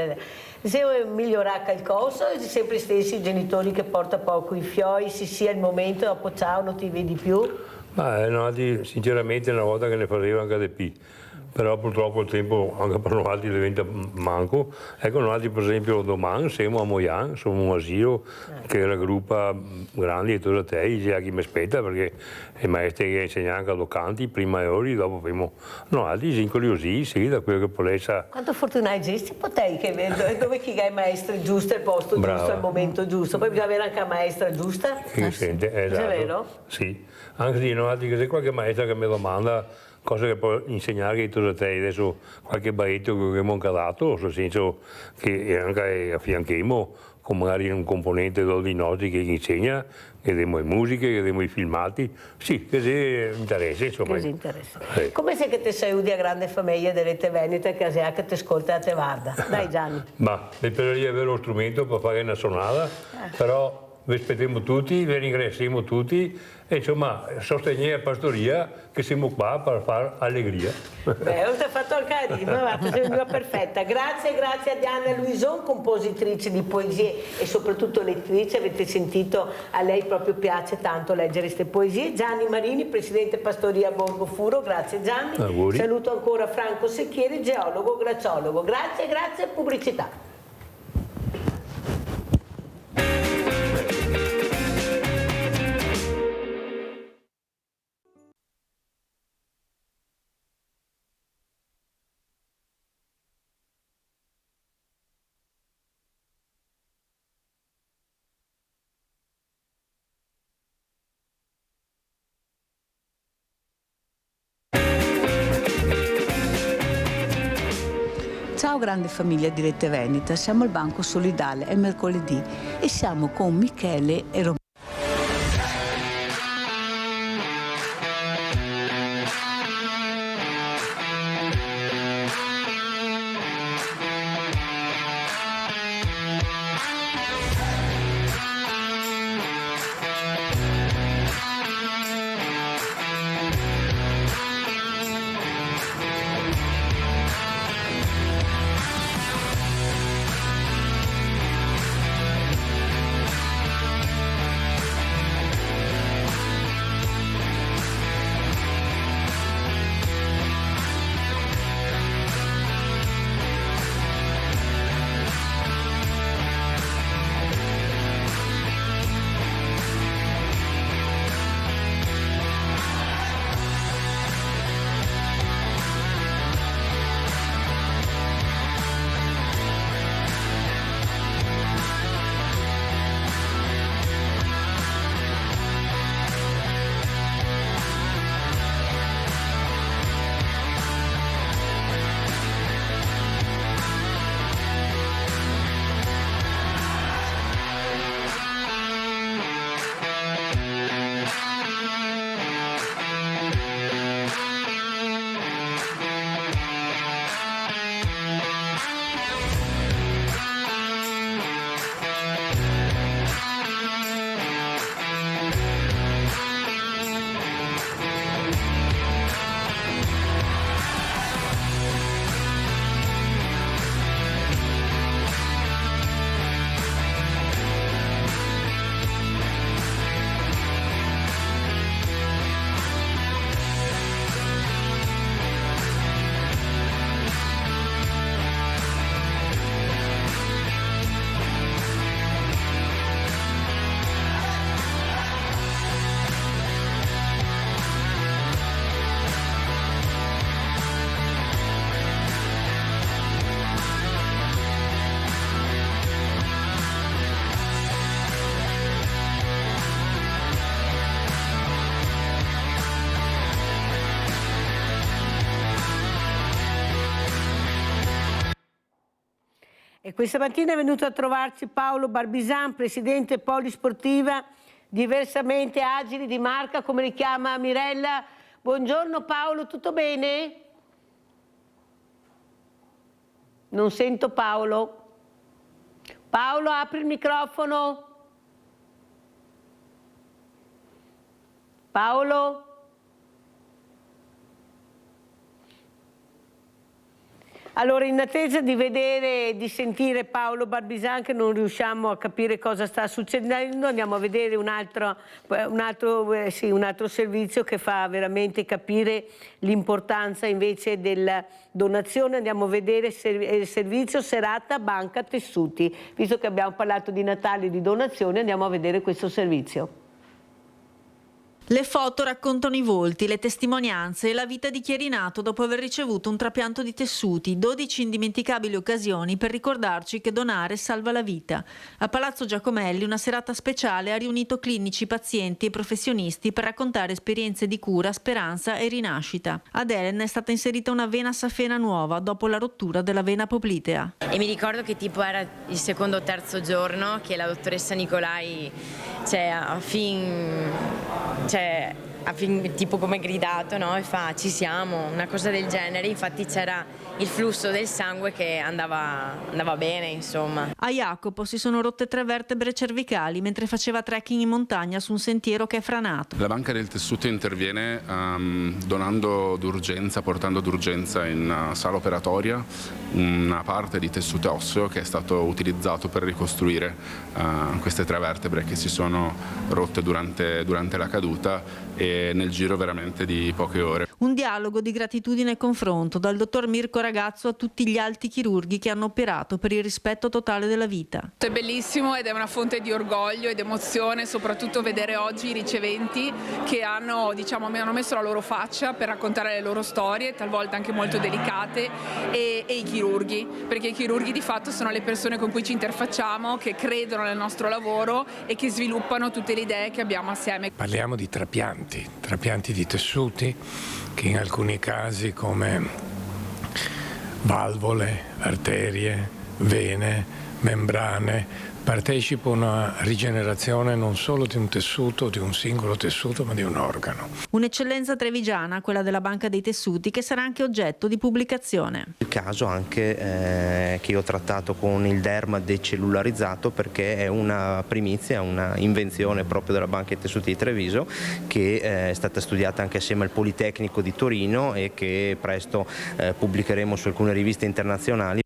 Se migliorare qualcosa, o sempre stessi genitori che porta poco i fioi, si sia il momento, dopo ciao non ti vedi più? Ma sinceramente una volta che ne faceva anche di più, però purtroppo il tempo anche per noi diventa manco. Ecco, noi per esempio domani siamo a Moian, siamo un asilo che raggruppa grandi e tutti te, c'è chi mi aspetta perché i maestri che insegnano anche a canti, prima e ora, dopo abbiamo altri si incuriosì, sì, da quello che polessa. Quanto fortunati esisti potei che dove chi è maestra giusta, il posto giusto, il momento giusto, poi bisogna avere anche la maestra giusta. Che sente, esatto. È vero? Sì, anche di noi, che c'è qualche maestra che mi domanda cosa che può insegnare che tu a te adesso qualche baretto che abbiamo anche dato, nel senso che anche affianchiamo con magari un componente di nostri che insegna, che diamo le musiche, che diamo i filmati, sì, che si interessa, insomma. Che si interessa. Come sei che ti saluti a grande famiglia delle te venete che sei che ti ascolta e te guarda? Dai Gianni. Ma mi piacerebbe avere lo strumento per fare una sonata, però vi aspettiamo tutti, vi ringraziamo tutti e insomma sostenere la pastoria che siamo qua per fare allegria. Beh, non ti ha fatto il carino, ma sei venuta perfetta. Grazie a Diana Luison, compositrice di poesie e soprattutto lettrice, avete sentito, a lei proprio piace tanto leggere queste poesie. Gianni Marini, presidente pastoria Borgo Furo, grazie Gianni. Auguri. Saluto ancora Franco Secchieri, geologo, glaciologo. Grazie, pubblicità. Ciao grande famiglia di Rete Veneta, siamo al Banco Solidale, è mercoledì e siamo con Michele e Roberto. questa mattina è venuto a trovarci Paolo Barbisan, presidente Polisportiva Diversamente Agili di Marca, come li chiama Mirella. Buongiorno Paolo, tutto bene? Non sento Paolo. Paolo, apri il microfono. Paolo? Allora, in attesa di vedere e di sentire Paolo Barbisan, che non riusciamo a capire cosa sta succedendo, andiamo a vedere un altro servizio che fa veramente capire l'importanza invece della donazione. Andiamo a vedere il servizio Serata Banca Tessuti. Visto che abbiamo parlato di Natale e di donazione, andiamo a vedere questo servizio. Le foto raccontano i volti, le testimonianze e la vita di chi è rinato dopo aver ricevuto un trapianto di tessuti, 12 indimenticabili occasioni per ricordarci che donare salva la vita. A Palazzo Giacomelli una serata speciale ha riunito clinici, pazienti e professionisti per raccontare esperienze di cura, speranza e rinascita. Ad Ellen è stata inserita una vena safena nuova dopo la rottura della vena poplitea. E mi ricordo che tipo era il secondo o terzo giorno che la dottoressa Nicolai, tipo come gridato, no? E fa ci siamo, una cosa del genere. Infatti c'era il flusso del sangue che andava bene, insomma. A Jacopo si sono rotte 3 vertebre cervicali mentre faceva trekking in montagna su un sentiero che è franato. La Banca del Tessuto interviene donando d'urgenza, portando d'urgenza in sala operatoria una parte di tessuto osseo che è stato utilizzato per ricostruire queste 3 vertebre che si sono rotte durante la caduta, e nel giro veramente di poche ore. Un dialogo di gratitudine e confronto dal dottor Mirko Ragazzo a tutti gli alti chirurghi che hanno operato per il rispetto totale della vita. È bellissimo ed è una fonte di orgoglio ed emozione, soprattutto vedere oggi i riceventi che hanno messo la loro faccia per raccontare le loro storie, talvolta anche molto delicate, e i chirurghi, perché i chirurghi di fatto sono le persone con cui ci interfacciamo, che credono nel nostro lavoro e che sviluppano tutte le idee che abbiamo assieme. Parliamo di trapianti di tessuti che in alcuni casi, come valvole, arterie, vene, membrane, partecipano a rigenerazione non solo di un tessuto, di un singolo tessuto, ma di un organo. Un'eccellenza trevigiana, quella della Banca dei Tessuti, che sarà anche oggetto di pubblicazione. Il caso anche che io ho trattato con il derma decellularizzato, perché è una primizia, una invenzione proprio della Banca dei Tessuti di Treviso, che è stata studiata anche assieme al Politecnico di Torino e che presto pubblicheremo su alcune riviste internazionali.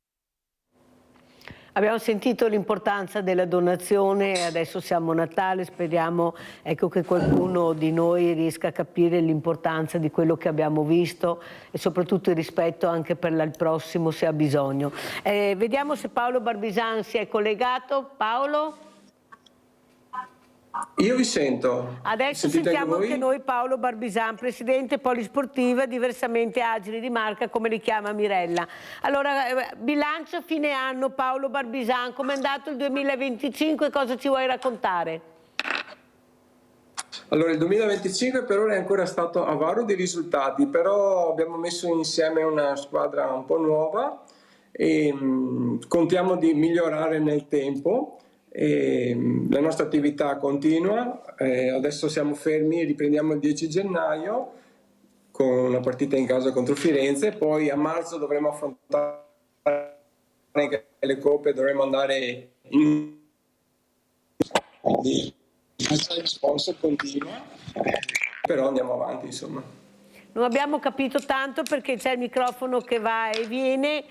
Abbiamo sentito l'importanza della donazione, adesso siamo a Natale, speriamo che qualcuno di noi riesca a capire l'importanza di quello che abbiamo visto e soprattutto il rispetto anche per il prossimo se ha bisogno. Vediamo se Paolo Barbisan si è collegato. Paolo? Io vi sento. Adesso sentiamo anche noi Paolo Barbisan, presidente Polisportiva Diversamente Agili di Marca, come li chiama Mirella. Allora, bilancio fine anno, Paolo Barbisan, com'è andato il 2025 e cosa ci vuoi raccontare? Allora, il 2025 per ora è ancora stato avaro di risultati, però abbiamo messo insieme una squadra un po' nuova e contiamo di migliorare nel tempo. La nostra attività continua, adesso siamo fermi, riprendiamo il 10 gennaio con una partita in casa contro Firenze, poi a marzo dovremo affrontare anche le coppe, dovremo andare in il sponsor continua, però andiamo avanti, insomma. Non abbiamo capito tanto perché c'è il microfono che va e viene,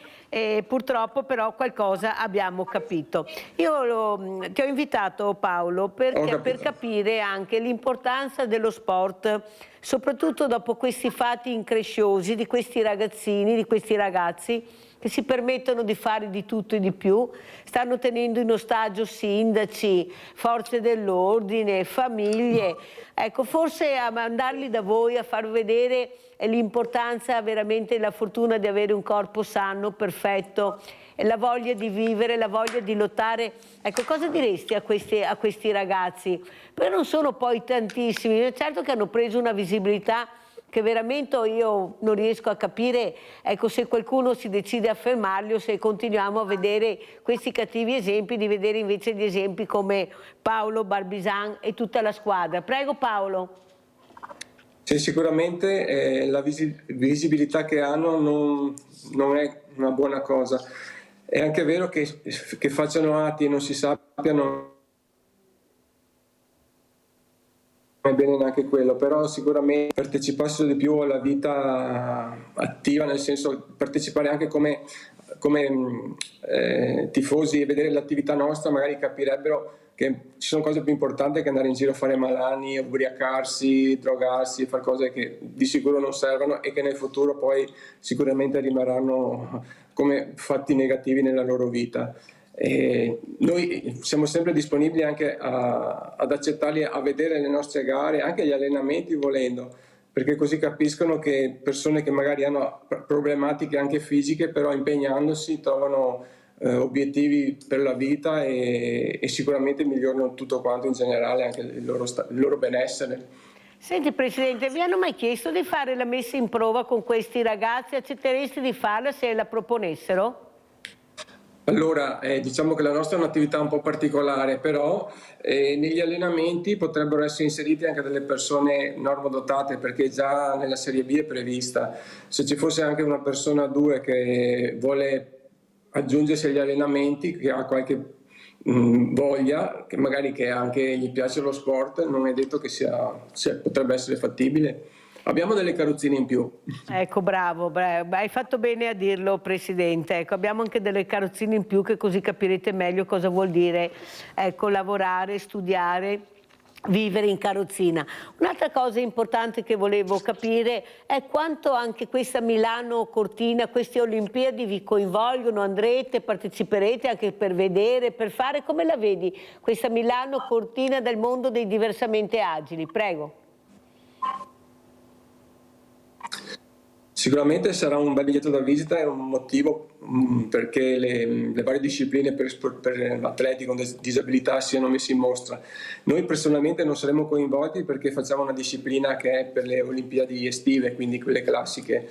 purtroppo però qualcosa abbiamo capito. Io ti ho invitato, Paolo, per capire anche l'importanza dello sport, soprattutto dopo questi fatti incresciosi di questi ragazzini, di questi ragazzi che si permettono di fare di tutto e di più, stanno tenendo in ostaggio sindaci, forze dell'ordine, famiglie. Ecco, forse a mandarli da voi a far vedere l'importanza, veramente la fortuna di avere un corpo sano, perfetto, e la voglia di vivere, la voglia di lottare. Ecco, cosa diresti a questi ragazzi? Perché non sono poi tantissimi, certo che hanno preso una visibilità che veramente io non riesco a capire, ecco, se qualcuno si decide a fermarli o se continuiamo a vedere questi cattivi esempi, di vedere invece gli esempi come Paolo Barbisan e tutta la squadra. Prego Paolo. Sì, sicuramente la visibilità che hanno non è una buona cosa. È anche vero che facciano atti e non si sappiano, non è bene neanche quello, però sicuramente partecipassero di più alla vita attiva, nel senso partecipare anche come tifosi e vedere l'attività nostra, magari capirebbero che ci sono cose più importanti che andare in giro a fare malani, ubriacarsi, drogarsi, fare cose che di sicuro non servono e che nel futuro poi sicuramente rimarranno come fatti negativi nella loro vita. E noi siamo sempre disponibili anche ad accettarli, a vedere le nostre gare, anche gli allenamenti volendo, perché così capiscono che persone che magari hanno problematiche anche fisiche, però impegnandosi trovano obiettivi per la vita e sicuramente migliorano tutto quanto in generale, anche il loro benessere. Senti Presidente, vi hanno mai chiesto di fare la messa in prova con questi ragazzi? Accetteresti di farla se la proponessero? Allora, diciamo che la nostra è un'attività un po' particolare, però negli allenamenti potrebbero essere inseriti anche delle persone normodotate, perché già nella Serie B è prevista. Se ci fosse anche una persona o due che vuole aggiungersi agli allenamenti, che ha qualche voglia, che magari che anche gli piace lo sport, non è detto che potrebbe essere fattibile. Abbiamo delle carrozzine in più. Ecco, bravo, hai fatto bene a dirlo Presidente. Ecco, abbiamo anche delle carrozzine in più, che così capirete meglio cosa vuol dire, ecco, lavorare, studiare, vivere in carrozzina. Un'altra cosa importante che volevo capire è quanto anche questa Milano-Cortina, queste Olimpiadi vi coinvolgono, andrete, parteciperete anche per vedere, per fare, come la vedi questa Milano-Cortina del mondo dei diversamente agili? Prego. Sicuramente sarà un bel biglietto da visita e un motivo perché le varie discipline per atleti con disabilità siano messe in mostra. Noi personalmente non saremo coinvolti perché facciamo una disciplina che è per le Olimpiadi estive, quindi quelle classiche,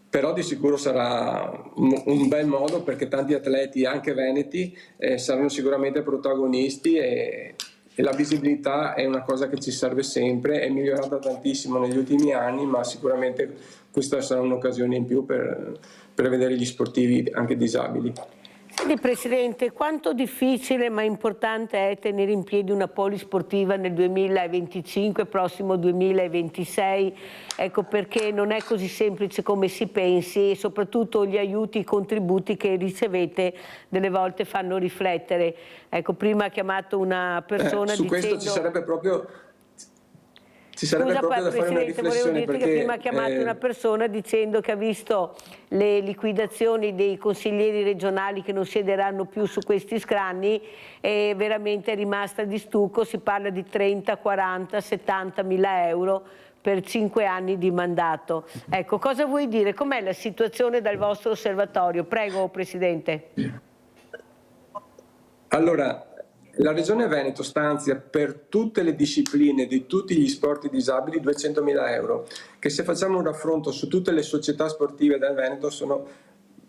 però di sicuro sarà un bel modo perché tanti atleti, anche veneti, saranno sicuramente protagonisti e la visibilità è una cosa che ci serve sempre, è migliorata tantissimo negli ultimi anni, ma sicuramente questa sarà un'occasione in più per vedere gli sportivi anche disabili. Senti Presidente, quanto difficile ma importante è tenere in piedi una polisportiva nel 2025, prossimo 2026, ecco, perché non è così semplice come si pensi e soprattutto gli aiuti, i contributi che ricevete delle volte fanno riflettere. Ecco, prima ha chiamato una persona su dicendo... questo ci sarebbe proprio da fare una riflessione, volevo dirti perché che prima ha chiamato una persona dicendo che ha visto le liquidazioni dei consiglieri regionali che non siederanno più su questi scranni e veramente è rimasta di stucco. Si parla di 30, 40, 70 mila euro per 5 anni di mandato. Ecco, cosa vuoi dire? Com'è la situazione dal vostro osservatorio? Prego Presidente. Allora, la Regione Veneto stanzia per tutte le discipline di tutti gli sport disabili 200.000 euro, che se facciamo un raffronto su tutte le società sportive del Veneto sono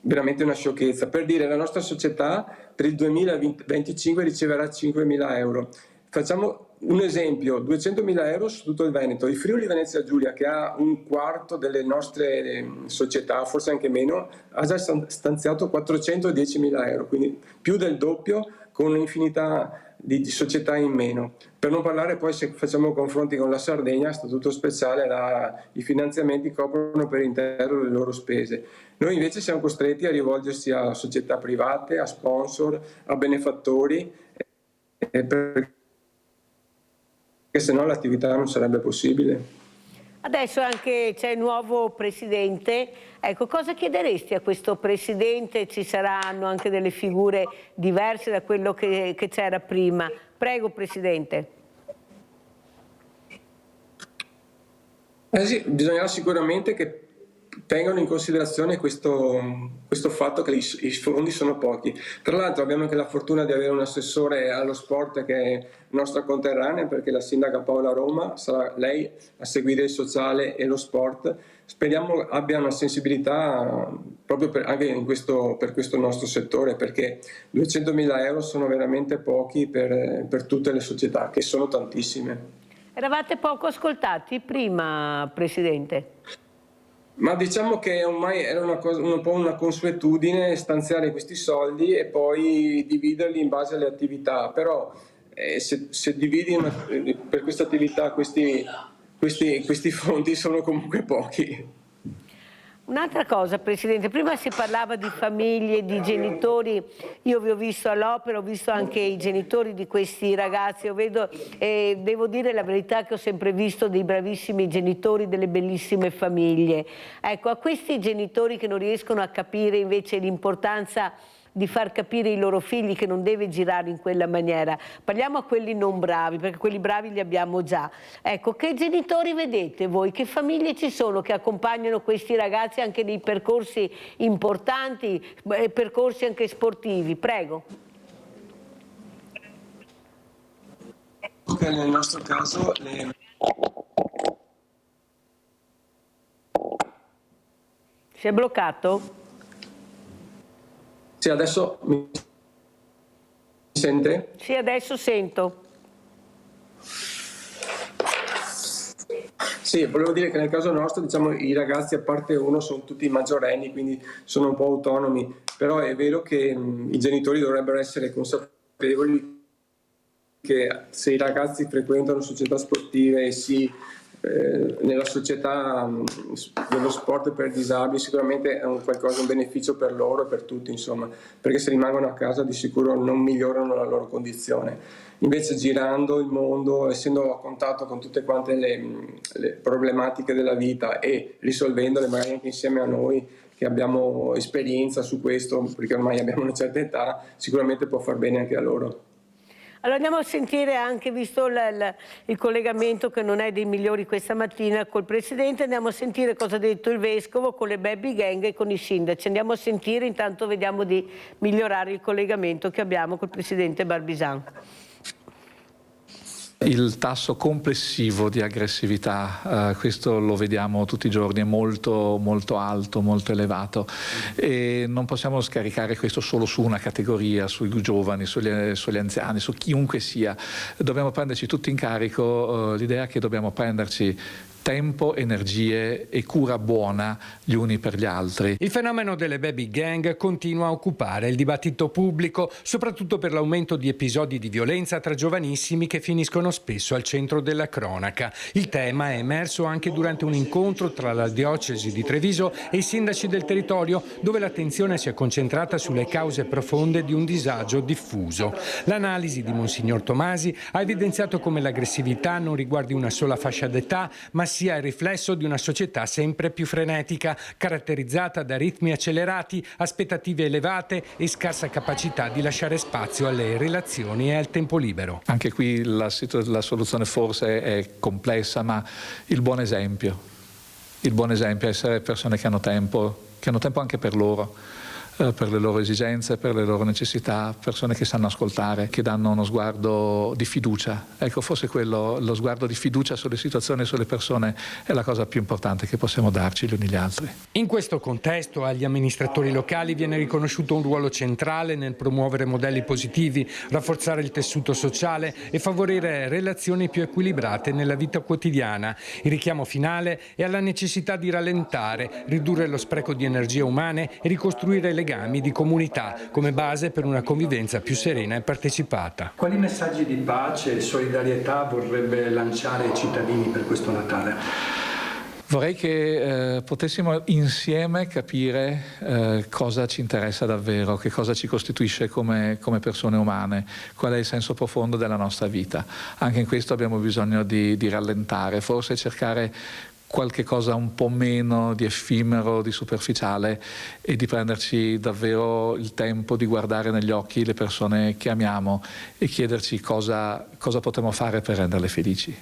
veramente una sciocchezza. Per dire, la nostra società per il 2025 riceverà 5.000 euro. Facciamo un esempio, 200.000 euro su tutto il Veneto. Il Friuli Venezia Giulia, che ha un quarto delle nostre società, forse anche meno, ha già stanziato 410.000 euro, quindi più del doppio, con un'infinità di società in meno. Per non parlare poi, se facciamo confronti con la Sardegna, statuto speciale, i finanziamenti coprono per intero le loro spese. Noi invece siamo costretti a rivolgersi a società private, a sponsor, a benefattori, perché se no l'attività non sarebbe possibile. Adesso anche c'è il nuovo Presidente, ecco, cosa chiederesti a questo Presidente? Ci saranno anche delle figure diverse da quello che c'era prima. Prego Presidente. Sì, bisognerà sicuramente che tengano in considerazione questo fatto che i fondi sono pochi. Tra l'altro abbiamo anche la fortuna di avere un assessore allo sport che è nostra conterranea, perché la sindaca Paola Roma sarà lei a seguire il sociale e lo sport. Speriamo abbia una sensibilità proprio anche per questo nostro settore, perché 200.000 euro sono veramente pochi per tutte le società, che sono tantissime. Eravate poco ascoltati prima, Presidente? Ma diciamo che ormai era un po' una consuetudine stanziare questi soldi e poi dividerli in base alle attività, però se dividi per questa attività questi fondi sono comunque pochi. Un'altra cosa, Presidente, prima si parlava di famiglie, di genitori, io vi ho visto all'opera, ho visto anche i genitori di questi ragazzi, devo dire la verità che ho sempre visto dei bravissimi genitori, delle bellissime famiglie. Ecco, a questi genitori che non riescono a capire invece l'importanza di far capire ai loro figli che non deve girare in quella maniera. Parliamo a quelli non bravi, perché quelli bravi li abbiamo già. Ecco, che genitori vedete voi? Che famiglie ci sono che accompagnano questi ragazzi anche nei percorsi importanti, percorsi anche sportivi? Prego. Nel nostro caso Si è bloccato? Sì, adesso mi sente? Sì, adesso sento. Sì, volevo dire che nel caso nostro, diciamo, i ragazzi a parte uno sono tutti maggiorenni, quindi sono un po' autonomi, però è vero che i genitori dovrebbero essere consapevoli che se i ragazzi frequentano società sportive e nella società dello sport per disabili, sicuramente è un beneficio per loro e per tutti, insomma, perché se rimangono a casa di sicuro non migliorano la loro condizione. Invece girando il mondo, essendo a contatto con tutte quante le problematiche della vita e risolvendole magari anche insieme a noi che abbiamo esperienza su questo, perché ormai abbiamo una certa età, sicuramente può far bene anche a loro. Allora andiamo a sentire anche, visto il collegamento che non è dei migliori questa mattina col Presidente, andiamo a sentire cosa ha detto il Vescovo con le baby gang e con i sindaci. Andiamo a sentire, intanto vediamo di migliorare il collegamento che abbiamo col Presidente Barbisan. Il tasso complessivo di aggressività, questo lo vediamo tutti i giorni, è molto, molto alto, molto elevato e non possiamo scaricare questo solo su una categoria, sui giovani, sugli anziani, su chiunque sia. Dobbiamo prenderci tutti in carico, l'idea che dobbiamo prenderci tempo, energie e cura buona gli uni per gli altri. Il fenomeno delle baby gang continua a occupare il dibattito pubblico, soprattutto per l'aumento di episodi di violenza tra giovanissimi che finiscono spesso al centro della cronaca. Il tema è emerso anche durante un incontro tra la diocesi di Treviso e i sindaci del territorio, dove l'attenzione si è concentrata sulle cause profonde di un disagio diffuso. L'analisi di Monsignor Tomasi ha evidenziato come l'aggressività non riguardi una sola fascia d'età, ma sia il riflesso di una società sempre più frenetica, caratterizzata da ritmi accelerati, aspettative elevate e scarsa capacità di lasciare spazio alle relazioni e al tempo libero. Anche qui la soluzione forse è complessa, ma il buon esempio è essere persone che hanno tempo anche per loro, per le loro esigenze, per le loro necessità, persone che sanno ascoltare, che danno uno sguardo di fiducia. Ecco, forse lo sguardo di fiducia sulle situazioni e sulle persone è la cosa più importante che possiamo darci gli uni gli altri. In questo contesto agli amministratori locali viene riconosciuto un ruolo centrale nel promuovere modelli positivi, rafforzare il tessuto sociale e favorire relazioni più equilibrate nella vita quotidiana. Il richiamo finale è alla necessità di rallentare, ridurre lo spreco di energie umane e ricostruire legami di comunità come base per una convivenza più serena e partecipata. Quali messaggi di pace e solidarietà vorrebbe lanciare ai cittadini per questo Natale? Vorrei che potessimo insieme capire cosa ci interessa davvero, che cosa ci costituisce come persone umane, qual è il senso profondo della nostra vita. Anche in questo abbiamo bisogno di rallentare, forse cercare qualche cosa un po' meno di effimero, di superficiale e di prenderci davvero il tempo di guardare negli occhi le persone che amiamo e chiederci cosa potremmo fare per renderle felici.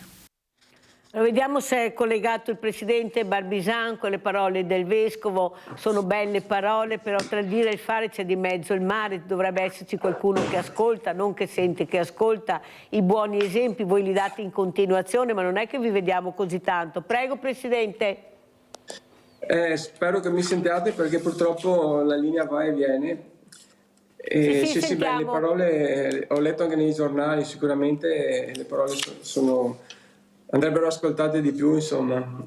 Vediamo se è collegato il presidente Barbisan con le parole del vescovo. Sono belle parole, però tra il dire e il fare c'è di mezzo il mare. Dovrebbe esserci qualcuno che ascolta, non che sente, che ascolta. I buoni esempi voi li date in continuazione, ma non è che vi vediamo così tanto. Prego, presidente. Spero che mi sentiate, perché purtroppo la linea va e viene. Sì, beh, le parole ho letto anche nei giornali, sicuramente le parole andrebbero ascoltate di più, insomma,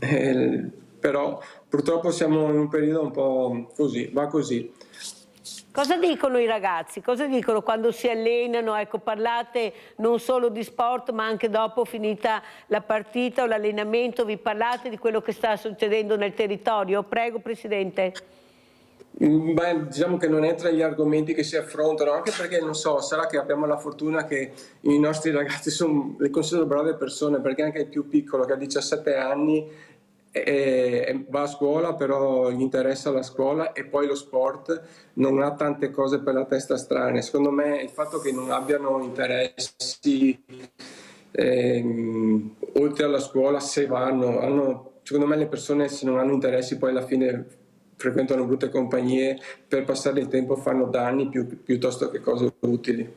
però purtroppo siamo in un periodo un po' così, va così. Cosa dicono i ragazzi? Cosa dicono quando si allenano? Ecco, parlate non solo di sport, ma anche dopo, finita la partita o l'allenamento, vi parlate di quello che sta succedendo nel territorio? Prego, presidente. Beh, diciamo che non è tra gli argomenti che si affrontano, anche perché, non so, sarà che abbiamo la fortuna che i nostri ragazzi le considero brave persone, perché anche il più piccolo, che ha 17 anni, va a scuola, però gli interessa la scuola, e poi lo sport, non ha tante cose per la testa strane. Secondo me il fatto che non abbiano interessi oltre alla scuola, se secondo me le persone, se non hanno interessi, poi alla fine frequentano brutte compagnie, per passare il tempo fanno danni piuttosto che cose utili.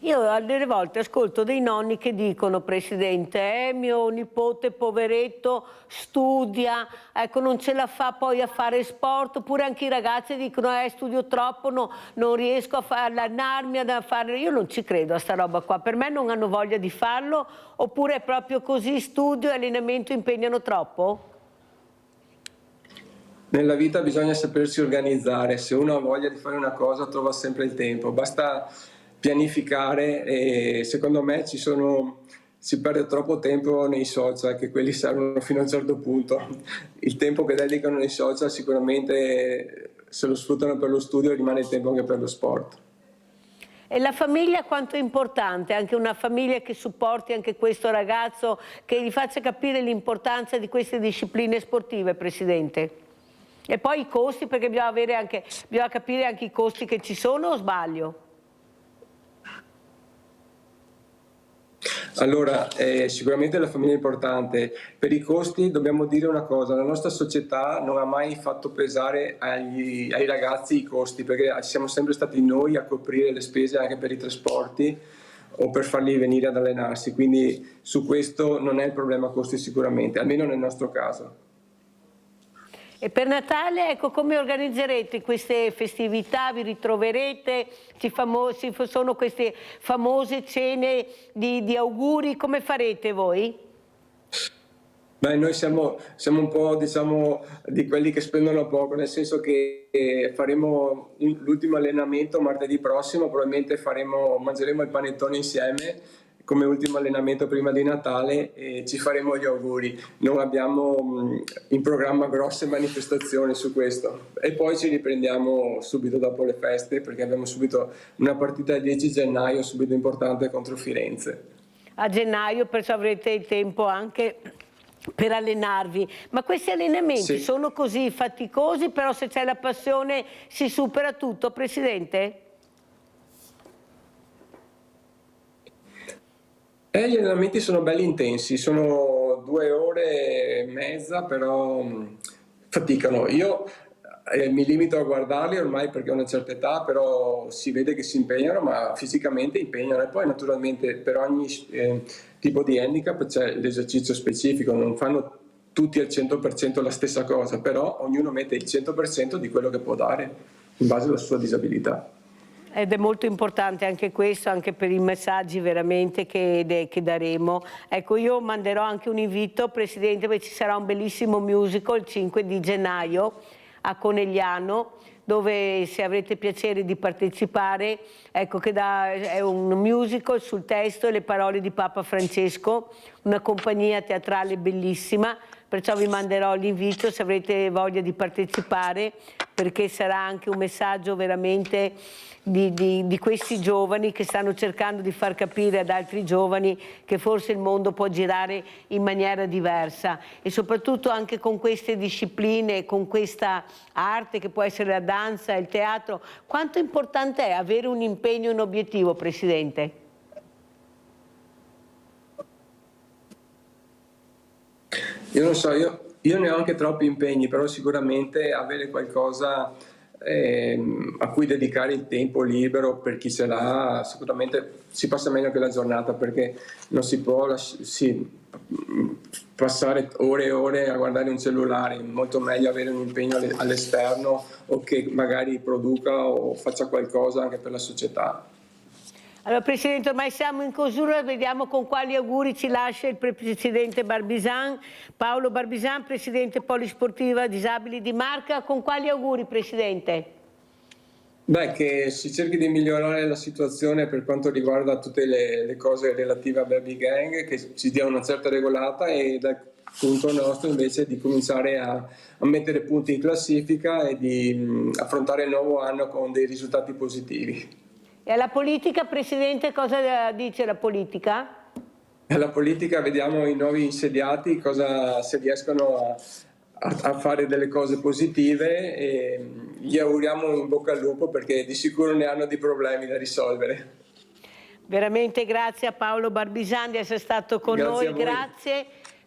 Io delle volte ascolto dei nonni che dicono, presidente, mio nipote poveretto studia, ecco, non ce la fa poi a fare sport, oppure anche i ragazzi dicono studio troppo, non riesco a allenarmi, a fare. Io non ci credo a sta roba qua, per me non hanno voglia di farlo, oppure è proprio così, studio e allenamento impegnano troppo? Nella vita bisogna sapersi organizzare, se uno ha voglia di fare una cosa trova sempre il tempo, basta pianificare, e secondo me si perde troppo tempo nei social, che quelli servono fino a un certo punto. Il tempo che dedicano nei social sicuramente, se lo sfruttano per lo studio, rimane il tempo anche per lo sport. E la famiglia quanto è importante? Anche una famiglia che supporti anche questo ragazzo, che gli faccia capire l'importanza di queste discipline sportive, presidente? E poi i costi, perché bisogna capire anche i costi che ci sono, o sbaglio? Allora, sicuramente la famiglia è importante. Per i costi dobbiamo dire una cosa: la nostra società non ha mai fatto pesare ai ragazzi i costi, perché siamo sempre stati noi a coprire le spese anche per i trasporti o per farli venire ad allenarsi, quindi su questo non è il problema costi sicuramente, almeno nel nostro caso. E per Natale, ecco, come organizzerete queste festività? Vi ritroverete? Ci sono queste famose cene di auguri? Come farete voi? Beh, noi siamo un po', diciamo, di quelli che spendono poco, nel senso che faremo l'ultimo allenamento martedì prossimo, probabilmente mangeremo il panettone insieme come ultimo allenamento prima di Natale, e ci faremo gli auguri. Non abbiamo in programma grosse manifestazioni su questo, e poi ci riprendiamo subito dopo le feste, perché abbiamo subito una partita il 10 gennaio subito importante contro Firenze. A gennaio, perciò avrete il tempo anche per allenarvi. Ma questi allenamenti sono così faticosi, però se c'è la passione si supera tutto, presidente? Gli allenamenti sono belli intensi, sono 2 ore e mezza, però faticano. Io mi limito a guardarli ormai perché ho una certa età, però si vede che si impegnano, ma fisicamente impegnano, e poi naturalmente per ogni tipo di handicap c'è l'esercizio specifico, non fanno tutti al 100% la stessa cosa, però ognuno mette il 100% di quello che può dare in base alla sua disabilità. Ed è molto importante anche questo, anche per i messaggi veramente che daremo. Ecco, io manderò anche un invito, Presidente, perché ci sarà un bellissimo musical il 5 di gennaio a Conegliano, dove, se avrete piacere di partecipare, ecco, è un musical sul testo e le parole di Papa Francesco, una compagnia teatrale bellissima, perciò vi manderò l'invito se avrete voglia di partecipare, perché sarà anche un messaggio veramente di questi giovani che stanno cercando di far capire ad altri giovani che forse il mondo può girare in maniera diversa, e soprattutto anche con queste discipline, con questa arte che può essere la danza, il teatro. Quanto importante è avere un impegno e un obiettivo, Presidente? Io non so, io ne ho anche troppi impegni, però sicuramente avere qualcosa a cui dedicare il tempo libero per chi ce l'ha, sicuramente si passa meglio che la giornata, perché non si può passare ore e ore a guardare un cellulare. È molto meglio avere un impegno all'esterno, o che magari produca o faccia qualcosa anche per la società. Allora Presidente, ormai siamo in chiusura, vediamo con quali auguri ci lascia il Presidente Barbisan, Paolo Barbisan, Presidente Polisportiva Disabili di Marca. Con quali auguri, Presidente? Beh, che si cerchi di migliorare la situazione per quanto riguarda tutte le cose relative a Baby Gang, che ci dia una certa regolata, e dal punto nostro invece di cominciare a mettere punti in classifica e di affrontare il nuovo anno con dei risultati positivi. E alla politica, Presidente, cosa dice la politica? La politica, vediamo i nuovi insediati se riescono a fare delle cose positive, e gli auguriamo in bocca al lupo, perché di sicuro ne hanno dei problemi da risolvere. Veramente grazie a Paolo Barbisan di essere stato con noi,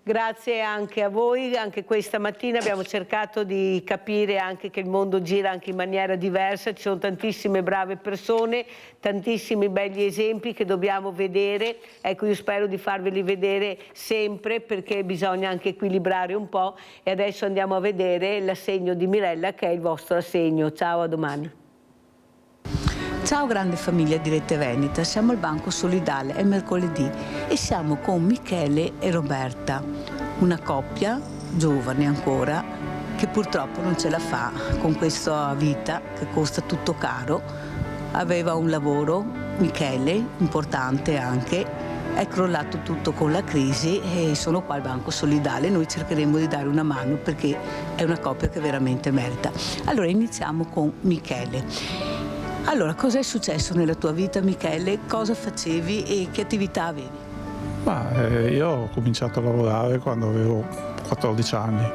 grazie anche a voi. Anche questa mattina abbiamo cercato di capire anche che il mondo gira anche in maniera diversa, ci sono tantissime brave persone, tantissimi belli esempi che dobbiamo vedere. Ecco, io spero di farveli vedere sempre, perché bisogna anche equilibrare un po'. E adesso andiamo a vedere l'assegno di Mirella, che è il vostro assegno. Ciao, a domani. Ciao grande famiglia di Rete Veneta, siamo al Banco Solidale, è mercoledì e siamo con Michele e Roberta, una coppia giovane ancora che purtroppo non ce la fa con questa vita che costa tutto caro. Aveva un lavoro, Michele, importante anche, è crollato tutto con la crisi e sono qua al Banco Solidale. Noi cercheremo di dare una mano perché è una coppia che veramente merita. Allora iniziamo con Michele. Allora, cosa è successo nella tua vita, Michele? Cosa facevi e che attività avevi? Io ho cominciato a lavorare quando avevo 14 anni,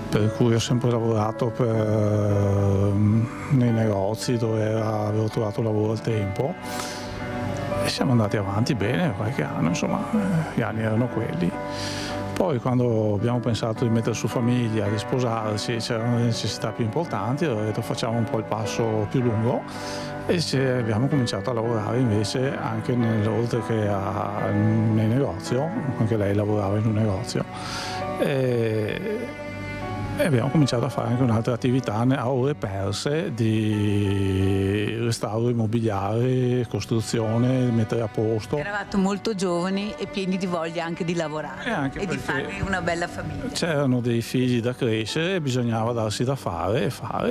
per cui ho sempre lavorato nei negozi dove avevo trovato lavoro al tempo, e siamo andati avanti bene qualche anno, insomma, gli anni erano quelli. Poi quando abbiamo pensato di mettere su famiglia, di sposarci, c'erano delle necessità più importanti, ho detto facciamo un po' il passo più lungo, e abbiamo cominciato a lavorare invece anche oltre che nel negozio, anche lei lavorava in un negozio, e abbiamo cominciato a fare anche un'altra attività a ore perse di restauro immobiliare, costruzione, mettere a posto. Eravate molto giovani e pieni di voglia anche di lavorare e di farvi una bella famiglia. C'erano dei figli da crescere, bisognava darsi da fare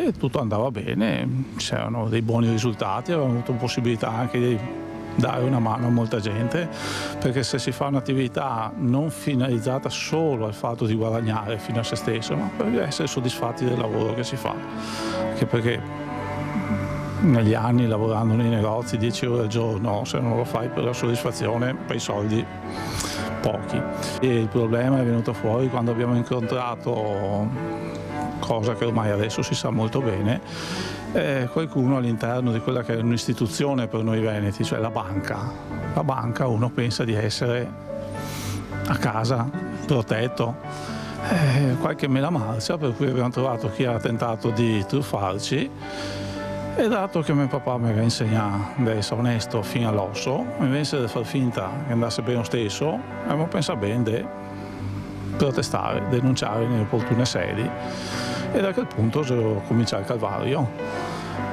e tutto andava bene, c'erano dei buoni risultati, avevamo avuto possibilità anche di dare una mano a molta gente, perché se si fa un'attività non finalizzata solo al fatto di guadagnare fino a se stesso, ma per essere soddisfatti del lavoro che si fa, anche perché negli anni lavorando nei negozi 10 ore al giorno, se non lo fai per la soddisfazione, per i soldi pochi. E il problema è venuto fuori quando abbiamo incontrato, cosa che ormai adesso si sa molto bene, qualcuno all'interno di quella che è un'istituzione per noi veneti, cioè la banca. La banca, uno pensa di essere a casa, protetto, qualche mela marcia, per cui abbiamo trovato chi ha tentato di truffarci, e dato che mio papà mi aveva insegnato di essere onesto fino all'osso, invece di far finta che andasse bene lo stesso, abbiamo pensato bene di protestare, denunciare nelle opportune sedi. E da quel punto comincia il calvario,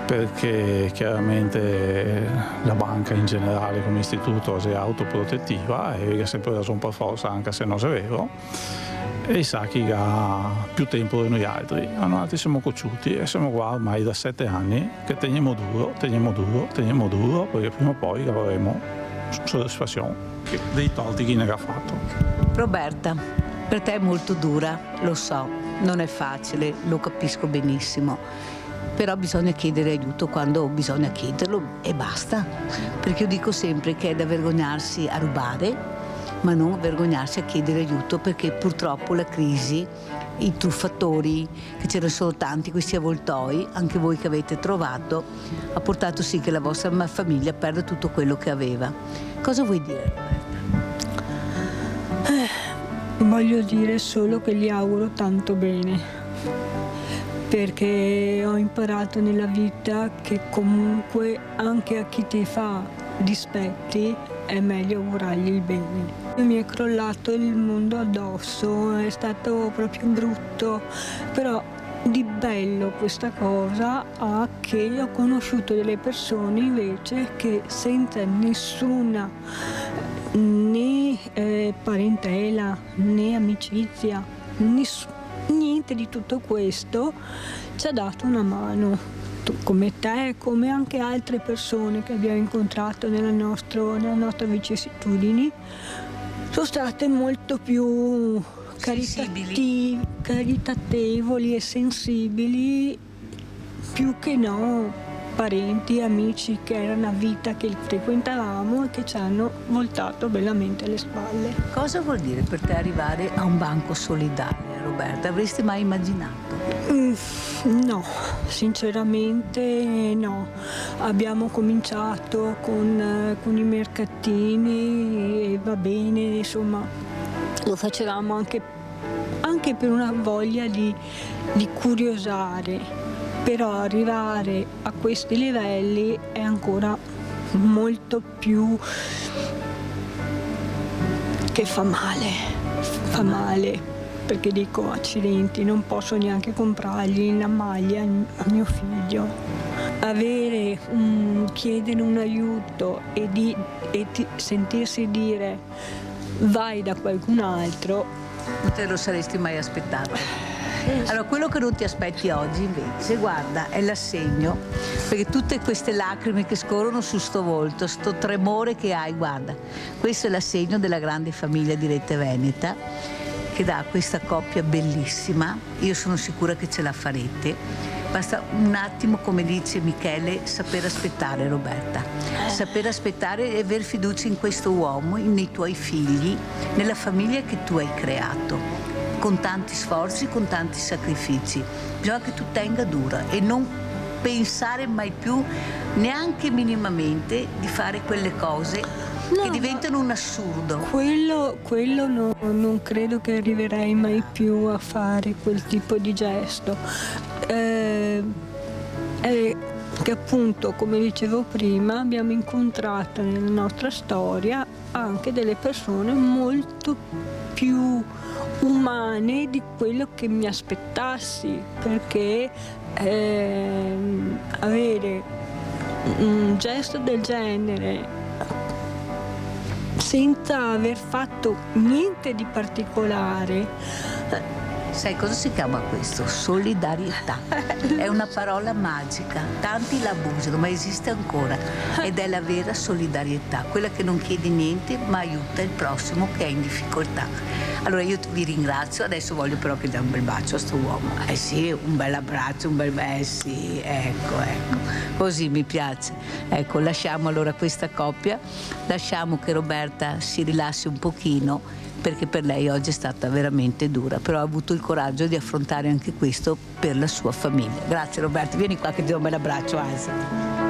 perché chiaramente la banca in generale come istituto è autoprotettiva e ha sempre ragione per forza, anche se non è vero, e i sacchi che ha più tempo di noi altri. A noi altri siamo cocciuti e siamo qua ormai da 7 anni che teniamo duro, perché prima o poi avremo soddisfazione dei tolti che ne ha fatto. Roberta, per te è molto dura, lo so. Non è facile, lo capisco benissimo, però bisogna chiedere aiuto quando bisogna chiederlo e basta, perché io dico sempre che è da vergognarsi a rubare, ma non vergognarsi a chiedere aiuto, perché purtroppo la crisi, i truffatori, che c'erano solo tanti, questi avvoltoi, anche voi che avete trovato, ha portato sì che la vostra famiglia perda tutto quello che aveva. Cosa vuoi dire, Roberta? Voglio dire solo che gli auguro tanto bene, perché ho imparato nella vita che comunque anche a chi ti fa dispetti è meglio augurargli il bene. Mi è crollato il mondo addosso, è stato proprio brutto, però di bello questa cosa ha che ho conosciuto delle persone invece che senza nessuna né parentela né amicizia, niente di tutto questo ci ha dato una mano, come te, come anche altre persone che abbiamo incontrato nella nostra vicissitudini, sono state molto più caritatevoli e sensibili, più che no parenti, amici che erano a vita che frequentavamo e che ci hanno voltato bellamente le spalle. Cosa vuol dire per te arrivare a un banco solidale, Roberta? Avresti mai immaginato? No, sinceramente no. Abbiamo cominciato con i mercatini e va bene, insomma, lo facevamo anche per una voglia di curiosare. Però arrivare a questi livelli è ancora molto più che fa male, perché dico accidenti, non posso neanche comprargli una maglia a mio figlio. Chiedere un aiuto e sentirsi dire vai da qualcun altro, non te lo saresti mai aspettato. Allora, quello che non ti aspetti oggi invece, guarda, è l'assegno, perché tutte queste lacrime che scorrono su sto volto, sto tremore che hai, guarda, questo è l'assegno della grande famiglia di Rete Veneta, che dà a questa coppia bellissima. Io sono sicura che ce la farete. Basta un attimo, come dice Michele, saper aspettare, Roberta. Saper aspettare e aver fiducia in questo uomo, nei tuoi figli, nella famiglia che tu hai creato, con tanti sforzi, con tanti sacrifici. Bisogna che tu tenga dura e non pensare mai più, neanche minimamente, di fare quelle cose che diventano un assurdo. Quello non credo che arriverei mai più a fare quel tipo di gesto. Che appunto, come dicevo prima, abbiamo incontrato nella nostra storia anche delle persone molto più umane di quello che mi aspettassi, perché avere un gesto del genere senza aver fatto niente di particolare. Sai cosa si chiama questo? Solidarietà. È una parola magica, tanti la abusano, ma esiste ancora ed è la vera solidarietà, quella che non chiede niente ma aiuta il prossimo che è in difficoltà. Allora io vi ringrazio, adesso voglio però che dia un bel bacio a sto uomo. Sì, un bel abbraccio, un bel sì, ecco, così mi piace. Ecco, lasciamo allora questa coppia, lasciamo che Roberta si rilassi un pochino, perché per lei oggi è stata veramente dura, però ha avuto il coraggio di affrontare anche questo per la sua famiglia. Grazie Roberta, vieni qua che ti do un bel abbraccio, Asa.